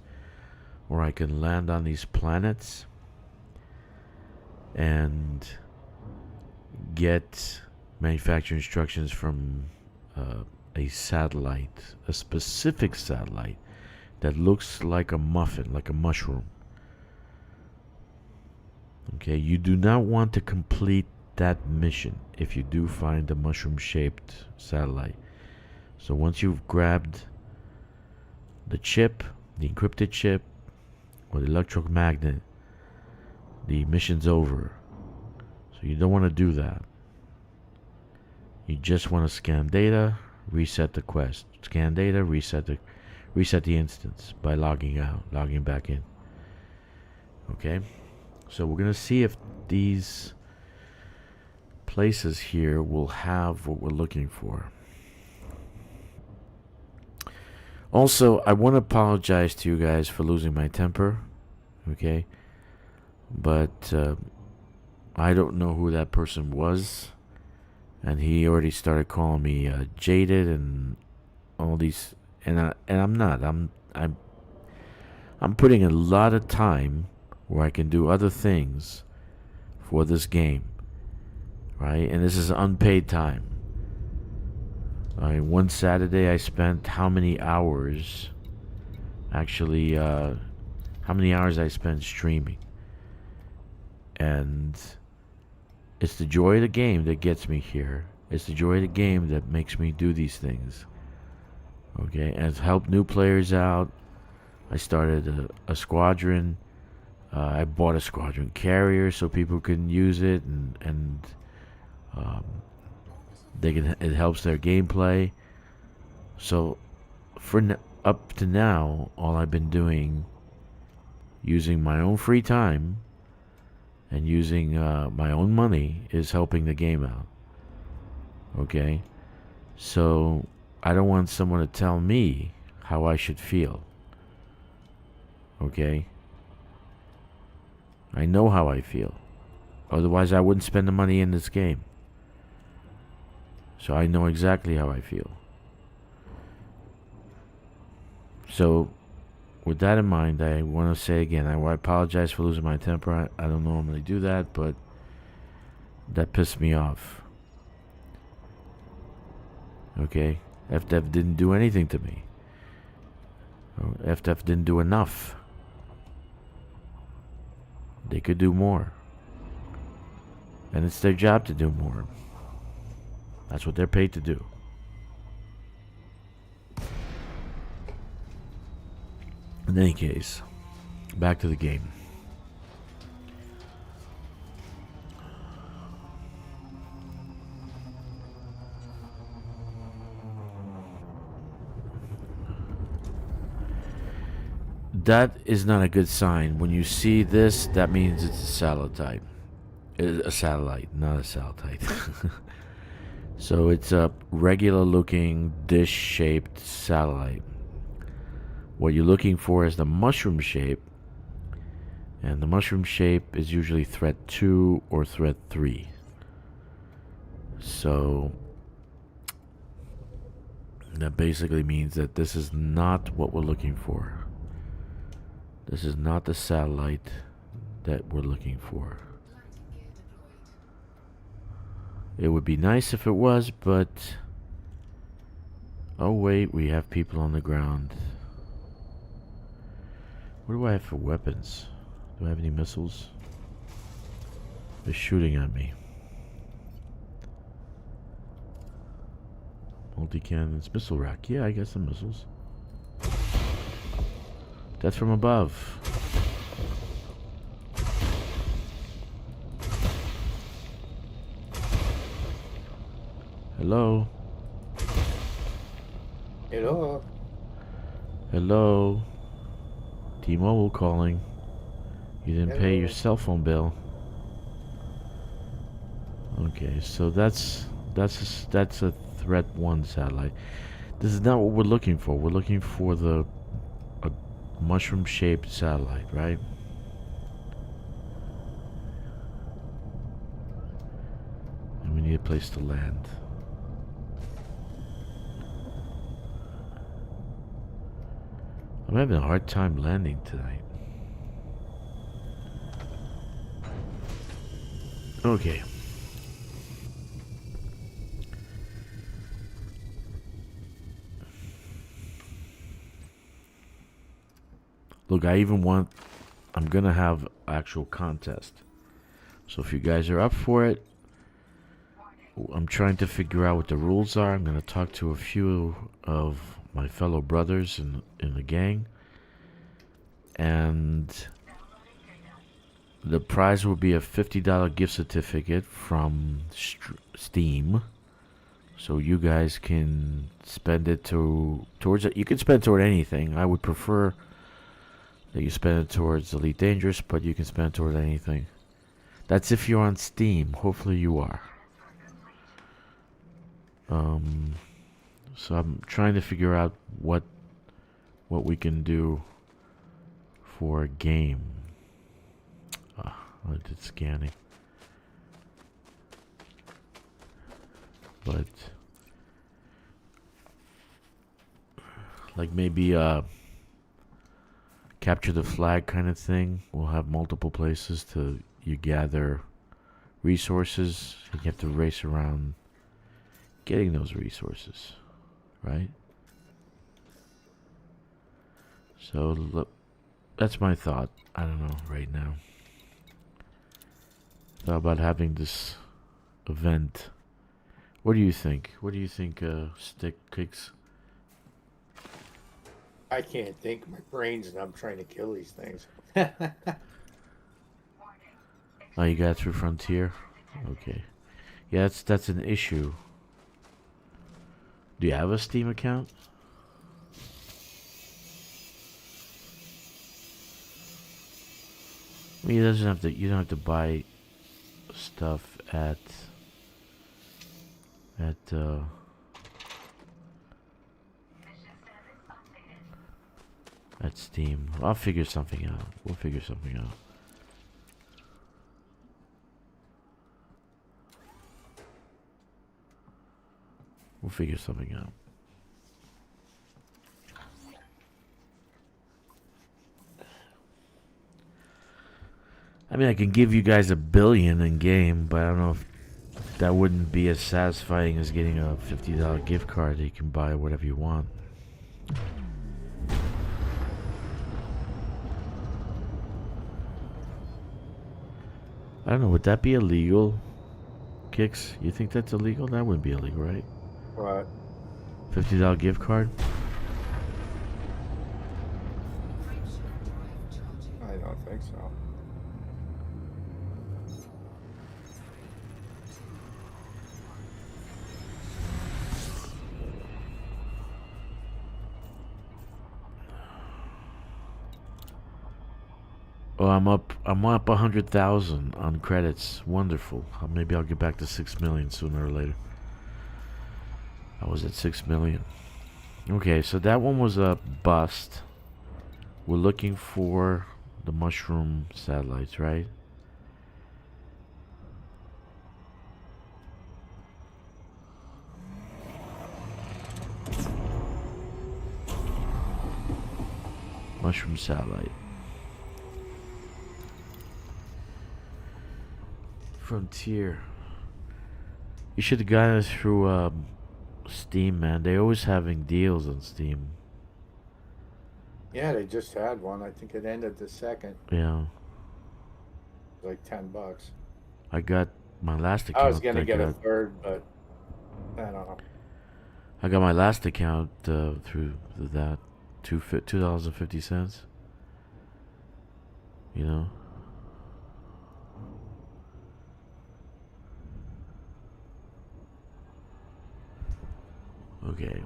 or I can land on these planets and get manufacturer instructions from a satellite, a specific satellite that looks like a muffin, like a mushroom. Okay, you do not want to complete that mission if you do find a mushroom-shaped satellite. So once you've grabbed the chip, the encrypted chip, or the electromagnet, the mission's over. So you don't want to do that. You just want to scan data, reset the quest. Scan data, reset the instance by logging out, logging back in. Okay? So we're going to see if these places here will have what we're looking for. Also, I want to apologize to you guys for losing my temper. Okay? But I don't know who that person was, and he already started calling me jaded and all these, and I'm not. I'm putting a lot of time where I can do other things for this game, right? And this is unpaid time. One Saturday I spent how many hours? Actually, how many hours I spent streaming? And it's the joy of the game that gets me here. It's the joy of the game that makes me do these things. Okay, and it's helped new players out. I started a squadron. I bought a squadron carrier so people can use it, and they can. It helps their gameplay. So, up to now, all I've been doing, using my own free time and using my own money, is helping the game out. Okay? So, I don't want someone to tell me how I should feel. Okay? I know how I feel. Otherwise, I wouldn't spend the money in this game. So I know exactly how I feel. So, with that in mind, I want to say again, I apologize for losing my temper. I don't normally do that, but that pissed me off. Okay? FDEV didn't do anything to me. FDEV didn't do enough. They could do more. And it's their job to do more. That's what they're paid to do. In any case, back to the game. That is not a good sign. When you see this, that means it's a satellite. A satellite, not a satellite. So it's a regular looking dish-shaped satellite. What you're looking for is the mushroom shape. And the mushroom shape is usually threat 2 or threat 3. So that basically means that this is not what we're looking for. This is not the satellite that we're looking for. It would be nice if it was, but... Oh wait, we have people on the ground. What do I have for weapons? Do I have any missiles? They're shooting at me. Multi-cannons, missile rack. Yeah, I got some missiles. Death from above. Hello? Hello? Hello? T-Mobile calling. You didn't pay your cell phone bill. Okay, so that's a threat one satellite. This is not what we're looking for. We're looking for the a mushroom-shaped satellite, right? And we need a place to land. I'm having a hard time landing tonight. Okay. Look, I'm gonna have actual contest. So if you guys are up for it, I'm trying to figure out what the rules are. I'm gonna talk to a few of my fellow brothers in the gang, and the prize will be a $50 gift certificate from Steam. So you guys can spend it towards it. You can spend it toward anything. I would prefer that you spend it towards Elite Dangerous, but you can spend it toward anything. That's if you're on Steam. Hopefully you are. So I'm trying to figure out what we can do for a game. I did scanning. But like maybe capture the flag kind of thing. We'll have multiple places to you gather resources, and you have to race around getting those resources, right? So look, that's my thought. I don't know right now. Thought about having this event. What do you think? What do you think, Stick Kicks? I can't think. My brain's I'm trying to kill these things. Oh, you got through Frontier? Okay. Yeah, that's an issue. Do you have a Steam account? I mean, you don't have to buy stuff at Steam. I'll figure something out. We'll figure something out. We'll figure something out. I mean, I can give you guys $1 billion in game, but I don't know if that wouldn't be as satisfying as getting a $50 gift card that you can buy whatever you want. I don't know, would that be illegal? Kicks? You think that's illegal? That wouldn't be illegal, right? What? $50 gift card? I don't think so. Oh, I'm up 100,000 on credits. Wonderful. Maybe I'll get back to 6 million sooner or later. I was at 6 million. Okay, so that one was a bust. We're looking for the mushroom satellites, right? Mushroom satellite. Frontier. You should have gotten us through Steam, man. They're always having deals on Steam. Yeah, they just had one. I think it ended the second. Yeah. Like $10. I got my last account. I was gonna get a third, but I don't know. I got my last account through that $2.50. You know. Okay.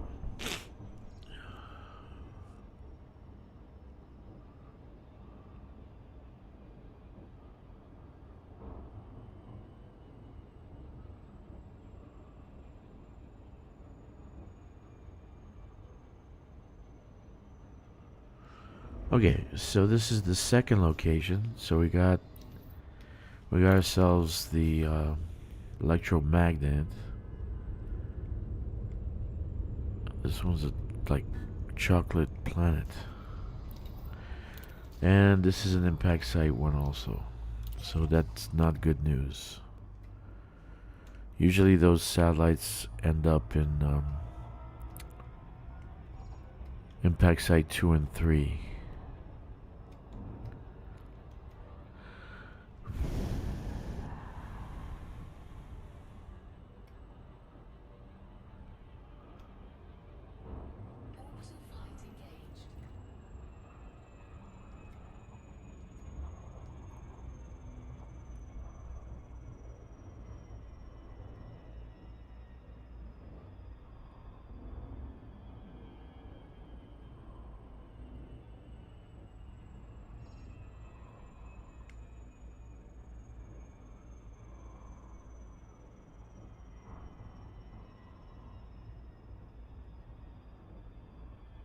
Okay, so this is the second location. So we got ourselves the electromagnet. This one's a like chocolate planet. And this is an impact site one also. So that's not good news. Usually those satellites end up in impact site 2 and 3.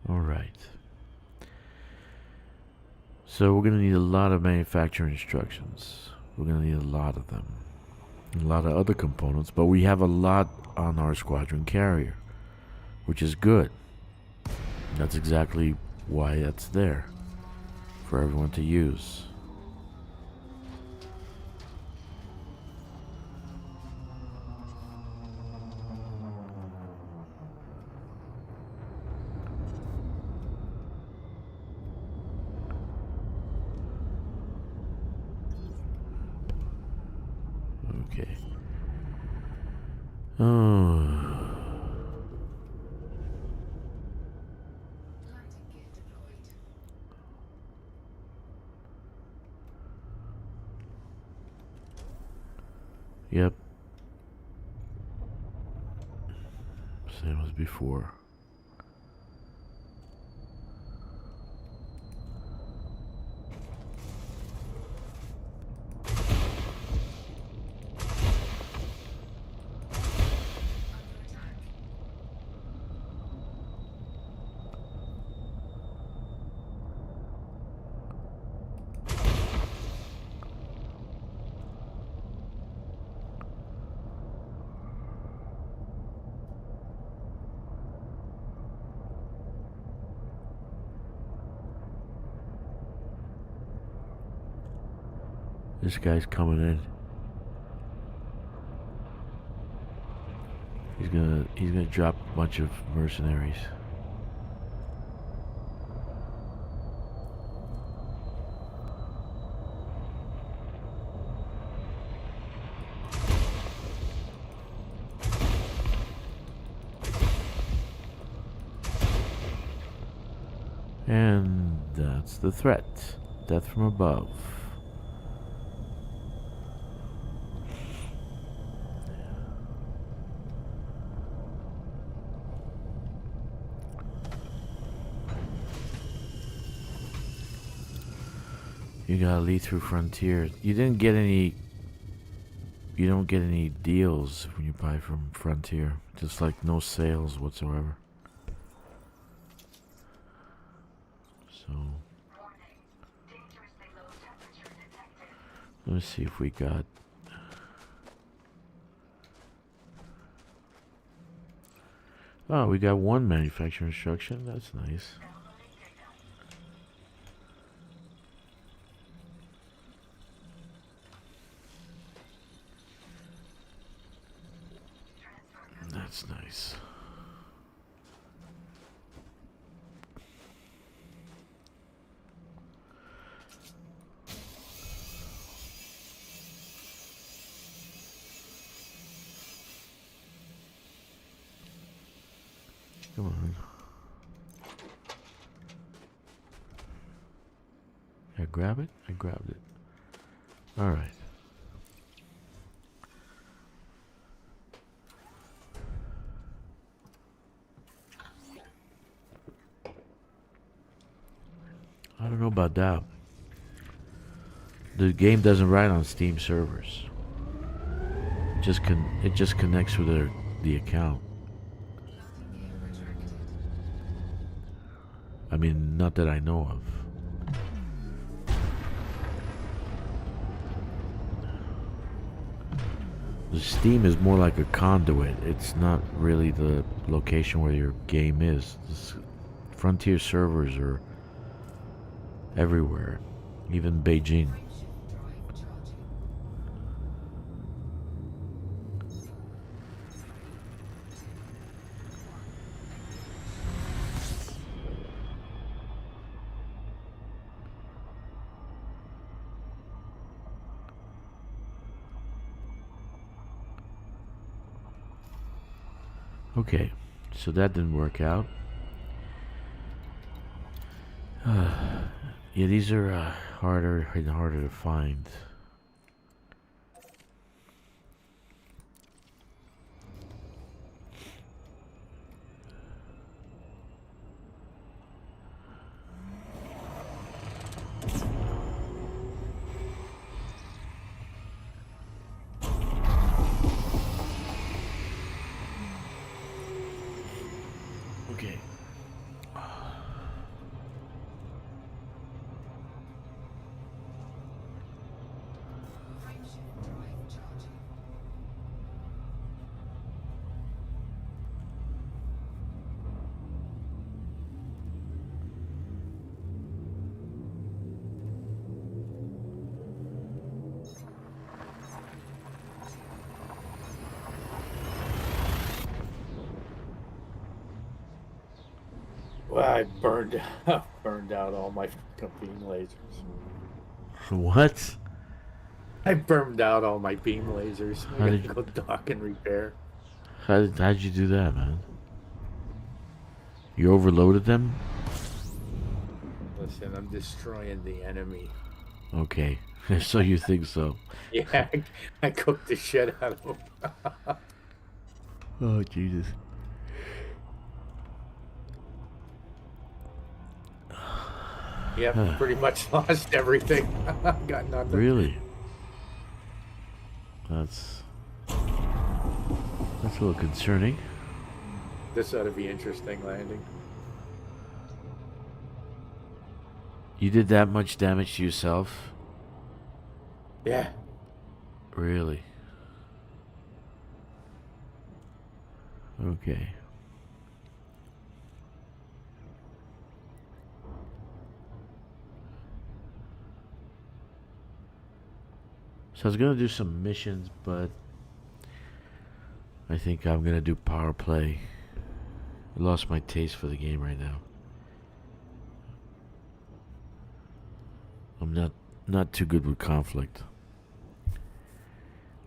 Alright. So we're going to need a lot of manufacturing instructions. We're going to need a lot of them. A lot of other components, but we have a lot on our squadron carrier, which is good. That's exactly why that's there, for everyone to use. Okay. Oh. Yep. Same as before. This guy's coming in. He's gonna drop a bunch of mercenaries. And that's the threat. Death from above. You gotta lead through Frontier. You don't get any deals when you buy from Frontier. Just like no sales whatsoever. So let me see if we got we got one manufacturing instruction. That's nice. That's nice. Come on. Did I grab it? I grabbed it. Alright. I don't know about that. The game doesn't run on Steam servers. It just connects with the account. I mean, not that I know of. The Steam is more like a conduit. It's not really the location where your game is. Frontier servers are everywhere, even Beijing. Okay, so that didn't work out. Yeah, these are harder and harder to find. Okay. Well, I burned out all my fucking beam lasers. What? I burned out all my beam lasers. How I did gotta go dock and repair. How'd you do that, man? You overloaded them? Listen, I'm destroying the enemy. Okay, so you think so? Yeah, I cooked the shit out of them. Oh Jesus! Yep, pretty much lost everything. Got nothing. Really? That's a little concerning. This ought to be interesting landing. You did that much damage to yourself? Yeah. Really? Okay. So I was gonna do some missions, but I think I'm gonna do power play. I lost my taste for the game right now. I'm not too good with conflict.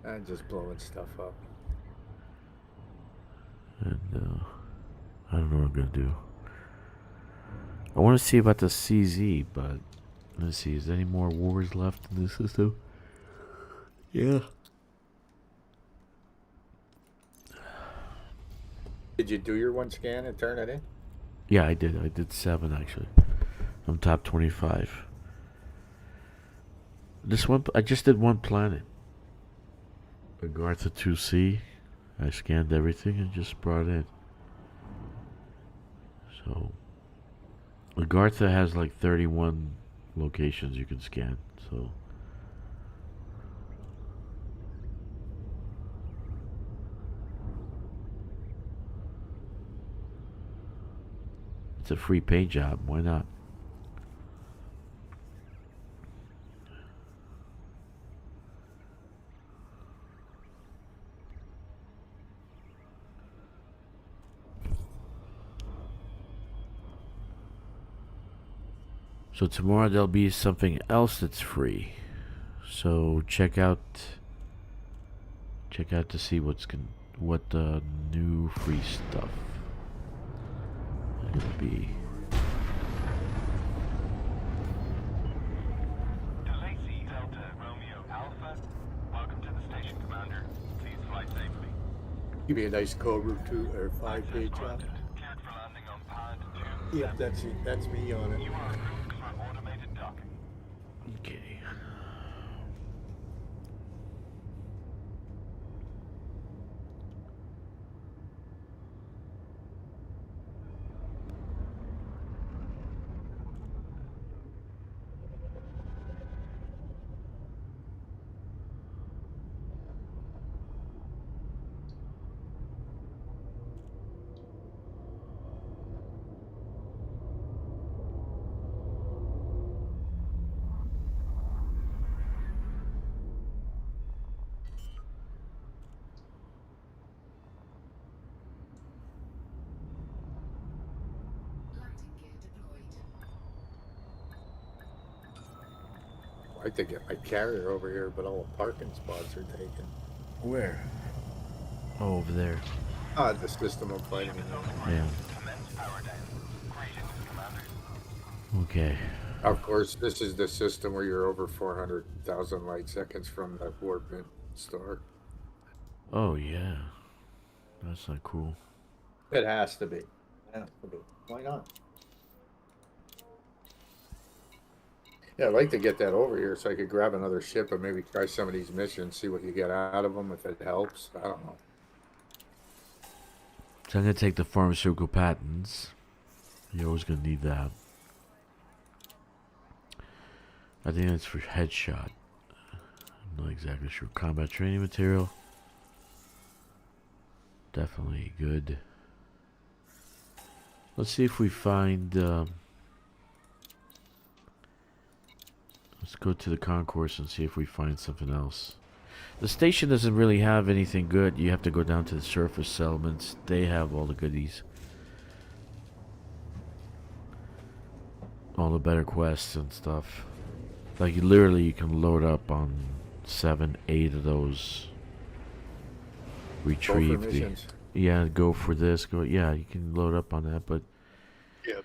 I'm just blowing stuff up. And I don't know what I'm gonna do. I want to see about the CZ, but let's see. Is there any more wars left in this system? Yeah. Did you do your one scan and turn it in? Yeah, I did. I did 7 actually. I'm top 25. This one, I just did one planet. Agartha 2C. I scanned everything and just brought in. So, Agartha has like 31 locations you can scan. So, it's a free paint job. Why not? So tomorrow there'll be something else that's free. So check out to see what the new free stuff is gonna be. Delacey Delta Romeo Alpha, welcome to the station, Commander. Please fly safely. Give me a nice Cobra 2 or 5 Access page job. granted. Cleared for landing on pad 2. Yep, that's me on it. You are approved for automated docking. Okay. like to get my carrier over here, but all the parking spots are taken. Where? Oh, over there. Ah, the system I'm fighting in. Yeah. Commence power down. Greetings, Commander. Okay. Of course, this is the system where you're over 400,000 light seconds from the Buur Pit star. Oh yeah. That's not cool. It has to be. Why not? Yeah, I'd like to get that over here so I could grab another ship and maybe try some of these missions, see what you get out of them, if it helps. I don't know. So I'm gonna take the pharmaceutical patents. You're always gonna need that. I think that's for headshot. I'm not exactly sure. Combat training material. Definitely good. Let's see if we find. Let's go to the concourse and see if we find something else. The station doesn't really have anything good. You have to go down to the surface settlements. They have all the goodies. All the better quests and stuff. Like literally you can load up on 7, 8 of those. Retrieve the missions. yeah, go for this, go yeah, you can load up on that, but Yep.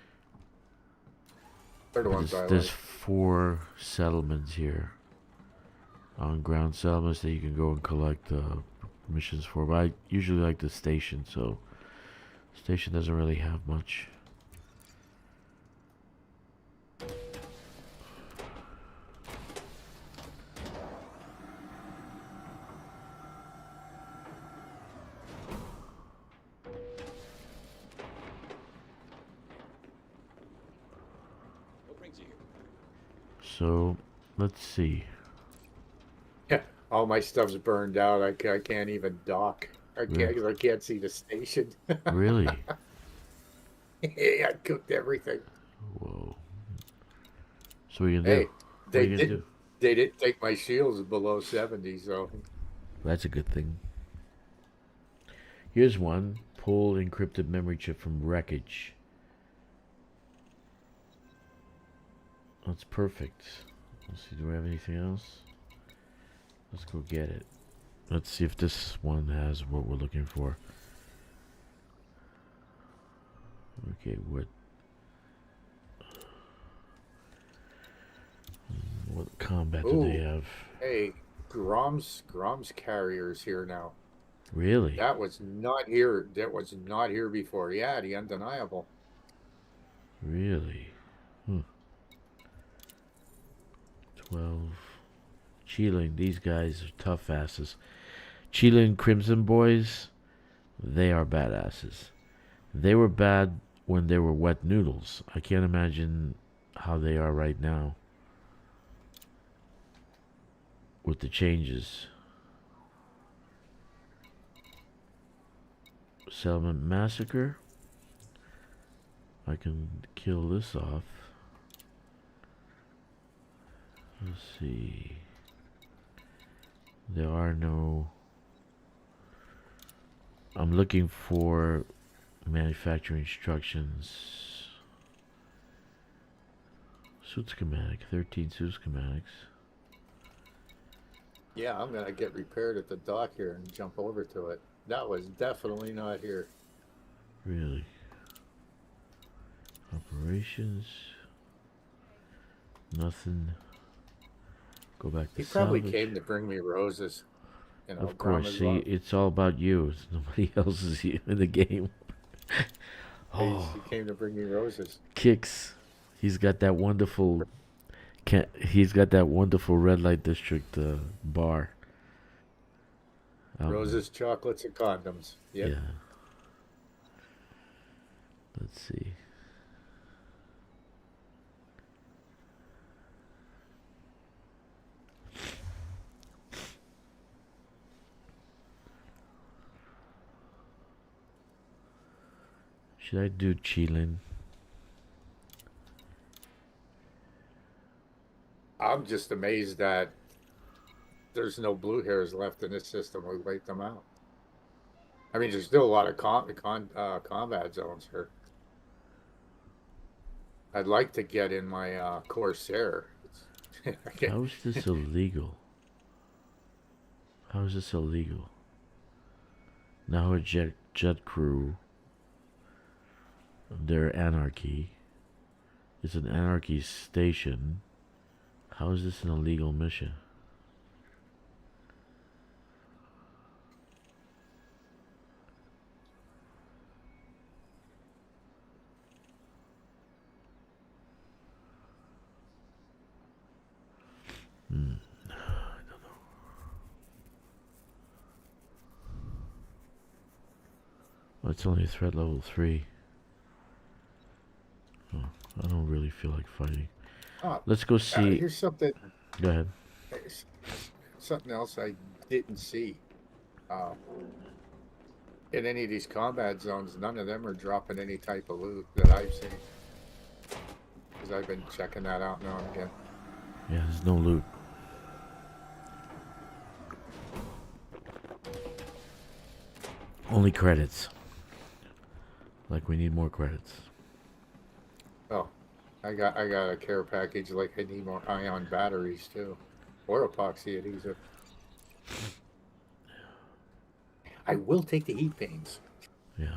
They're the ones I there's like. 4 settlements here. On ground settlements that you can go and collect missions for. But I usually like the station, so station doesn't really have much. So let's see. Yeah, all my stuff's burned out. I can't even dock. I can't see the station. Really? Yeah, I cooked everything. Whoa. So what are you gonna Hey, do? What are they you gonna do? they didn't take my shields below 70, so That's a good thing. Here's one. Pull encrypted memory chip from wreckage. That's perfect. Let's see, do we have anything else? Let's go get it. Let's see if this one has what we're looking for. Okay, what combat do they ooh, have? hey, Grom's carrier's here now. Really? That was not here. That was not here before. Yeah, the undeniable. Really? 12. Cheeling, these guys are tough asses. Cheeling Crimson Boys, they are badasses. They were bad when they were wet noodles. I can't imagine how they are right now with the changes. Settlement Massacre. I can kill this off. Let's see. There are no... I'm looking for manufacturing instructions. Suit schematic. 13 suit schematics. Yeah, I'm gonna get repaired at the dock here and jump over to it. That was definitely not here. Really? Operations. Nothing. Go back to He probably salvage. came to bring me roses. You know, Of course. Grandma's See, love. it's all about you. It's nobody else is in the game. He came to bring me roses. Kicks. He's got that wonderful. He's got that wonderful red light district bar. Roses, chocolates, and condoms. Yep. Yeah. Let's see. Should I do Chilin? I'm just amazed that there's no blue hairs left in this system. We wiped them out. I mean, there's still a lot of combat zones here. I'd like to get in my Corsair. Okay. How is this illegal? How is this illegal? Now a jet crew. They're anarchy. It's an anarchy station. How is this an illegal mission? I don't know. Well, it's only threat level 3. Oh, I don't really feel like fighting. Let's go see. Here's something. Go ahead. Something else I didn't see. In any of these combat zones, none of them are dropping any type of loot that I've seen. Because I've been checking that out now and again. Yeah, there's no loot. Only credits. Like we need more credits. Oh, I got a care package. Like I need more ion batteries too, or epoxy adhesive. I will take the heat pains. Yeah.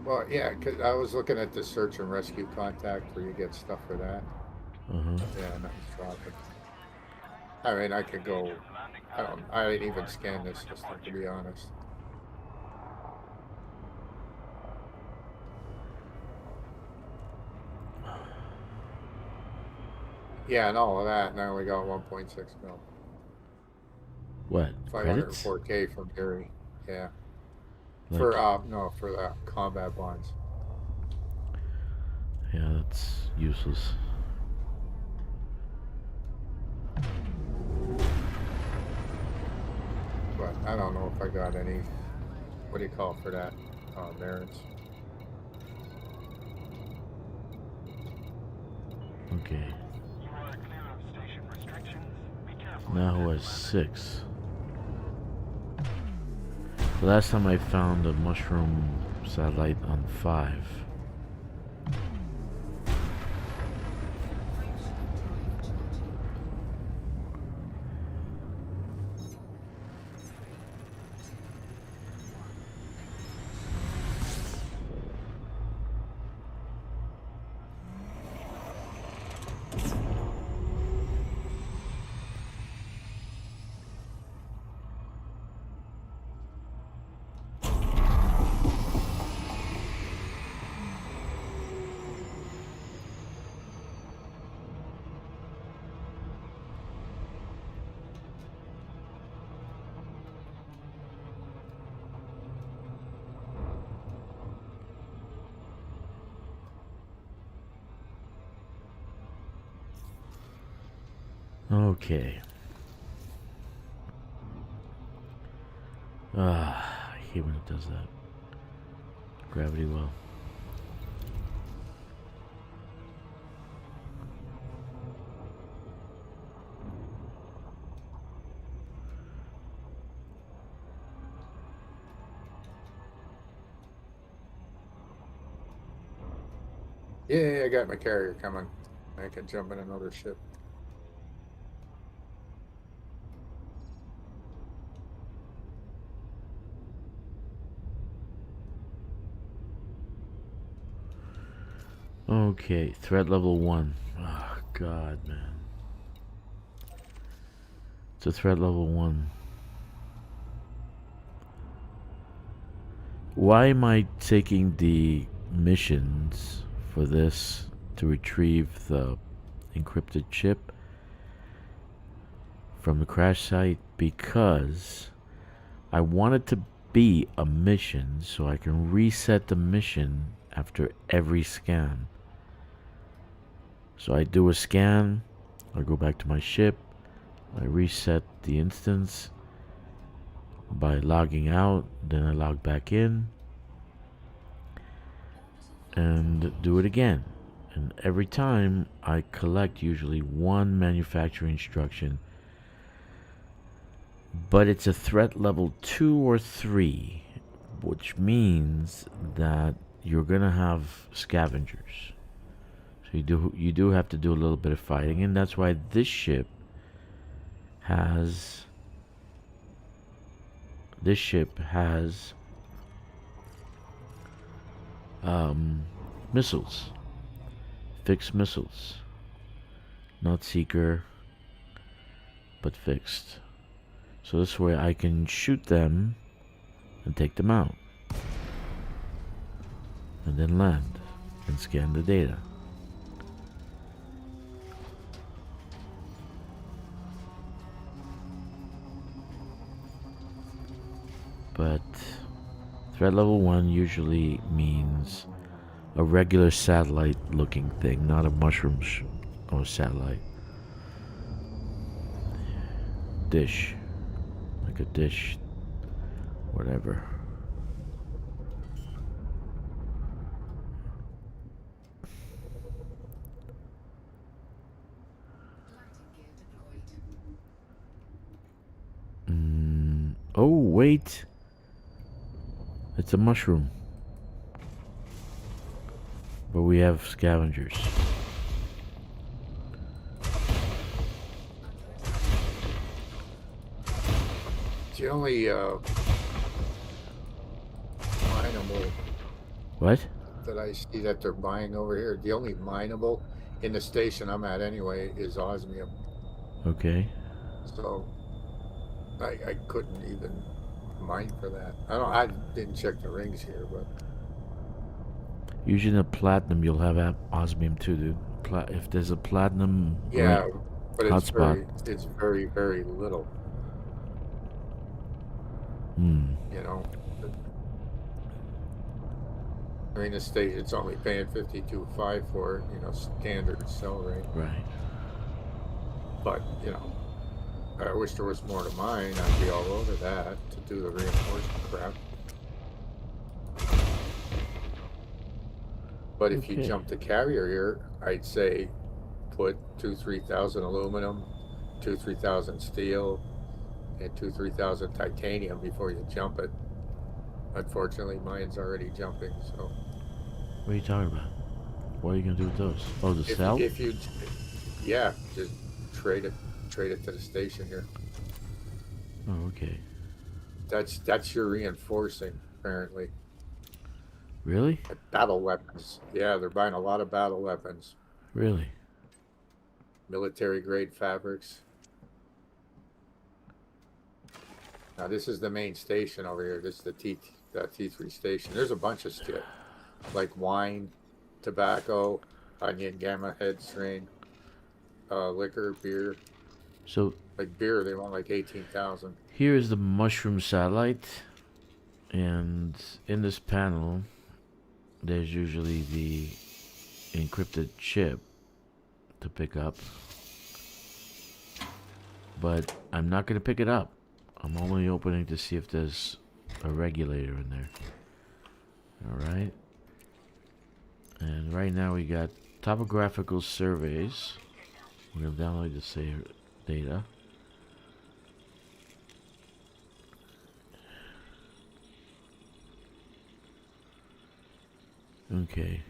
Well, yeah, because I was looking at the search and rescue contact where you get stuff for that. Yeah, nothing's dropping. I mean, I could go. I didn't even scan this system, to be honest. Yeah, and all of that, and I only got 1.6 mil. What? Credits? 504K from Gary. Yeah. Like, For the combat bonds. yeah, that's useless. But I don't know if I got any. What do you call for that? Merits. Okay. You are clear of station restrictions. Be careful. Nahua 6. The last time I found a mushroom satellite on 5. Okay. I hate when it does that. Gravity well. Yeah, I got my carrier coming. I can jump in another ship. Okay, threat level 1. Oh, God, man. It's a threat level 1. Why am I taking the missions for this to retrieve the encrypted chip from the crash site? Because I want it to be a mission so I can reset the mission after every scan. So I do a scan, I go back to my ship, I reset the instance by logging out, then I log back in and do it again. And every time I collect usually one manufacturing instruction, but it's a threat level 2 or 3, which means that you're gonna have scavengers. So you do have to do a little bit of fighting, and that's why this ship has missiles, fixed missiles, not seeker, but fixed. So this way I can shoot them and take them out, and then land and scan the data. But threat level 1 usually means a regular satellite looking thing, not a mushroom or satellite. Dish. Like a dish. Whatever. Oh, wait. It's a mushroom. But we have scavengers. The only mineable What? that I see that they're buying over here, the only mineable in the station I'm at anyway is osmium. Okay. So I couldn't even mine for that. I didn't check the rings here, but Usually in a platinum you'll have osmium too, dude. If there's a platinum yeah, ring, but it's hotspot. very, very little, you know. I mean, the state, it's only paying 52.5 for it, you know, standard sell rate. Right. But, you know, I wish there was more to mine. I'd be all over that to do the reinforcement crap. But if you Okay. jump the carrier here, I'd say put 2,000-3,000 aluminum, 2,000-3,000 steel, and 2,000-3,000 titanium before you jump it. Unfortunately, mine's already jumping, so. What are you talking about? What are you gonna do with those? Oh, the cell? If you, yeah, just trade it to the station here. Oh, okay. That's your reinforcing, apparently. Really? Battle weapons. Yeah, they're buying a lot of battle weapons. Really? Military grade fabrics. Now this is the main station over here. This is the T3 station. There's a bunch of skit, like wine, tobacco, onion, gamma head strain, liquor, beer. So Like beer, they want like 18,000. here is the mushroom satellite, and in this panel there's usually the encrypted chip to pick up, but I'm not going to pick it up. I'm only opening to see if there's a regulator in there. Alright, and right now we got topographical surveys. We're going to download the save data. Okay.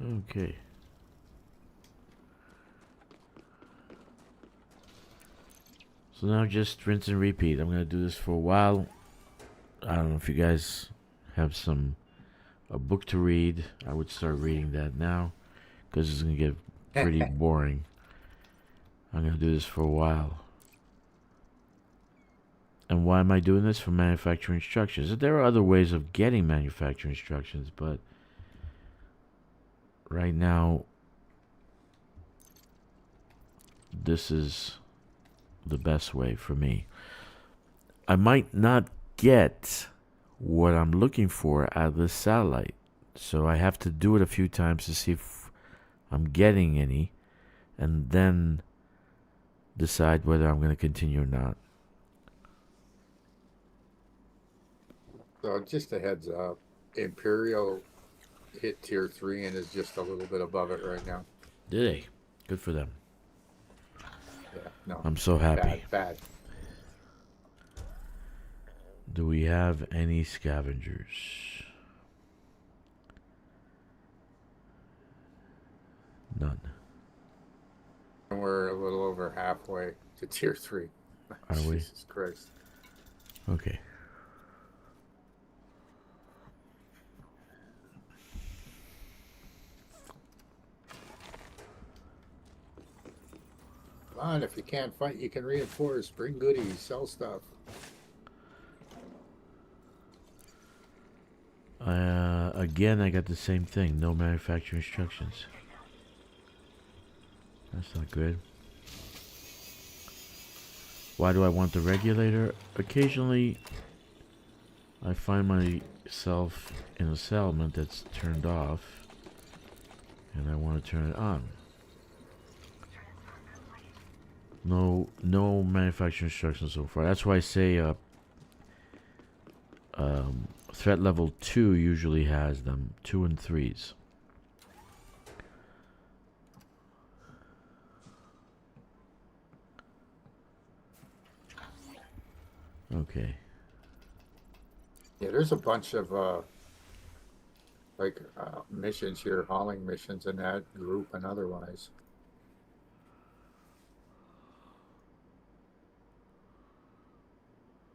Okay. So now just rinse and repeat. I'm gonna do this for a while. I don't know if you guys have a book to read. I would start reading that now, because it's gonna get pretty boring. I'm gonna do this for a while. And why am I doing this? For manufacturing instructions. There are other ways of getting manufacturing instructions, but right now this is the best way for me. I might not get what I'm looking for out of this satellite, so I have to do it a few times to see if I'm getting any, and then decide whether I'm going to continue or not. So just a heads up, Imperial hit tier 3 and is just a little bit above it right now. Did they? Good for them. Yeah, no. I'm so happy. Bad. Do we have any scavengers? None. And we're a little over halfway to tier 3. Are we? Jesus Christ. Okay. Come on, if you can't fight, you can reinforce, bring goodies, sell stuff. Again, I got the same thing. No manufacturer instructions. That's not good. Why do I want the regulator? Occasionally, I find myself in a settlement that's turned off, and I want to turn it on. No manufacturer instructions so far. That's why I say threat level 2 usually has them. 2 and 3s. Okay. Yeah, there's a bunch of missions here, hauling missions in that group and otherwise.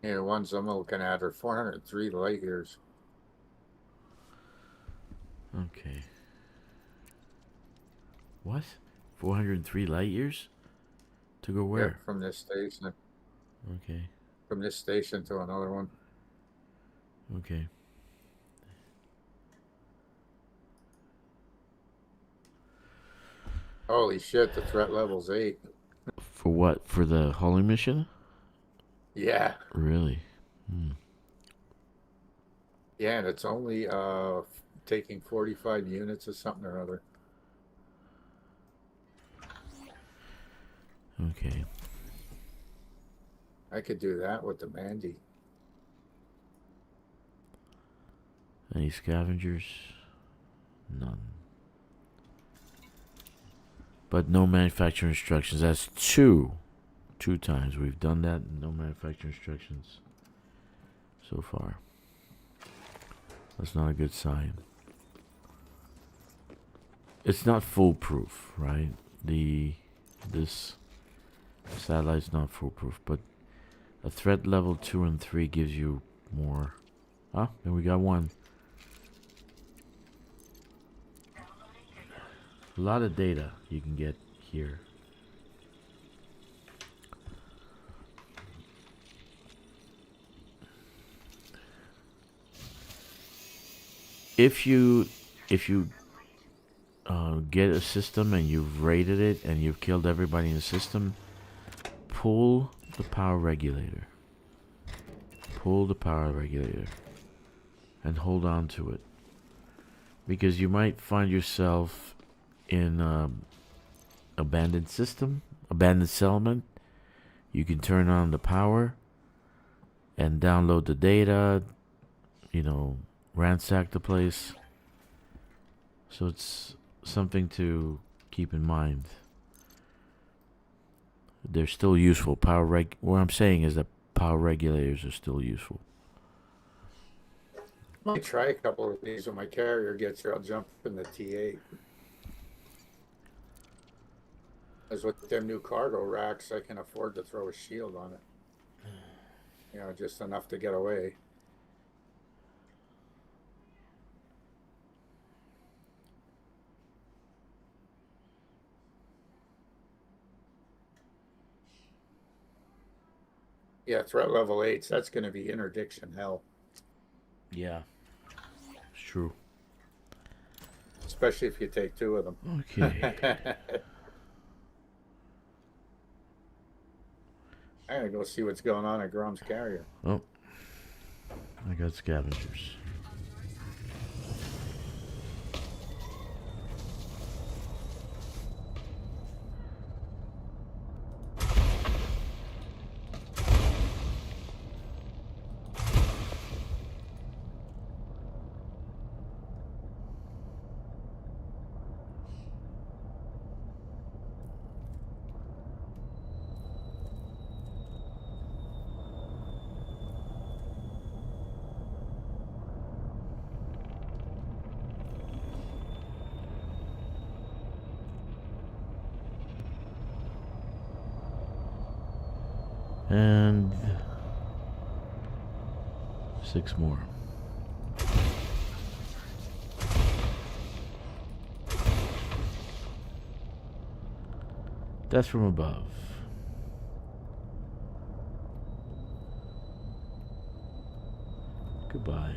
Yeah, the ones I'm looking at are 403 light years. Okay. What? 403 light years? To go where? Yeah, from this station. Okay. From this station to another one. Okay. Holy shit, the threat level's 8. For what? For the hauling mission? Yeah. Really? Hmm. Yeah, and it's only taking 45 units or something or other. Okay. I could do that with the Mandy. Any scavengers? None. But no manufacturer instructions. That's two times we've done that. No manufacturer instructions so far. That's not a good sign. It's not foolproof, right? This satellite's not foolproof, but a threat level 2 and 3 gives you more. Ah, then we got one. A lot of data you can get here. If you get a system and you've raided it and you've killed everybody in the system, pull the power regulator. Pull the power regulator and hold on to it, because you might find yourself in abandoned system, abandoned settlement. You can turn on the power and download the data, ransack the place. So it's something to keep in mind. They're still useful. What I'm saying is that power regulators are still useful. I might try a couple of these when my carrier gets here. I'll jump in the T8. As with them new cargo racks, I can afford to throw a shield on it. Just enough to get away. Yeah, threat level 8s, that's going to be interdiction hell. Yeah, it's true. Especially if you take 2 of them. Okay. I'm going to go see what's going on at Grom's carrier. Oh, I got scavengers. And 6 more. Death from above. Goodbye.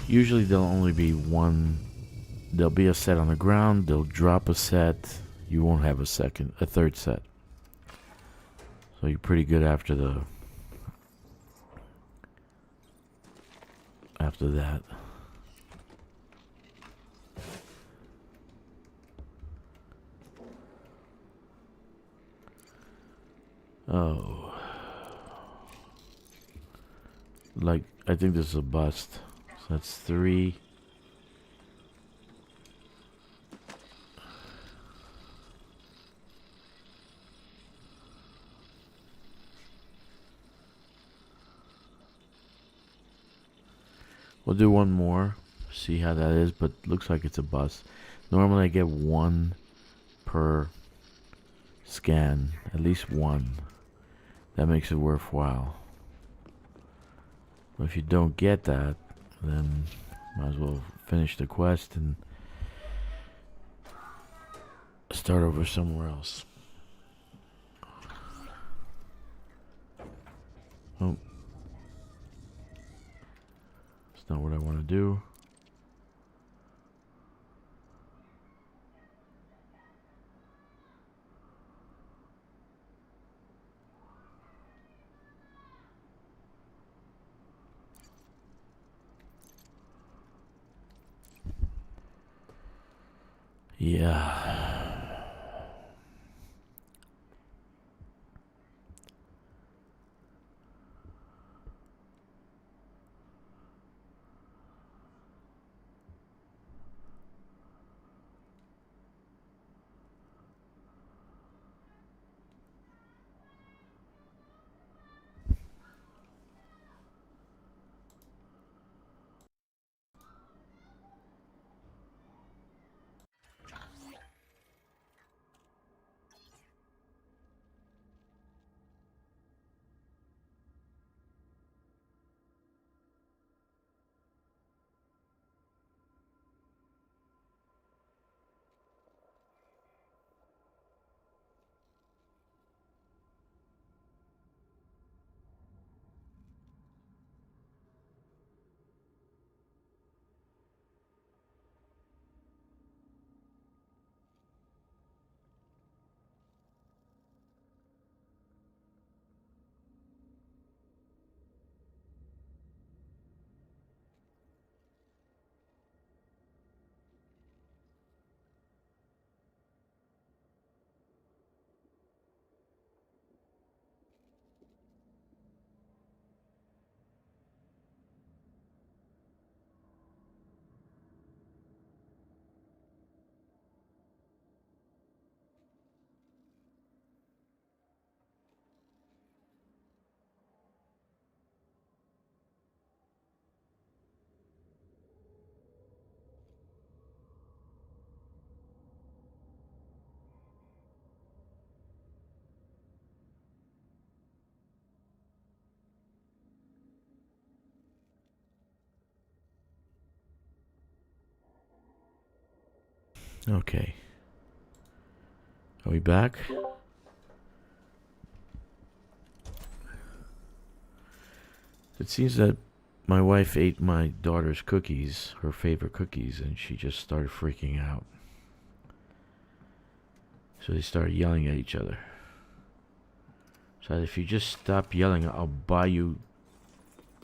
Usually there'll only be one. There'll be a set on the ground. They'll drop a set. You won't have a third set. So you're pretty good after that. Oh. Like, I think this is a bust. So that's 3. We'll do one more, see how that is, but looks like it's a bust. Normally I get 1 per scan, at least 1. That makes it worthwhile. But if you don't get that, then might as well finish the quest and start over somewhere else. Oh. It's not what I want to do. Yeah. Okay. Are we back? It seems that my wife ate my daughter's cookies, her favorite cookies, and she just started freaking out. So they started yelling at each other. So if you just stop yelling, I'll buy you...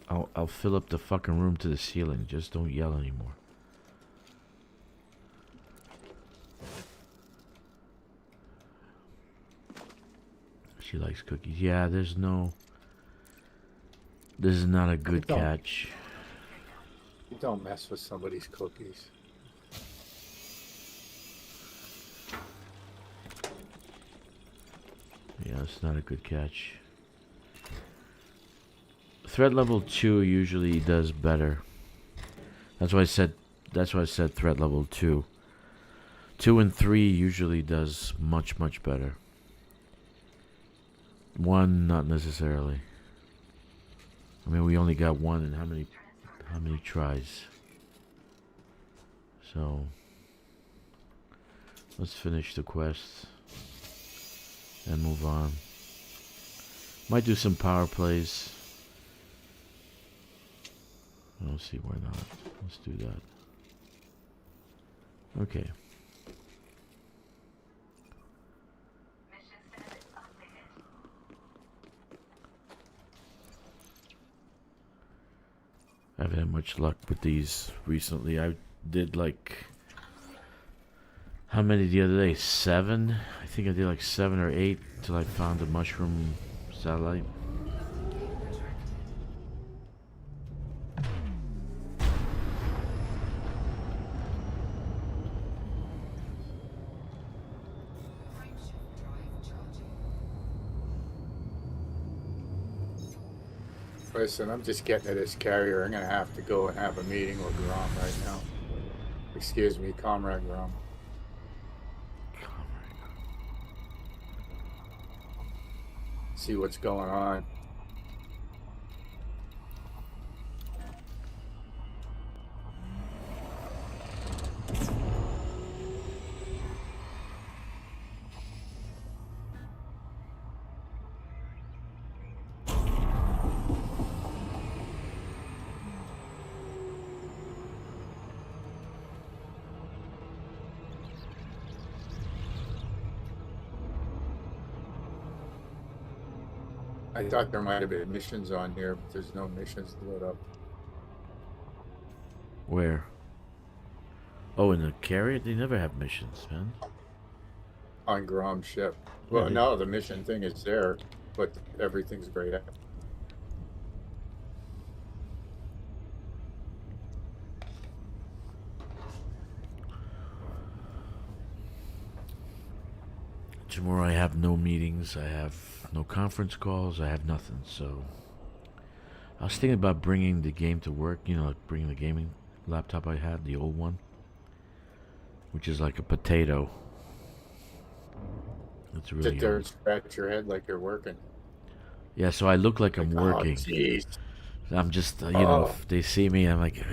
I'll fill up the fucking room to the ceiling. Just don't yell anymore. She likes cookies. Yeah, there's no... This is not a good catch. You don't mess with somebody's cookies. Yeah, it's not a good catch. Threat level 2 usually does better. That's why I said threat level 2. 2 and 3 usually does much better. 1 not necessarily. I mean, we only got 1 in how many tries? So let's finish the quest and move on. Might do some power plays. I don't see why not. Let's do that. Okay. I haven't had much luck with these recently. I did like, how many the other day? 7? I think I did like 7 or 8 till I found the mushroom satellite. Listen, I'm just getting to this carrier. I'm gonna have to go and have a meeting with Grom right now. Excuse me, Comrade Grom. See what's going on. I thought there might have been missions on here, but there's no missions lit up. Where? Oh, in the carrier? They never have missions, man. On Grom's ship. Well, Yeah, no, the mission thing is there, but everything's grayed out. Tomorrow I have no meetings, I have no conference calls, I have nothing, so I was thinking about bringing the game to work, you know, like bringing the gaming laptop I had, the old one, which is like a potato. It's really Sit there old. and scratch your head like you're working. Yeah, so I look like I'm Like, working. Oh, jeez. I'm just, you know, if they see me, I'm like,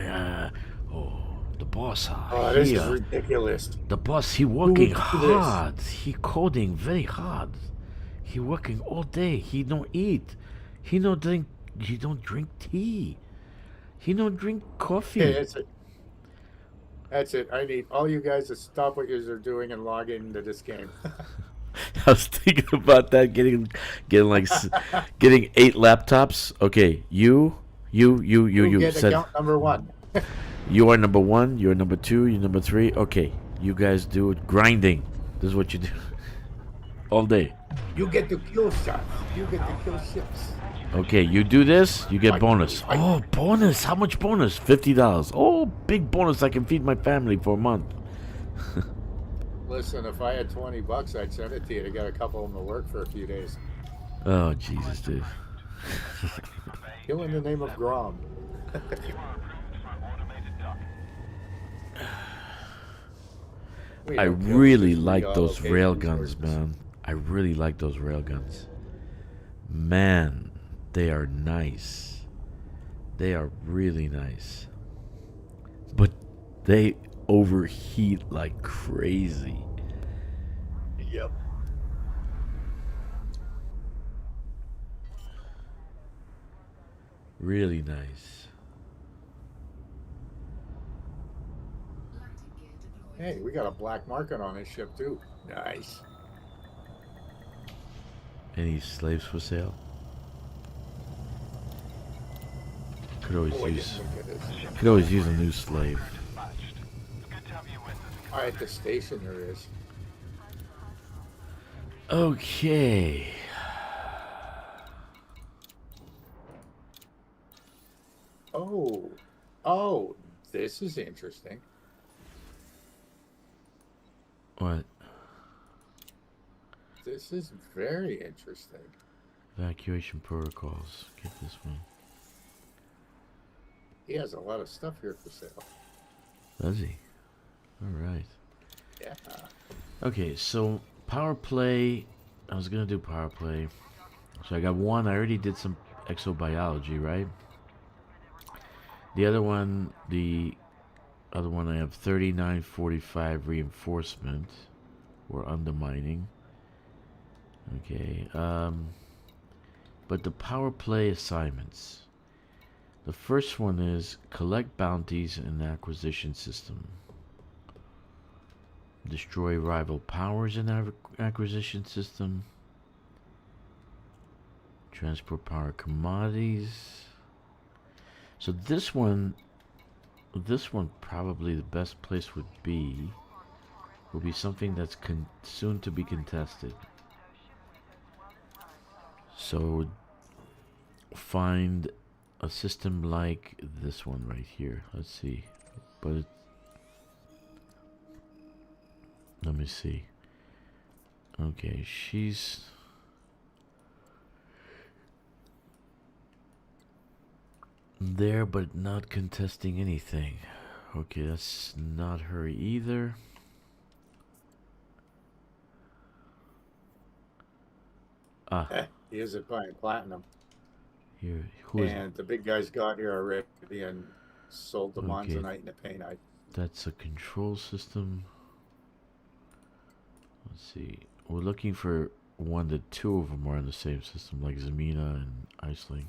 oh, the boss, Oh, this is here. ridiculous. The boss, he working would do this? hard. He coding very hard. He working all day. He don't eat. He don't drink. He don't drink tea. He don't drink coffee. Yeah, that's it. That's it. I need all you guys to stop what you're doing and log into this game. I was thinking about that. Getting like getting 8 laptops. Okay, you Get said account number 1. you are number 1. You're number 2. You're number 3. Okay, you guys do it. Grinding. This is what you do all day. You get to kill shots. You get to kill ships. Okay, you do this, you get Fight, bonus. fight. Oh, bonus! How much bonus? $50. Oh, big bonus! I can feed my family for a month. Listen, if I had $20, I'd send it to you to get a couple of them to work for a few days. Oh, Jesus, dude. Kill in the name of Grom. You are approved for automated dock. We I don't kill really ships, we like those allocate rail resources. guns, man. I really like those rail guns. Man, they are nice. They are really nice. But they overheat like crazy. Yep. Really nice. Hey, we got a black market on this ship too. Nice. Any slaves for sale? Could always Oh, use. look at this. Could always use a new slave. Dispatched. It's good to have you with us. All right, at the station there is. Okay. Oh, this is interesting. What? This is very interesting. Evacuation protocols. Get this one. He has a lot of stuff here for sale. Does he? All right. Yeah. Okay, so power play. I was gonna do power play. So I got one. I already did some exobiology, right? The other one, I have 3945 reinforcement or undermining. Okay. But the power play assignments. The first one is collect bounties in the acquisition system. Destroy rival powers in the acquisition system. Transport power commodities. So this one probably the best place will be something that's soon to be contested. So find a system like this one right here. Let's see. But let me see. Okay, she's there but not contesting anything. Okay, that's not her either. He isn't buying platinum. Here, who is? And the big guys got here already and sold the monzonite and the painite. That's a control system. Let's see. We're looking for one that two of them are in the same system, like Zamina and Iceling.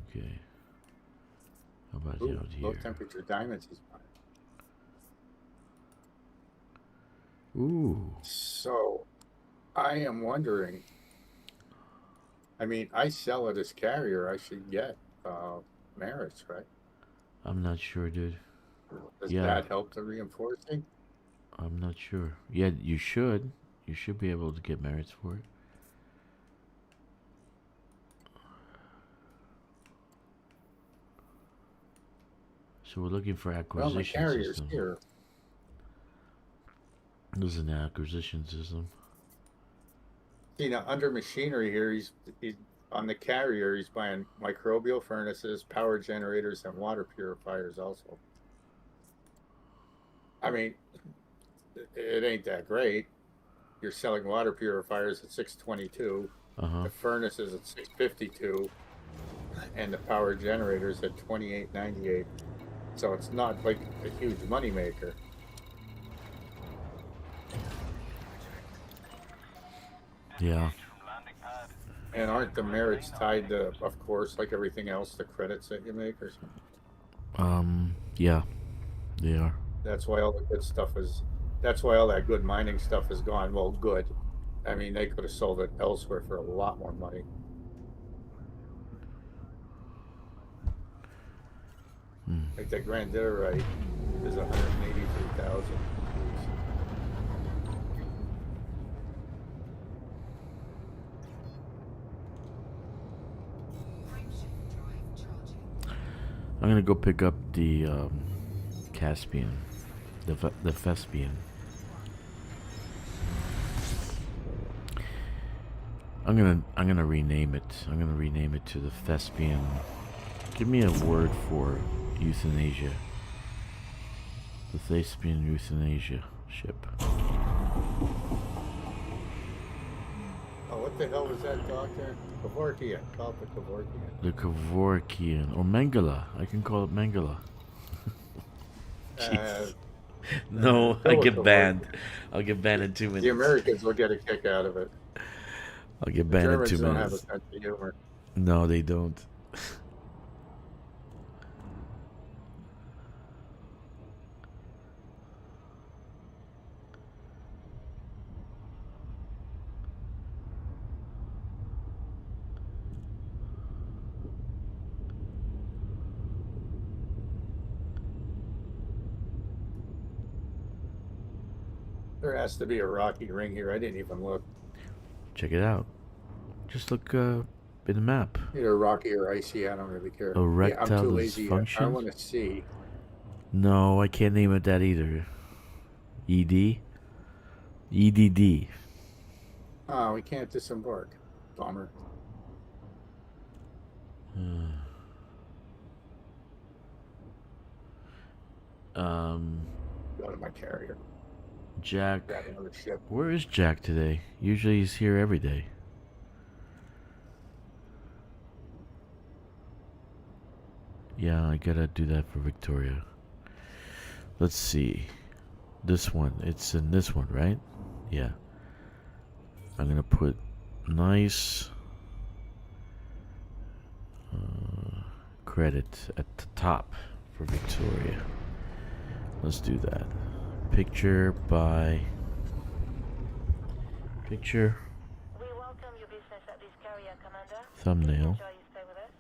Okay. How about out here? Low temperature diamonds he's buying. Ooh. So, I am wondering. I mean, I sell it as carrier. I should get merits, right? I'm not sure, dude. Does that help the reinforcing? I'm not sure. Yeah, you should. You should be able to get merits for it. So we're looking for acquisition well, my carrier's system. Here. This is an acquisition system. See, now under machinery here, he's on the carrier. He's buying microbial furnaces, power generators, and water purifiers also. I mean, it ain't that great. You're selling water purifiers at 622, the furnaces at 652, and the power generators at 2898. So it's not like a huge moneymaker. Yeah. And aren't the merits tied to, of course, like everything else, the credits that you make or something? Yeah, they are. That's why all the good stuff is. That's why all that good mining stuff is gone. Well, good. I mean, they could have sold it elsewhere for a lot more money. Like that Granditerite is 183,000. I'm gonna go pick up the Caspian, the Thespian. I'm gonna rename it. I'm gonna rename it to the Thespian. Give me a word for euthanasia. The Thespian euthanasia ship. Oh, what the hell was that, Doctor? Kevorkian. Call it the Kevorkian. The Kevorkian, or Mengele. I can call it Mengele. No, I get banned. I'll get banned in 2 minutes. The Americans will get a kick out of it. I'll get banned in 2 minutes. Germans don't have a sense of humor. No, they don't. There has to be a rocky ring here. I didn't even look. Check it out. Just look in the map. Either rocky or icy. I don't really care. Erectile I'm too lazy. dysfunction? I want to see. No, I can't name it that either. ED? EDD. Oh, we can't disembark. Bummer. Go to my carrier. Jack. Grab another ship. Where is Jack today? Usually he's here every day. Yeah, I gotta do that for Victoria. Let's see. This one. It's in this one, right? Yeah. I'm gonna put nice credit at the top for Victoria. Let's do that. Picture by picture. We welcome your business at this carrier, Commander. Thumbnail. Enjoy your stay with us.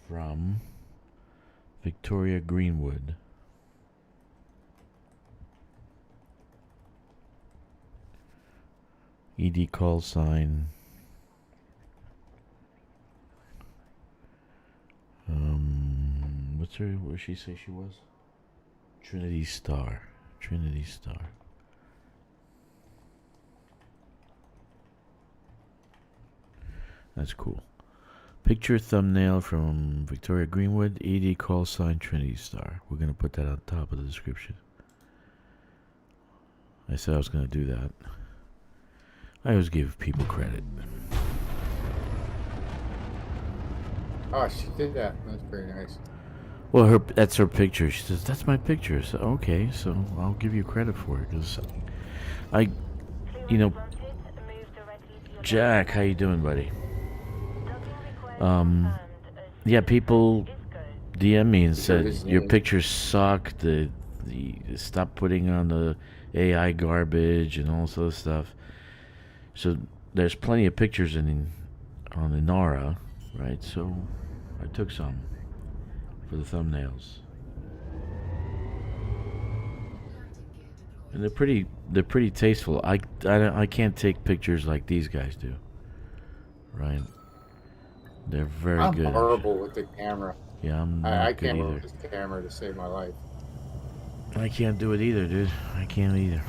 From Victoria Greenwood. ED call sign. What's her? Where she say she was? Trinity Star. Trinity Star. That's cool. Picture thumbnail from Victoria Greenwood ED call sign Trinity Star. We're gonna put that on top of the description. I said I was gonna do that. I always give people credit. Oh, she did that. That's pretty nice. Well, that's her picture. She says, that's my picture. So, okay, so I'll give you credit for it. Because I, you know, Jack, how you doing, buddy? Yeah, people DM me and said, your pictures suck. The stop putting on the AI garbage and all this other stuff. So there's plenty of pictures on Inara, right? So I took some for the thumbnails, and they're pretty tasteful. I can't take pictures like these guys do, right? They're very good. I'm horrible with the camera. Yeah, I'm not I good can't either. use the camera to save my life. I can't do it either, dude. I can't either.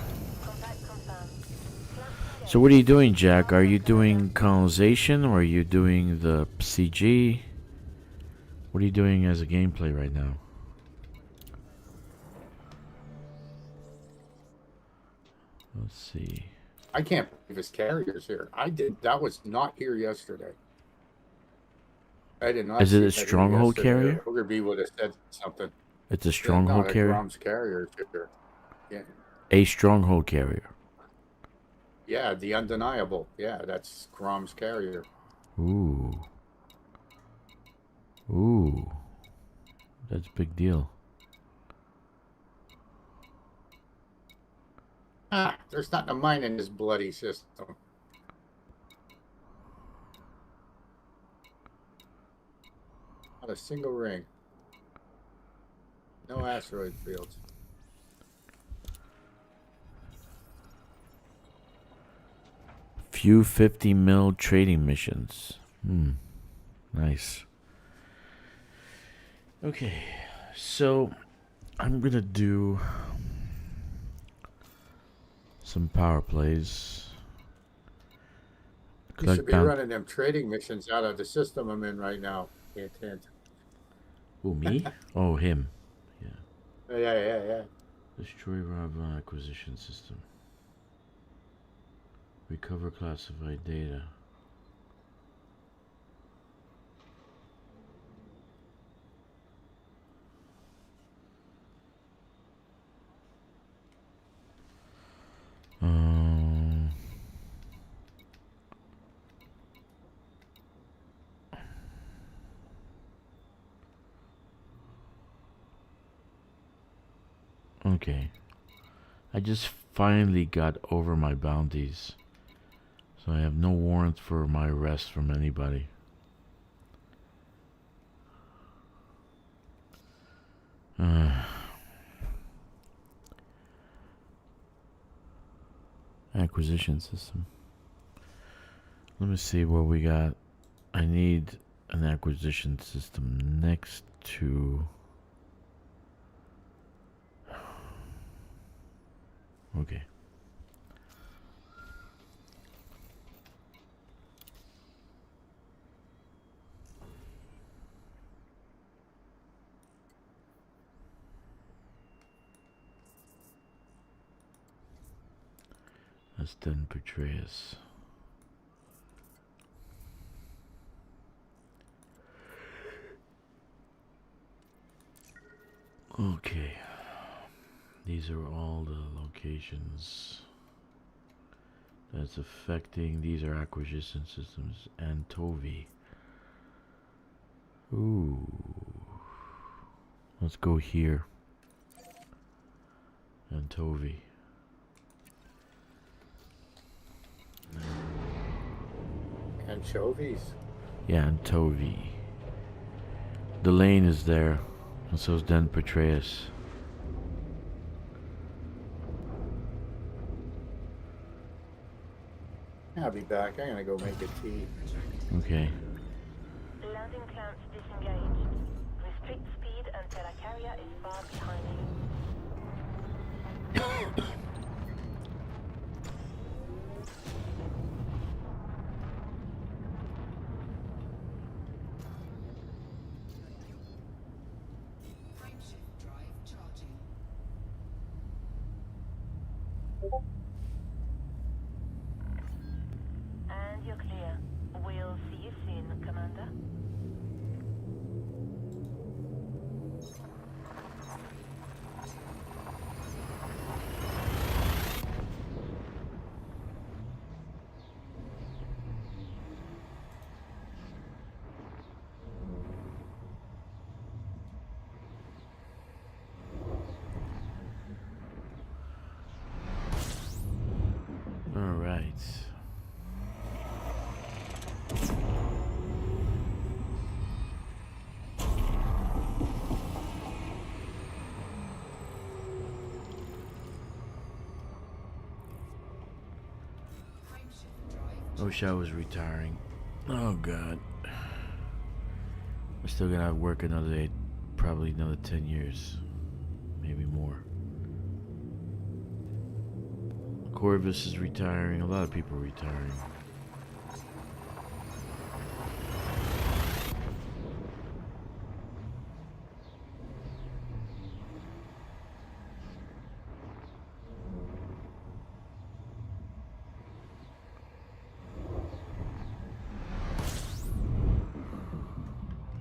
So what are you doing, Jack? Are you doing colonization or are you doing the CG? What are you doing as a gameplay right now? Let's see. I can't believe his carrier's here. That was not here yesterday. I did not. Is it see a that here stronghold yesterday. carrier? Booger B would have said something. It's a stronghold no, carrier? Grom's carrier is here. Yeah. A stronghold carrier. Yeah, the undeniable. Yeah, that's Grom's carrier. Ooh. Ooh. That's a big deal. Ah, there's not a mine in this bloody system. Not a single ring. No asteroid fields. Few 50 mil trading missions. Nice. Okay, so I'm gonna do some power plays. You should be running them trading missions out of the system I'm in right now. Hint, hint. Who, me? Oh, him. Yeah. Destroy Rav acquisition system. Recover classified data. Okay. I just finally got over my bounties. So I have no warrant for my arrest from anybody. Acquisition system. Let me see what we got. I need an acquisition system next to... Okay. That's Den Petraeus. Okay. These are all the locations that's affecting. These are acquisition systems and Tovi. Ooh. Let's go here. And Tovi. Anchovies. Yeah, and Tovi. The lane is there. And so is Den Petraeus. I'll be back. I'm gonna go make a tea. Okay. Landing clamps disengaged. Restrict speed until a carrier is far behind you. Frameshift drive charging. And you're clear. We'll see you soon, Commander. All right. Frameshift drive. Wish I was retiring. Oh God. I'm still gonna work another 8, probably another 10 years. Maybe more. Corvus is retiring. A lot of people are retiring.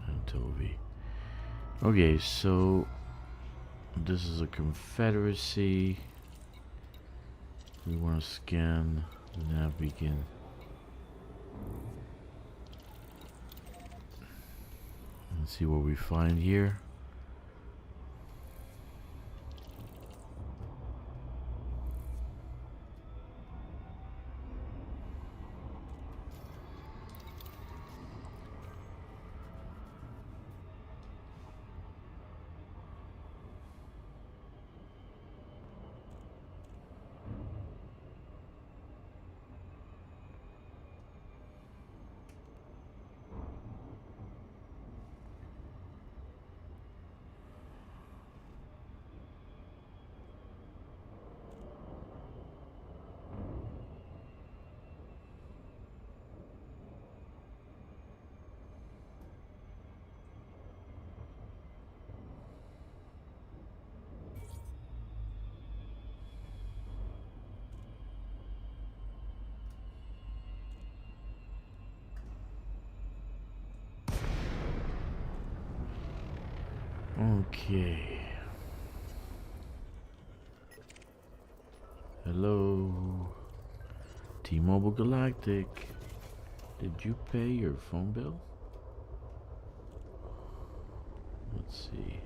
And Tovi. Okay, so this is a Confederacy. We want to scan the nav beacon. Let's see what we find here. Okay. Hello. T-Mobile Galactic. Did you pay your phone bill? Let's see.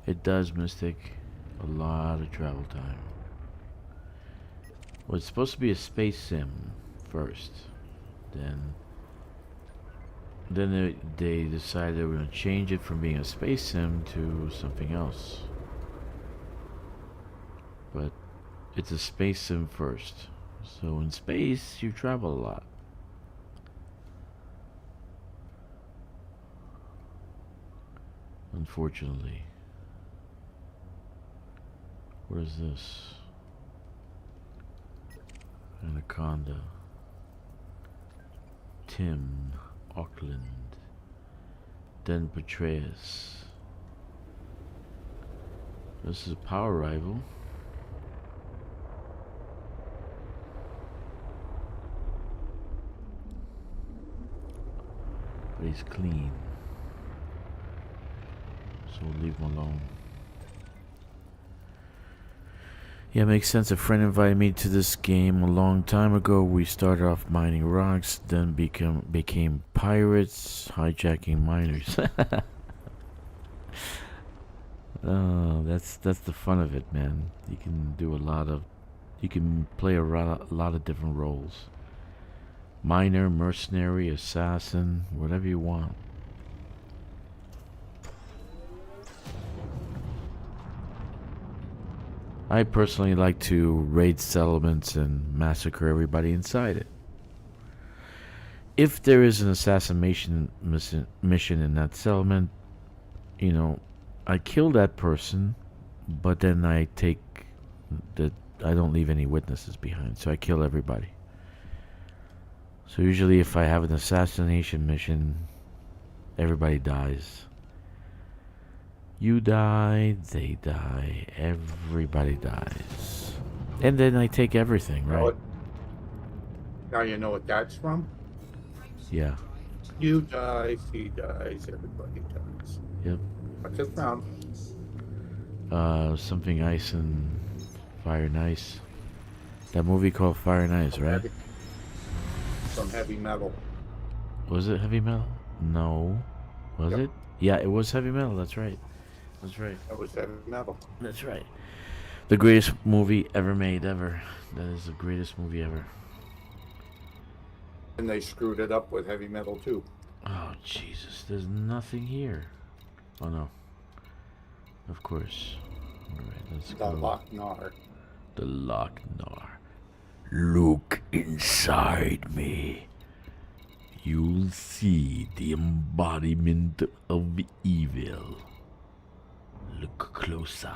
It does, Mystic. A lot of travel time. Well, it's supposed to be a space sim first. Then they decided they were going to change it from being a space sim to something else. But it's a space sim first. So in space, you travel a lot. Unfortunately. What is this? And a Anaconda. Tim. Auckland. Then Petraeus. This is a power rival. But he's clean. So we'll leave him alone. Yeah, makes sense. A friend invited me to this game a long time ago. We started off mining rocks, then became pirates, hijacking miners. Oh, that's the fun of it, man. You can do you can play a lot of different roles. Miner, mercenary, assassin, whatever you want. I personally like to raid settlements and massacre everybody inside it. If there is an assassination mission in that settlement, you know, I kill that person, but then I don't leave any witnesses behind, so I kill everybody. So usually if I have an assassination mission, everybody dies. You die, they die, everybody dies. And then I take everything, right? Now you know what that's from? Yeah. You die, he dies, everybody dies. Yep. What's it from? Something Ice and Fire and Ice. That movie called Fire and Ice, right? From Heavy Metal. Was it Heavy Metal? No. Was Yep. it? Yeah, it was Heavy Metal, that's right. That's right. That was Heavy Metal. That's right. The greatest movie ever made, ever. That is the greatest movie ever. And they screwed it up with Heavy Metal too. Oh, Jesus. There's nothing here. Oh, no. Of course. Alright, let's The go. Lochnar. The Lochnar. Look inside me. You'll see the embodiment of evil. Look closer.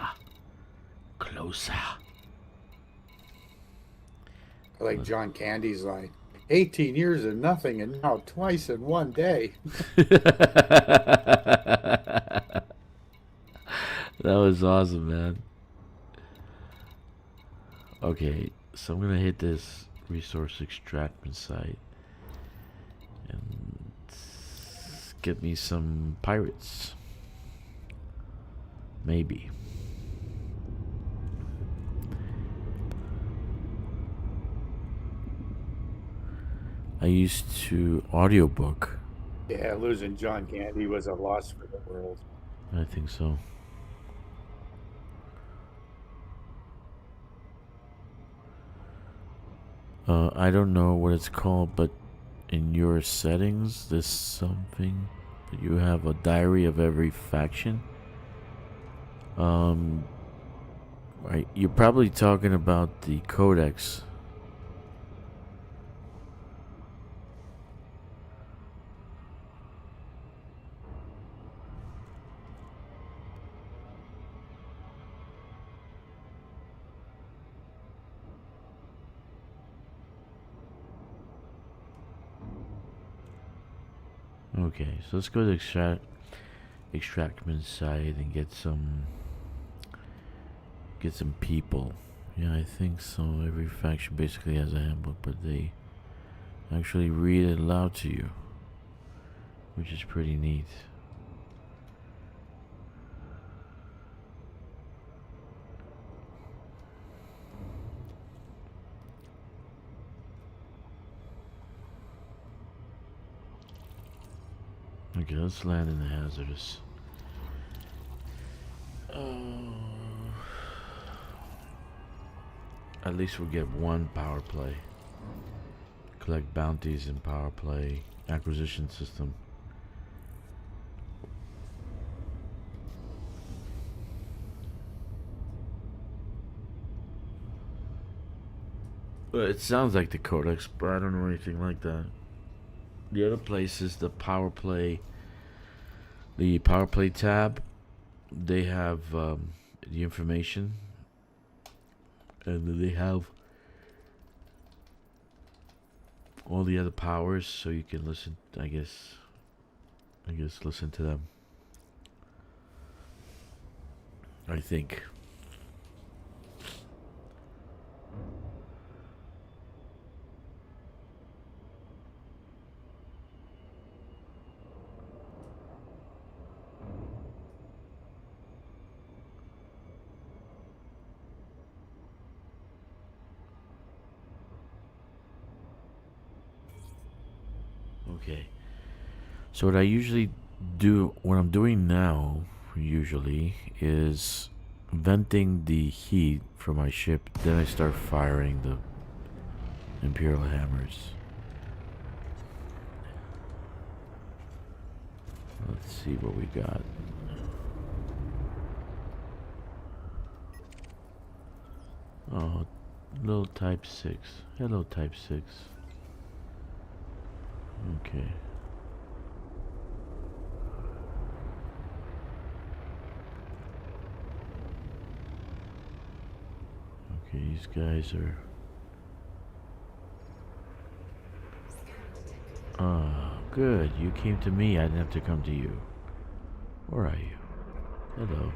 Closer. I like John Candy's line. 18 years of nothing and now twice in one day. That was awesome, man. Okay, so I'm gonna hit this resource extraction site and get me some pirates. Maybe. I used to audiobook. Yeah, losing John Candy was a loss for the world. I think so. I don't know what it's called, but in your settings, there's something that you have a diary of every faction. Right, you're probably talking about the codex. Okay, so let's go to extractment side and get some people. Yeah, I think so. Every faction basically has a handbook, but they actually read it aloud to you, which is pretty neat. Okay, let's land in the hazardous. At least we'll get one power play. Collect bounties in power play. Acquisition system. Well, it sounds like the codex, but I don't know anything like that. The other place is the power play. The power play tab. They have the information, and they have all the other powers so you can listen. I guess listen to them. I think. Okay. So what I usually do, what I'm doing now, usually, is venting the heat from my ship. Then I start firing the Imperial hammers. Let's see what we got. Oh, little Type 6. Hello, Type 6. Okay. Okay, these guys are... Ah, good. You came to me. I didn't have to come to you. Where are you? Hello.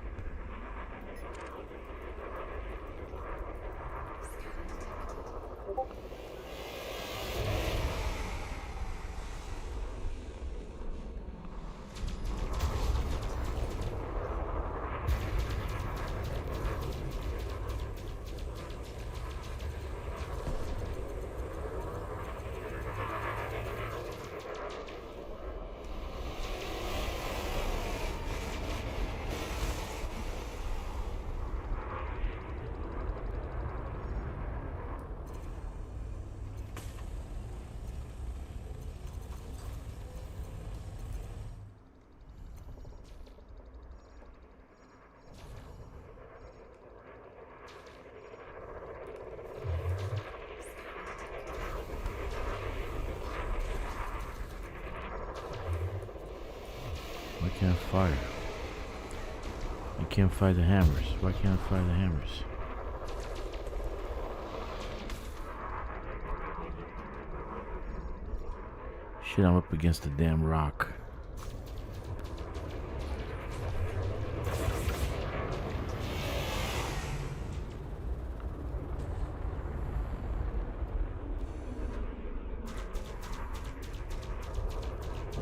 Why can't I fire? I can't fire the hammers. Why can't I fire the hammers? Shit, I'm up against a damn rock.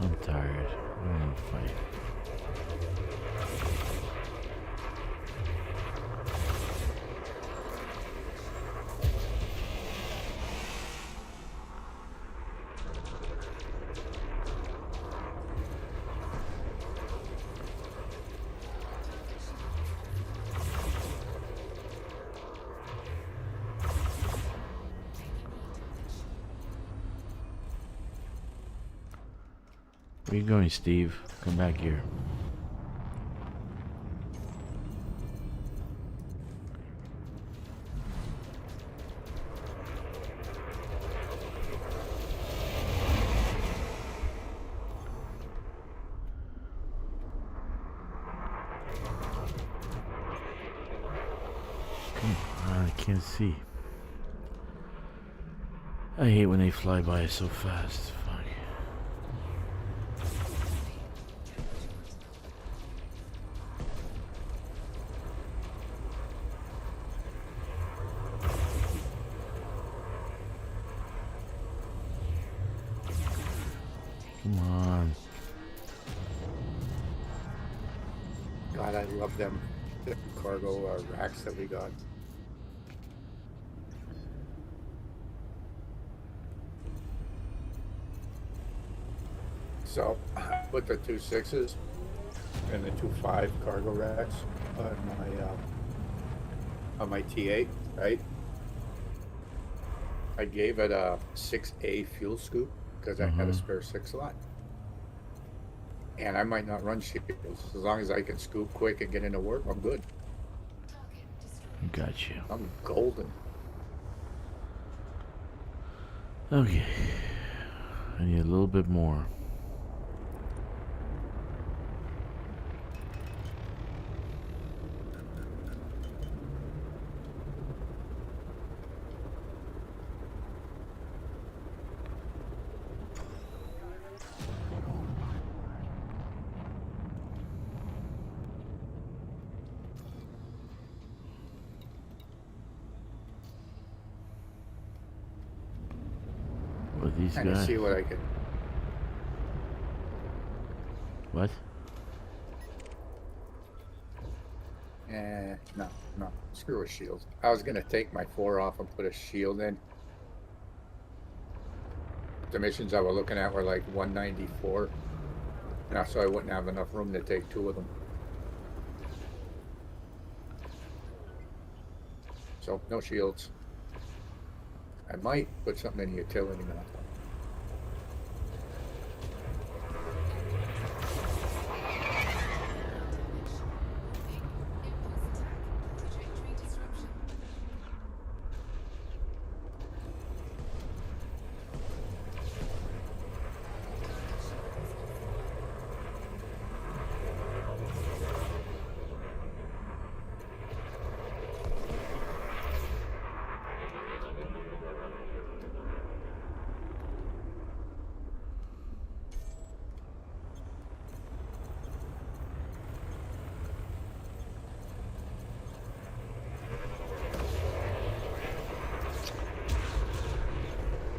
I'm tired. I don't want to fight. Where you going, Steve? Come back here. Come on, I can't see. I hate when they fly by so fast. Fuck. Come on. God, I love them cargo racks that we got. So, I put the 2 6s and the 2 5 cargo racks on my T8, right? I gave it a 6A fuel scoop because I had a spare 6 slot. And I might not run shields. As long as I can scoop quick and get into work, I'm good. Got you. I'm golden. Okay. I need a little bit more. Oh, these Kind of guys. see what I could. What? No, no. Screw a shield. I was gonna take my 4 off and put a shield in. The missions I was looking at were like 194. Now, so I wouldn't have enough room to take 2 of them. So no shields. I might put something in utility now. Impulse attack. Trajectory disruption.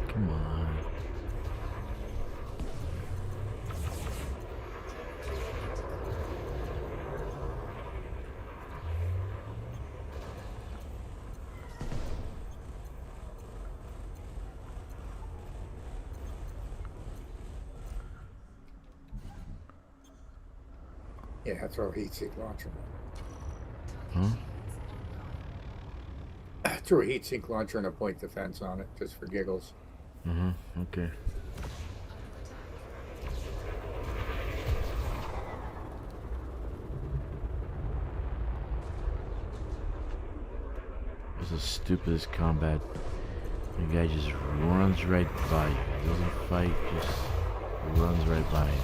Come on. Yeah, throw a heat sink launcher. Huh? Threw a heat sink launcher and a point defense on it, just for giggles. Okay. It's the stupidest combat. The guy just runs right by you. He doesn't fight, just runs right by you.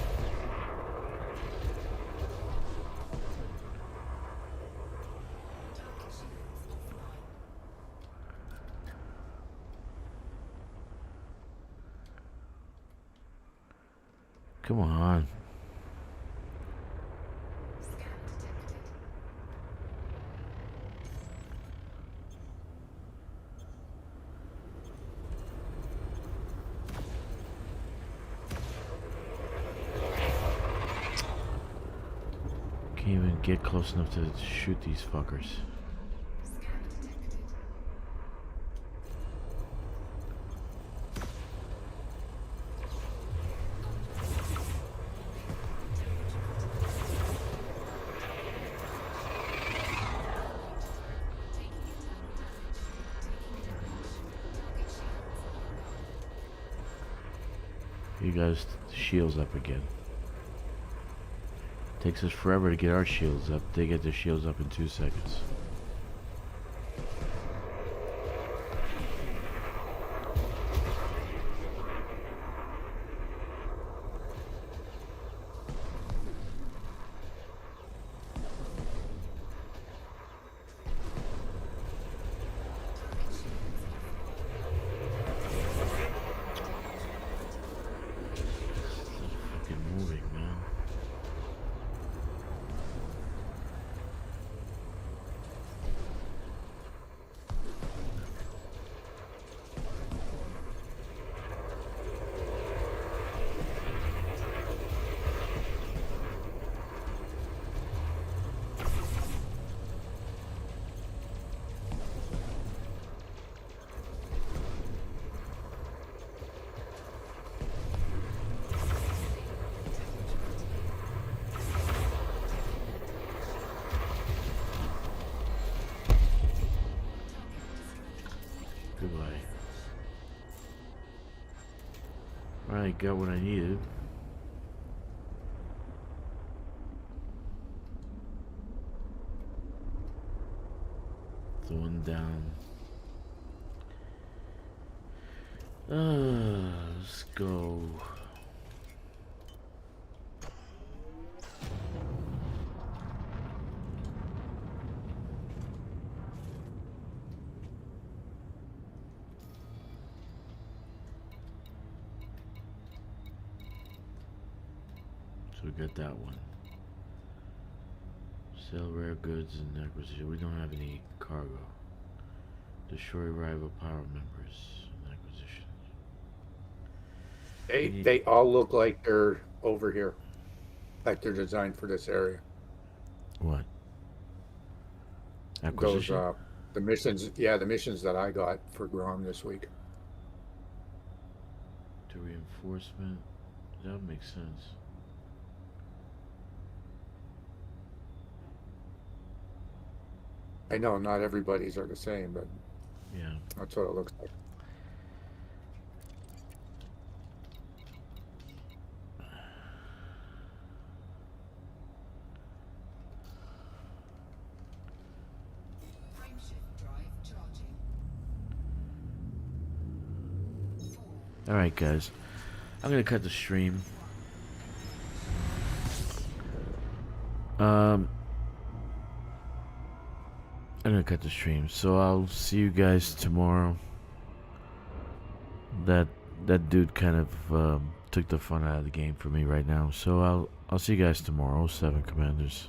Come on. Scan detected. Can't even get close enough to shoot these fuckers. Scan detected. You guys, shields up again. Takes us forever to get our shields up. They get their shields up in 2 seconds. Fucking moving, man. Goodbye. Alright, got what I needed. The one down. Let's go. So we got that one. Sell rare goods and acquisition. We don't have any cargo. Destroy rival power members and acquisition. They all look like they're over here, like they're designed for this area. What? Those Acquisition? the missions, yeah, the missions that I got for Grom this week. To reinforcement? That would make sense. I know not everybody's are the same, but Yeah. that's what it looks like. Frameshift drive charging. Alright, guys. I'm gonna cut the stream. I'm gonna cut the stream, so I'll see you guys tomorrow. That dude kind of took the fun out of the game for me right now, so I'll see you guys tomorrow. 7 Commanders.